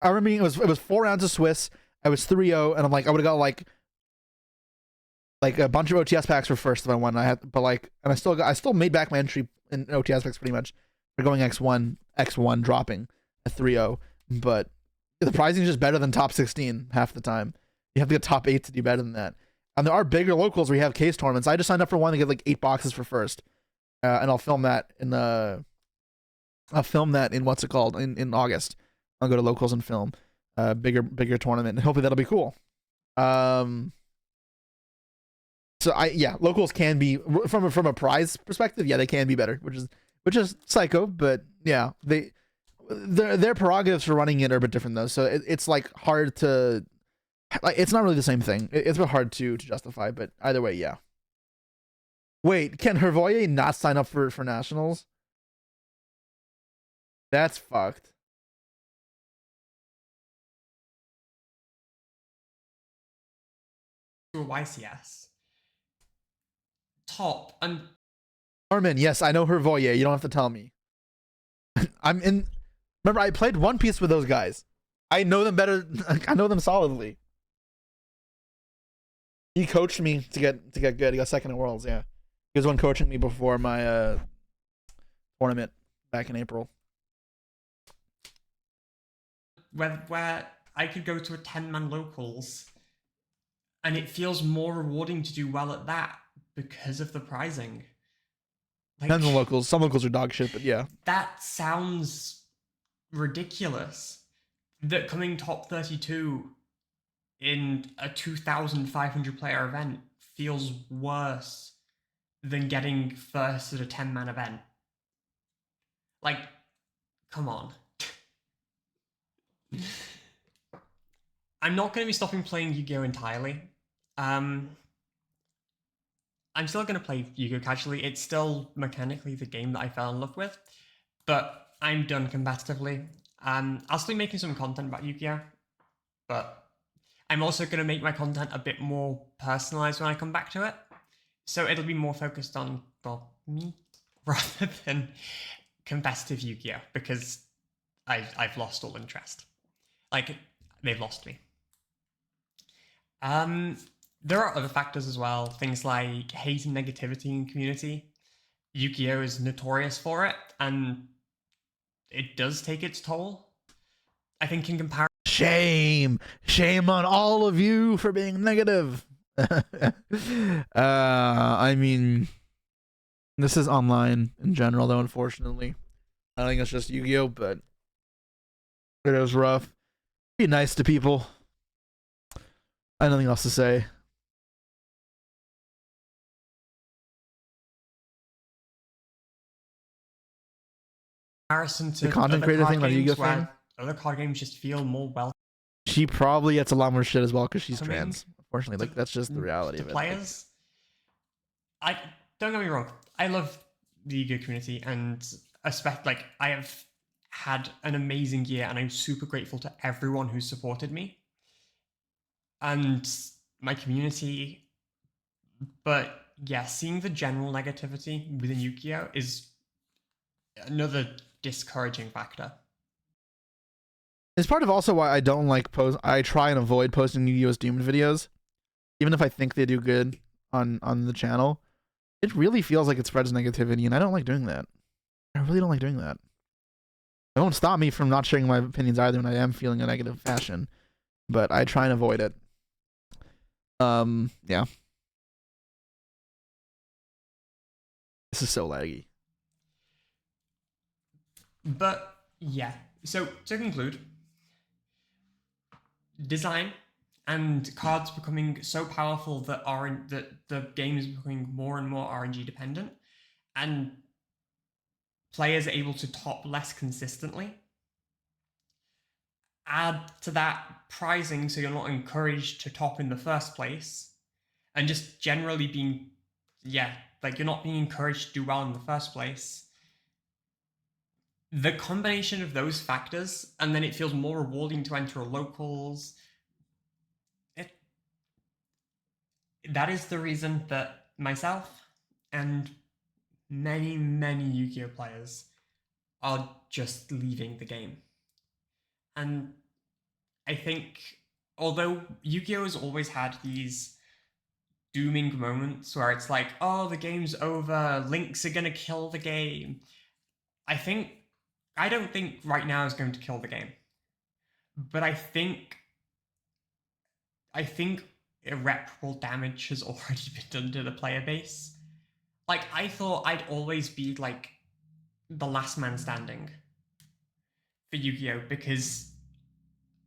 [SPEAKER 1] I remember it was 4 rounds of Swiss. I was 3-0, and I'm like, I would have got like a bunch of OTS packs for first if I won. And I still made back my entry in OTS packs pretty much for going X1 dropping a 3-0. But the pricing is just better than top 16 half the time. You have to get top 8 to do better than that. And there are bigger locals where you have case tournaments. I just signed up for one to get like 8 boxes for first, and I'll film that in what's it called in August. I'll go to locals and film bigger tournament, and hopefully that'll be cool. So locals can be from a prize perspective. Yeah, they can be better, which is psycho, but yeah, their prerogatives for running it are a bit different though. So it's like hard to. Like, it's not really the same thing. It's a bit hard to justify, but either way, yeah. Wait, can Hervoye not sign up for nationals? That's fucked.
[SPEAKER 5] to a YCS. Top and
[SPEAKER 1] Armin, yes, I know Hervoye. You don't have to tell me. Remember, I played One Piece with those guys. I know them better. I know them solidly. He coached me to get good. He got second at Worlds. Yeah, he was the one coaching me before my tournament back in April.
[SPEAKER 5] where I could go to a 10-man locals, and it feels more rewarding to do well at that because of the pricing. Like,
[SPEAKER 1] Depends on locals. Some locals are dog shit, but yeah.
[SPEAKER 5] That sounds ridiculous. That coming top 32 in a 2,500 player event feels worse than getting first at a 10-man event. Like, come on. I'm not going to be stopping playing Yu-Gi-Oh! Entirely. I'm still going to play Yu-Gi-Oh! Casually. It's still mechanically the game that I fell in love with, but I'm done competitively. I'll still be making some content about Yu-Gi-Oh! But I'm also going to make my content a bit more personalized when I come back to it. So it'll be more focused on, well, me, rather than competitive Yu-Gi-Oh! Because I've lost all interest. Like, they've lost me. There are other factors as well. Things like hate and negativity in community. Yu-Gi-Oh! Is notorious for it, and it does take its toll. I think in comparison...
[SPEAKER 1] Shame on all of you for being negative. I mean, this is online in general, though, unfortunately. I think it's just Yu-Gi-Oh!, but it was rough. Be nice to people. I have nothing else to say.
[SPEAKER 5] Comparison to
[SPEAKER 1] the content creator thing, like Yu-Gi-Oh! Fan.
[SPEAKER 5] Other card games just feel more well.
[SPEAKER 1] She probably gets a lot more shit as well because she's trans. Unfortunately, like that's just the reality of it.
[SPEAKER 5] Players, I don't get me wrong. I love the Yu-Gi-Oh! Community, and like I have had an amazing year, and I'm super grateful to everyone who supported me and my community. But yeah, seeing the general negativity within Yu-Gi-Oh! Is another discouraging factor.
[SPEAKER 1] It's part of also why I don't like I try and avoid posting Yu-Gi-Oh!'s Demon videos, even if I think they do good on the channel. it really feels like it spreads negativity, and I don't like doing that. I really don't like doing that. It won't stop me from not sharing my opinions either when I am feeling a negative fashion, but I try and avoid it. Yeah. This is so laggy.
[SPEAKER 5] But yeah, so to conclude, design and cards becoming so powerful that the game is becoming more and more RNG dependent, and players are able to top less consistently. Add to that pricing so you're not encouraged to top in the first place, and just generally being, like you're not being encouraged to do well in the first place. The combination of those factors, and then it feels more rewarding to enter locals. That is the reason that myself and many, many Yu-Gi-Oh players are just leaving the game. And I think, although Yu-Gi-Oh has always had these dooming moments where it's like, oh, the game's over, Links are gonna kill the game. I don't think right now is going to kill the game. But I think irreparable damage has already been done to the player base. Like, I thought I'd always be like the last man standing for Yu-Gi-Oh, because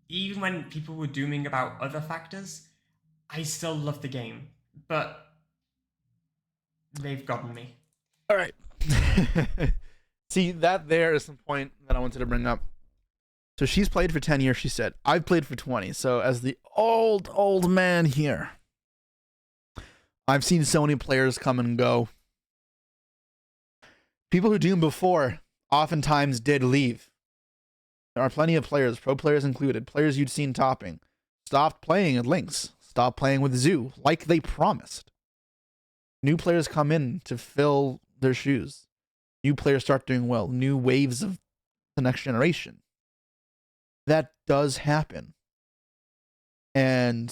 [SPEAKER 5] even when people were dooming about other factors, I still love the game, but they've gotten me.
[SPEAKER 1] All right. See, that there is some point that I wanted to bring up. So she's played for 10 years, she said. I've played for 20. So as the old man here, I've seen so many players come and go. People who doomed before oftentimes did leave. There are plenty of players, pro players included, players you'd seen topping, stopped playing at Lynx, stopped playing with Zoo, like they promised. New players come in to fill their shoes. New players start doing well. New waves of the next generation. That does happen. And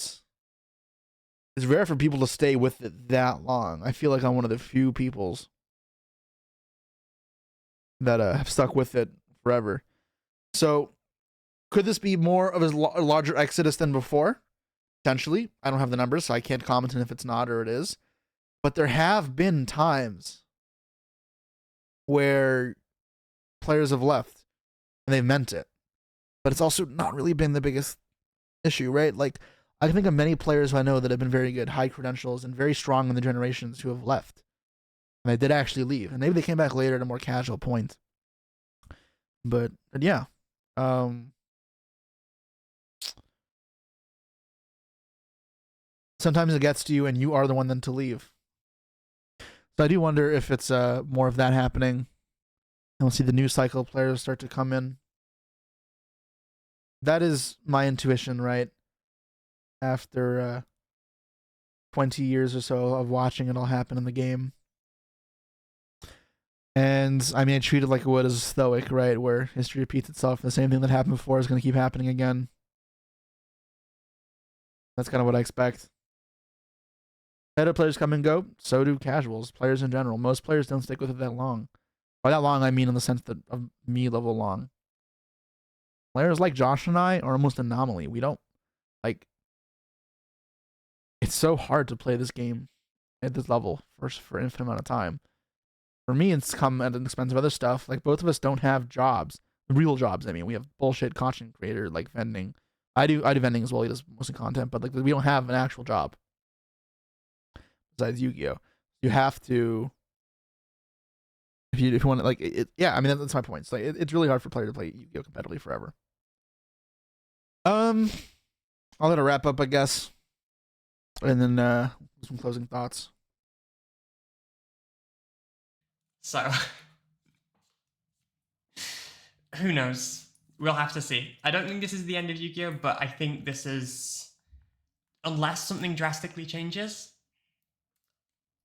[SPEAKER 1] it's rare for people to stay with it that long. I feel like I'm one of the few peoples that have stuck with it forever. So, could this be more of a larger exodus than before? Potentially. I don't have the numbers, so I can't comment on if it's not or it is. But there have been times where players have left and they've meant it. But it's also not really been the biggest issue, right? Like, I think of many players who I know that have been very good, high credentials, and very strong in the generations who have left. And they did actually leave. And maybe they came back later at a more casual point. But yeah. Sometimes it gets to you and you are the one then to leave. So I do wonder if it's more of that happening. And we'll see the new cycle of players start to come in. That is my intuition, right? After 20 years or so of watching it all happen in the game. And I mean, I treat it like it would as stoic, right? Where history repeats itself. The same thing that happened before is going to keep happening again. That's kind of what I expect. Better players come and go. So do casuals, players in general. Most players don't stick with it that long. By that long, I mean in the sense that of me level long. Players like Josh and I are almost an anomaly. We don't, like, it's so hard to play this game at this level for an infinite amount of time. For me, it's come at an expense of other stuff. Like, both of us don't have jobs. Real jobs, I mean. We have bullshit content creator, like vending. I do vending as well. He does mostly content, but like we don't have an actual job. Besides Yu-Gi-Oh! You have to, if you want to, like, it, yeah, I mean, that's my point. It's like, it's really hard for a player to play Yu-Gi-Oh! Competitively forever. I'll let it wrap up, I guess. And then some closing thoughts.
[SPEAKER 5] So, who knows? We'll have to see. I don't think this is the end of Yu-Gi-Oh, but I think this is, unless something drastically changes,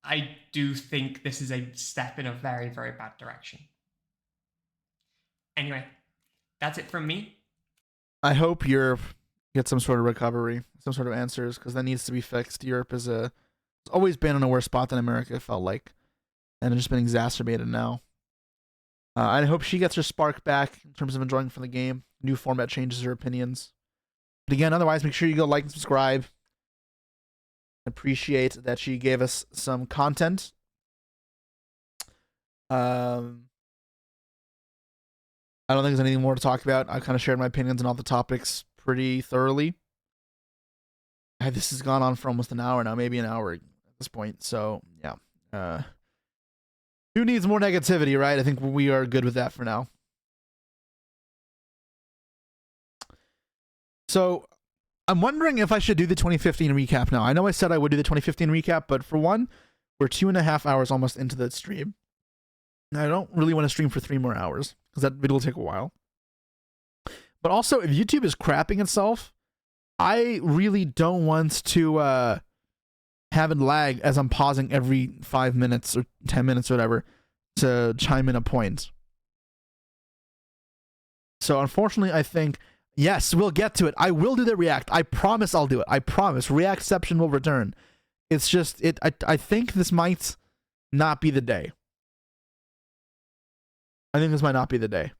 [SPEAKER 5] I do think this is a step in a very, very bad direction. Anyway, that's it from me.
[SPEAKER 1] I hope Europe gets some sort of recovery, some sort of answers, because that needs to be fixed. Europe has always been in a worse spot than America, it felt like. and it's just been exacerbated now. I hope she gets her spark back in terms of enjoying from the game. New format changes her opinions. But again, otherwise, make sure you go like and subscribe. Appreciate that she gave us some content. I don't think there's anything more to talk about. I kind of shared my opinions on all the topics pretty thoroughly. This has gone on for almost an hour now, maybe an hour at this point. So, yeah. Who needs more negativity, right? I think we are good with that for now. So, I'm wondering if I should do the 2015 recap now. I know I said I would do the 2015 recap, but for one, we're 2.5 hours almost into the stream. And I don't really want to stream for 3 more hours, because that video will take a while. But also, if YouTube is crapping itself, I really don't want to have it lag as I'm pausing every 5 minutes or 10 minutes or whatever to chime in a point. So unfortunately, I think, yes, we'll get to it. I will do the react. I promise I'll do it. I promise. Reactception will return. It's just, I think this might not be the day. I think this might not be the day.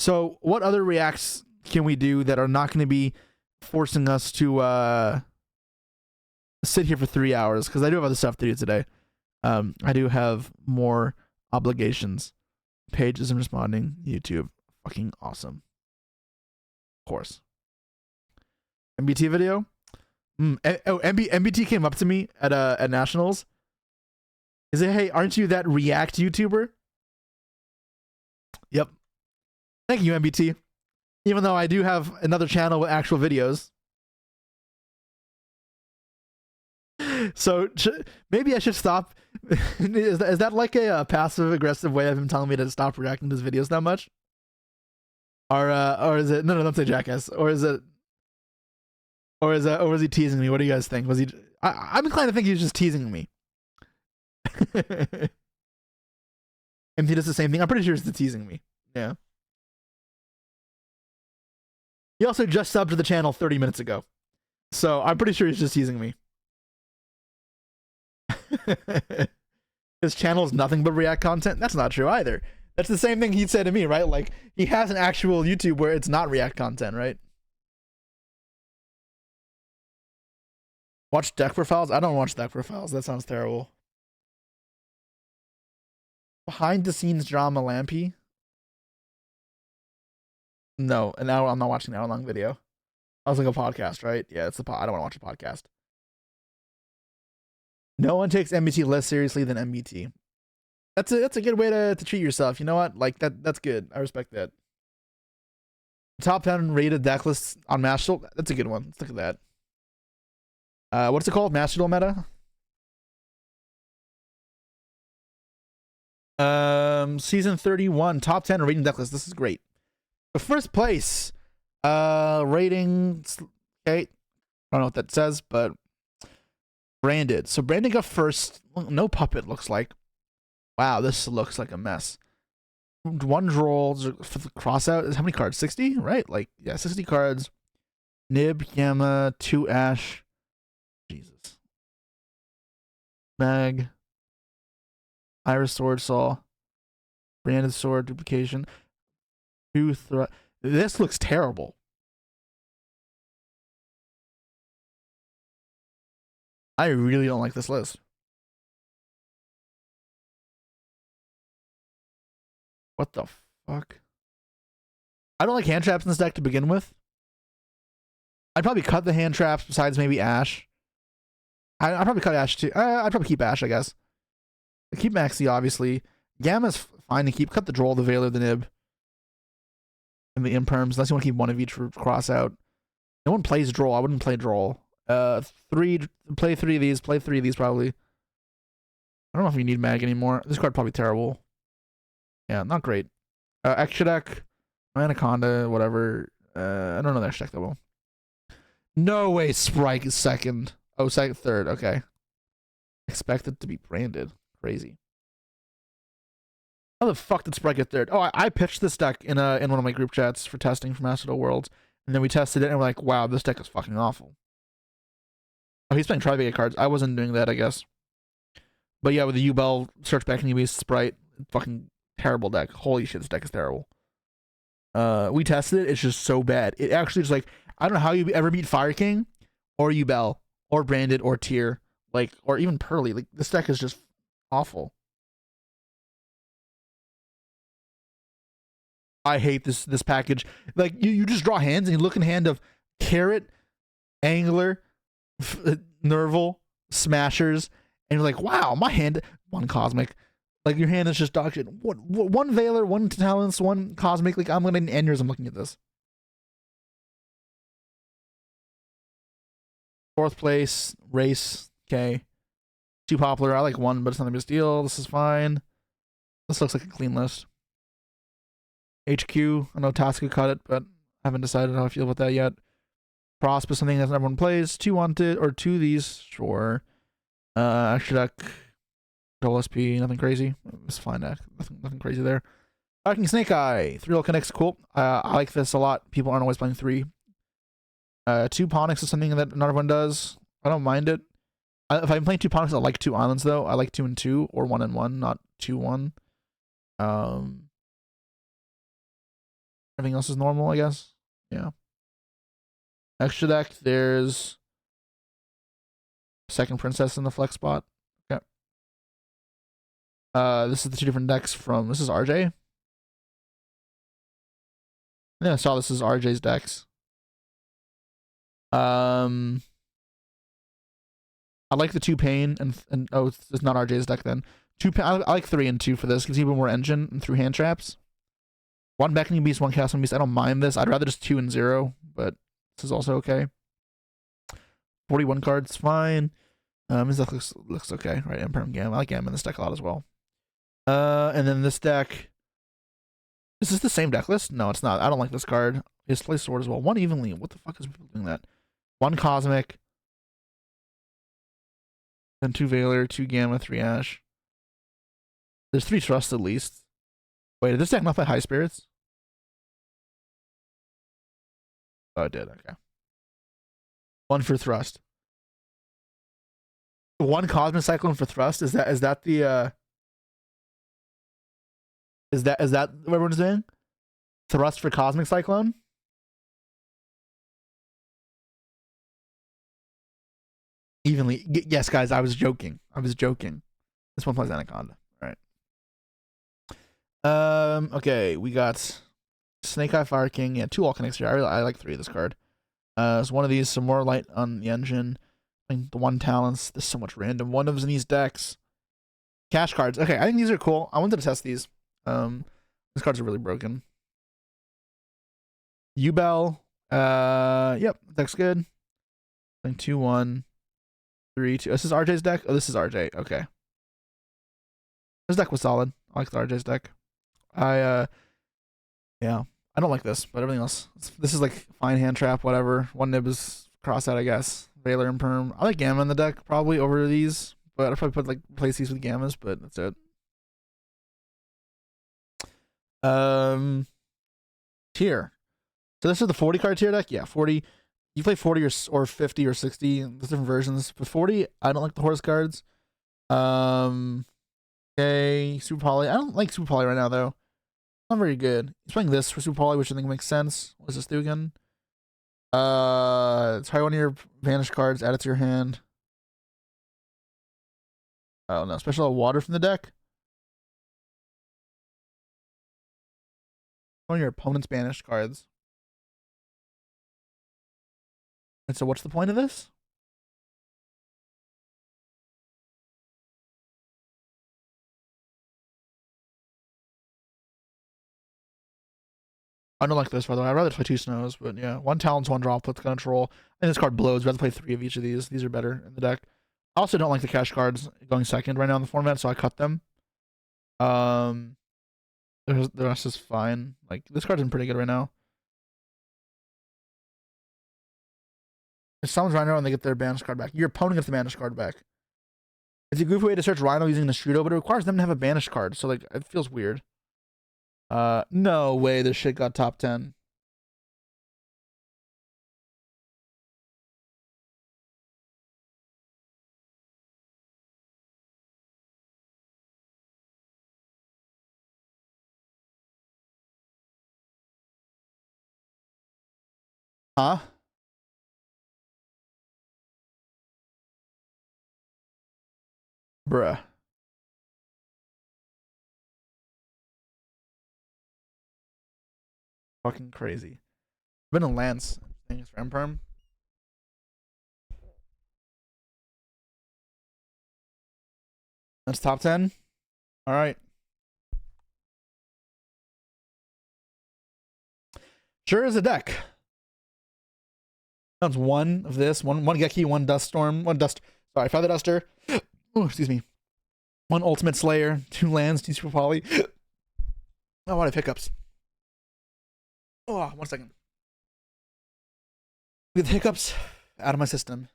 [SPEAKER 1] So what other reacts can we do that are not going to be forcing us to sit here for 3 hours? Because I do have other stuff to do today. I do have more obligations. Pages and responding. YouTube. Fucking awesome. Of course. MBT video? MBT came up to me at Nationals. Is it, hey, aren't you that React YouTuber? Yep. Thank you, MBT. Even though I do have another channel with actual videos. So maybe I should stop. Is that like a passive aggressive way of him telling me to stop reacting to his videos that much? Or is it, no, don't say jackass. Or is he teasing me? What do you guys think? Was he? I'm inclined to think he's just teasing me. And he does the same thing. I'm pretty sure he's teasing me. Yeah. He also just subbed to the channel 30 minutes ago. So I'm pretty sure he's just teasing me. His channel is nothing but React content? That's not true either. That's the same thing he'd say to me, right? Like, he has an actual YouTube where it's not React content, right? Watch deck profiles? I don't watch deck profiles. That sounds terrible. Behind the scenes drama Lampy? No, an hour. I'm not watching an hour-long video. I was like a podcast, right? Yeah, it's the pod. I don't want to watch a podcast. No one takes MBT less seriously than MBT. That's a good way to treat yourself. You know what? Like that's good. I respect that. Top 10 rated deck lists on Master Duel. That's a good one. Let's look at that. What's it called? Master Duel meta? Season 31, top 10 rating deck list. This is great. The first place, rating, okay, I don't know what that says, but branded. So Brandon got first. No puppet, looks like. Wow, this looks like a mess. One draw for the crossout. How many cards? 60, right? Like, yeah, 60 cards. Nib, Yama, 2 Ash. Jesus. Mag. Iris Sword Saw. Branded Sword Duplication. 2 This looks terrible. I really don't like this list. What the fuck? I don't like hand traps in this deck to begin with. I'd probably cut the hand traps besides maybe Ash. I'd probably cut Ash too. I'd probably keep Ash, I guess. I keep Maxi, obviously. Gamma's fine to keep. Cut the Droll, the Veiler, the Nib. And the Imperms, unless you want to keep one of each for cross out. No one plays Droll. I wouldn't play Droll. Play 3 of these. Play 3 of these, probably. I don't know if you need Mag anymore. This card probably terrible. Yeah, not great. Extra deck, Anaconda, whatever. I don't know the extra deck that well. No way Sprite is second. Oh, second, third. Okay. Expected to be branded. Crazy. How the fuck did Sprite get third? Oh, I pitched this deck in one of my group chats for testing for Master Duel Worlds, and then we tested it and we're like, wow, this deck is fucking awful. Oh, he's playing Trivega cards. I wasn't doing that, I guess. But yeah, with the U-Bell, search back and Beast, Sprite, fucking terrible deck. Holy shit, this deck is terrible. We tested it. It's just so bad. It actually is like, I don't know how you ever beat Fire King or U-Bell or Branded or Tier, like, or even Pearly. Like, this deck is just awful. I hate this package. Like, you just draw hands and you look in hand of Carrot, Angler, Nerval, Smashers, and you're like, wow, my hand, one Cosmic. Like, your hand is just dog shit. One Veiler, one Talents, one Cosmic. Like, I'm gonna end aneurysm looking at this. Fourth place, Race, okay. Too popular. I like one, but it's not a big deal. This is fine. This looks like a clean list. HQ, I know Tasca cut it, but I haven't decided how I feel about that yet. Prosp is something that everyone plays. 2 Wanted, or 2 of these, sure. Extra deck, LSP, nothing crazy. It's fine deck, nothing crazy there. Viking Snake Eye, 3 Connects, cool. I like this a lot. People aren't always playing 3. 2 Ponics is something that not everyone does. I don't mind it. If I'm playing 2 Ponics, I like 2 Islands though. I like 2 and 2, or 1 and 1, not 2-1. Everything else is normal, I guess. Yeah. Extra deck, there's second Princess in the flex spot. Okay. This is the 2 different decks from, this is RJ. Yeah, I saw this is RJ's decks. I like the 2 Pain and oh, it's not RJ's deck then. 2 Pain, I like 3 and 2 for this. Gives you even more engine and through hand traps. 1 Beckoning Beast, 1 Castle Beast. I don't mind this. I'd rather just 2 and 0, but this is also okay. 41 cards, fine. This deck looks okay, right? Emperor and Gam. I like Gam in this deck a lot as well. And then this deck. Is this the same deck list? No, it's not. I don't like this card. His Play Sword as well. 1 Evenly. What the fuck is people doing that? 1 Cosmic. Then 2 Veiler, 2 Gamma, 3 Ash. There's 3 Trust at least. Wait, did this deck not play High Spirits? Oh, it did. Okay. 1 for Thrust. 1 Cosmic Cyclone for Thrust. Is that the is that what everyone's doing? Thrust for Cosmic Cyclone? Evenly. Yes, guys, I was joking. This one plays Anaconda. All right. Okay, we got Snake Eye Fire King. Yeah, 2 all connects here. I like 3 of this card. So one of these, some more light on the engine. I think the 1 Talents. There's so much random one-ofs in these decks. Cash cards. Okay, I think these are cool. I wanted to test these. These cards are really broken. U-Bell. Yep, deck's good. I think 2-1. 3-2. This is RJ's deck? Oh, this is RJ. Okay. This deck was solid. I like the RJ's deck. Yeah. I don't like this, but everything else. This is like fine hand trap, whatever. 1 Nib is cross out, I guess. Veiler and Perm. I like Gamma in the deck probably over these, but I'd probably put like place these with Gammas, but that's it. Tier. So this is the 40 card tier deck? Yeah, 40. You play 40 or 50 or 60. There's different versions. But 40, I don't like the horse cards. Okay, Super Poly. I don't like Super Poly right now though. Not very good. He's playing this for Super Poly, which I think makes sense. What does this do again? Try 1 of your Vanish cards, add it to your hand. Oh no, special water from the deck. 1 of your opponent's banished cards. And so what's the point of this? I don't like this, by the way. I'd rather play 2 Snows, but yeah. 1 Talons, 1 Draw, puts control. And this card blows. I'd rather play 3 of each of these. These are better in the deck. I also don't like the cash cards going second right now in the format, so I cut them. The rest is fine. Like, this card's been pretty good right now. If someone's Rhino and they get their banished card back, your opponent gets the banished card back. It's a goofy way to search Rhino using the Strudo, but it requires them to have a banished card, so like it feels weird. No way this shit got top 10. Huh? Bruh. Fucking crazy. Been a Lance. Thanks for Imperm. That's top 10. All right. Sure is a deck. Sounds one of this, one Geki, one Dust Storm, one Dust. Sorry, Feather Duster. Oh, excuse me. One Ultimate Slayer, 2 lands, 2 Super Poly. Oh, what have hiccups. Oh, 1 second. Get the hiccups out of my system.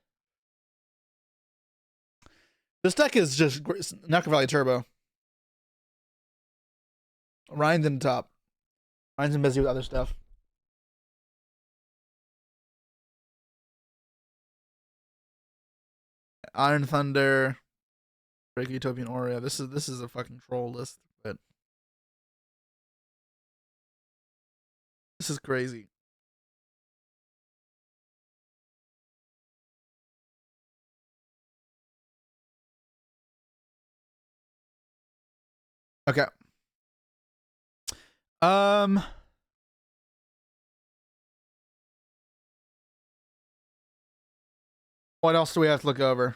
[SPEAKER 1] This deck is just Knuckle Valley Turbo. Ryan's in top. Ryan's been busy with other stuff. Iron Thunder, Break Utopian Aura. This is a fucking troll list, but this is crazy. Okay. What else do we have to look over?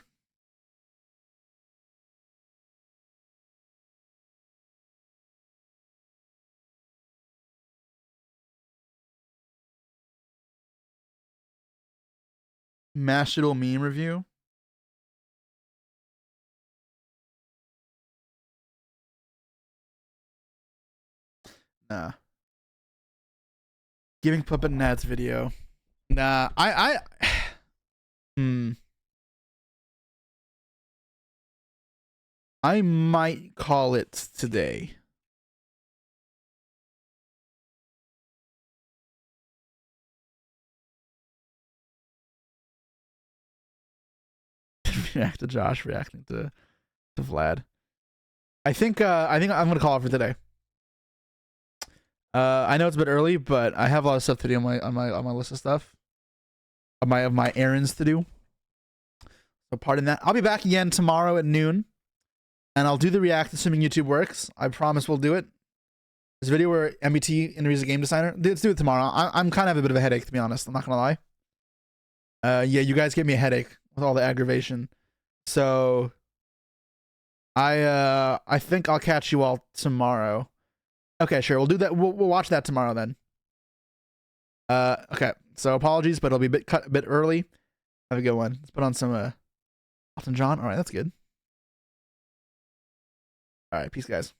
[SPEAKER 1] Mashable meme review. Nah. Giving Puppet Nats video. Nah. I might call it today. React to Josh reacting to Vlad. I think I'm gonna call it for today. I know it's a bit early, but I have a lot of stuff to do on my list of stuff. Of my errands to do. So pardon that. I'll be back again tomorrow at noon. And I'll do the react assuming YouTube works. I promise we'll do it. This video where MBT interviews a game designer. Let's do it tomorrow. I'm kind of have a bit of a headache, to be honest. I'm not gonna lie. Yeah, you guys give me a headache with all the aggravation. So I think I'll catch you all tomorrow. Okay, sure. We'll do that. We'll watch that tomorrow then. Okay. So apologies, but it'll be a bit early. Have a good one. Let's put on some Elton John. All right, that's good. All right, peace, guys.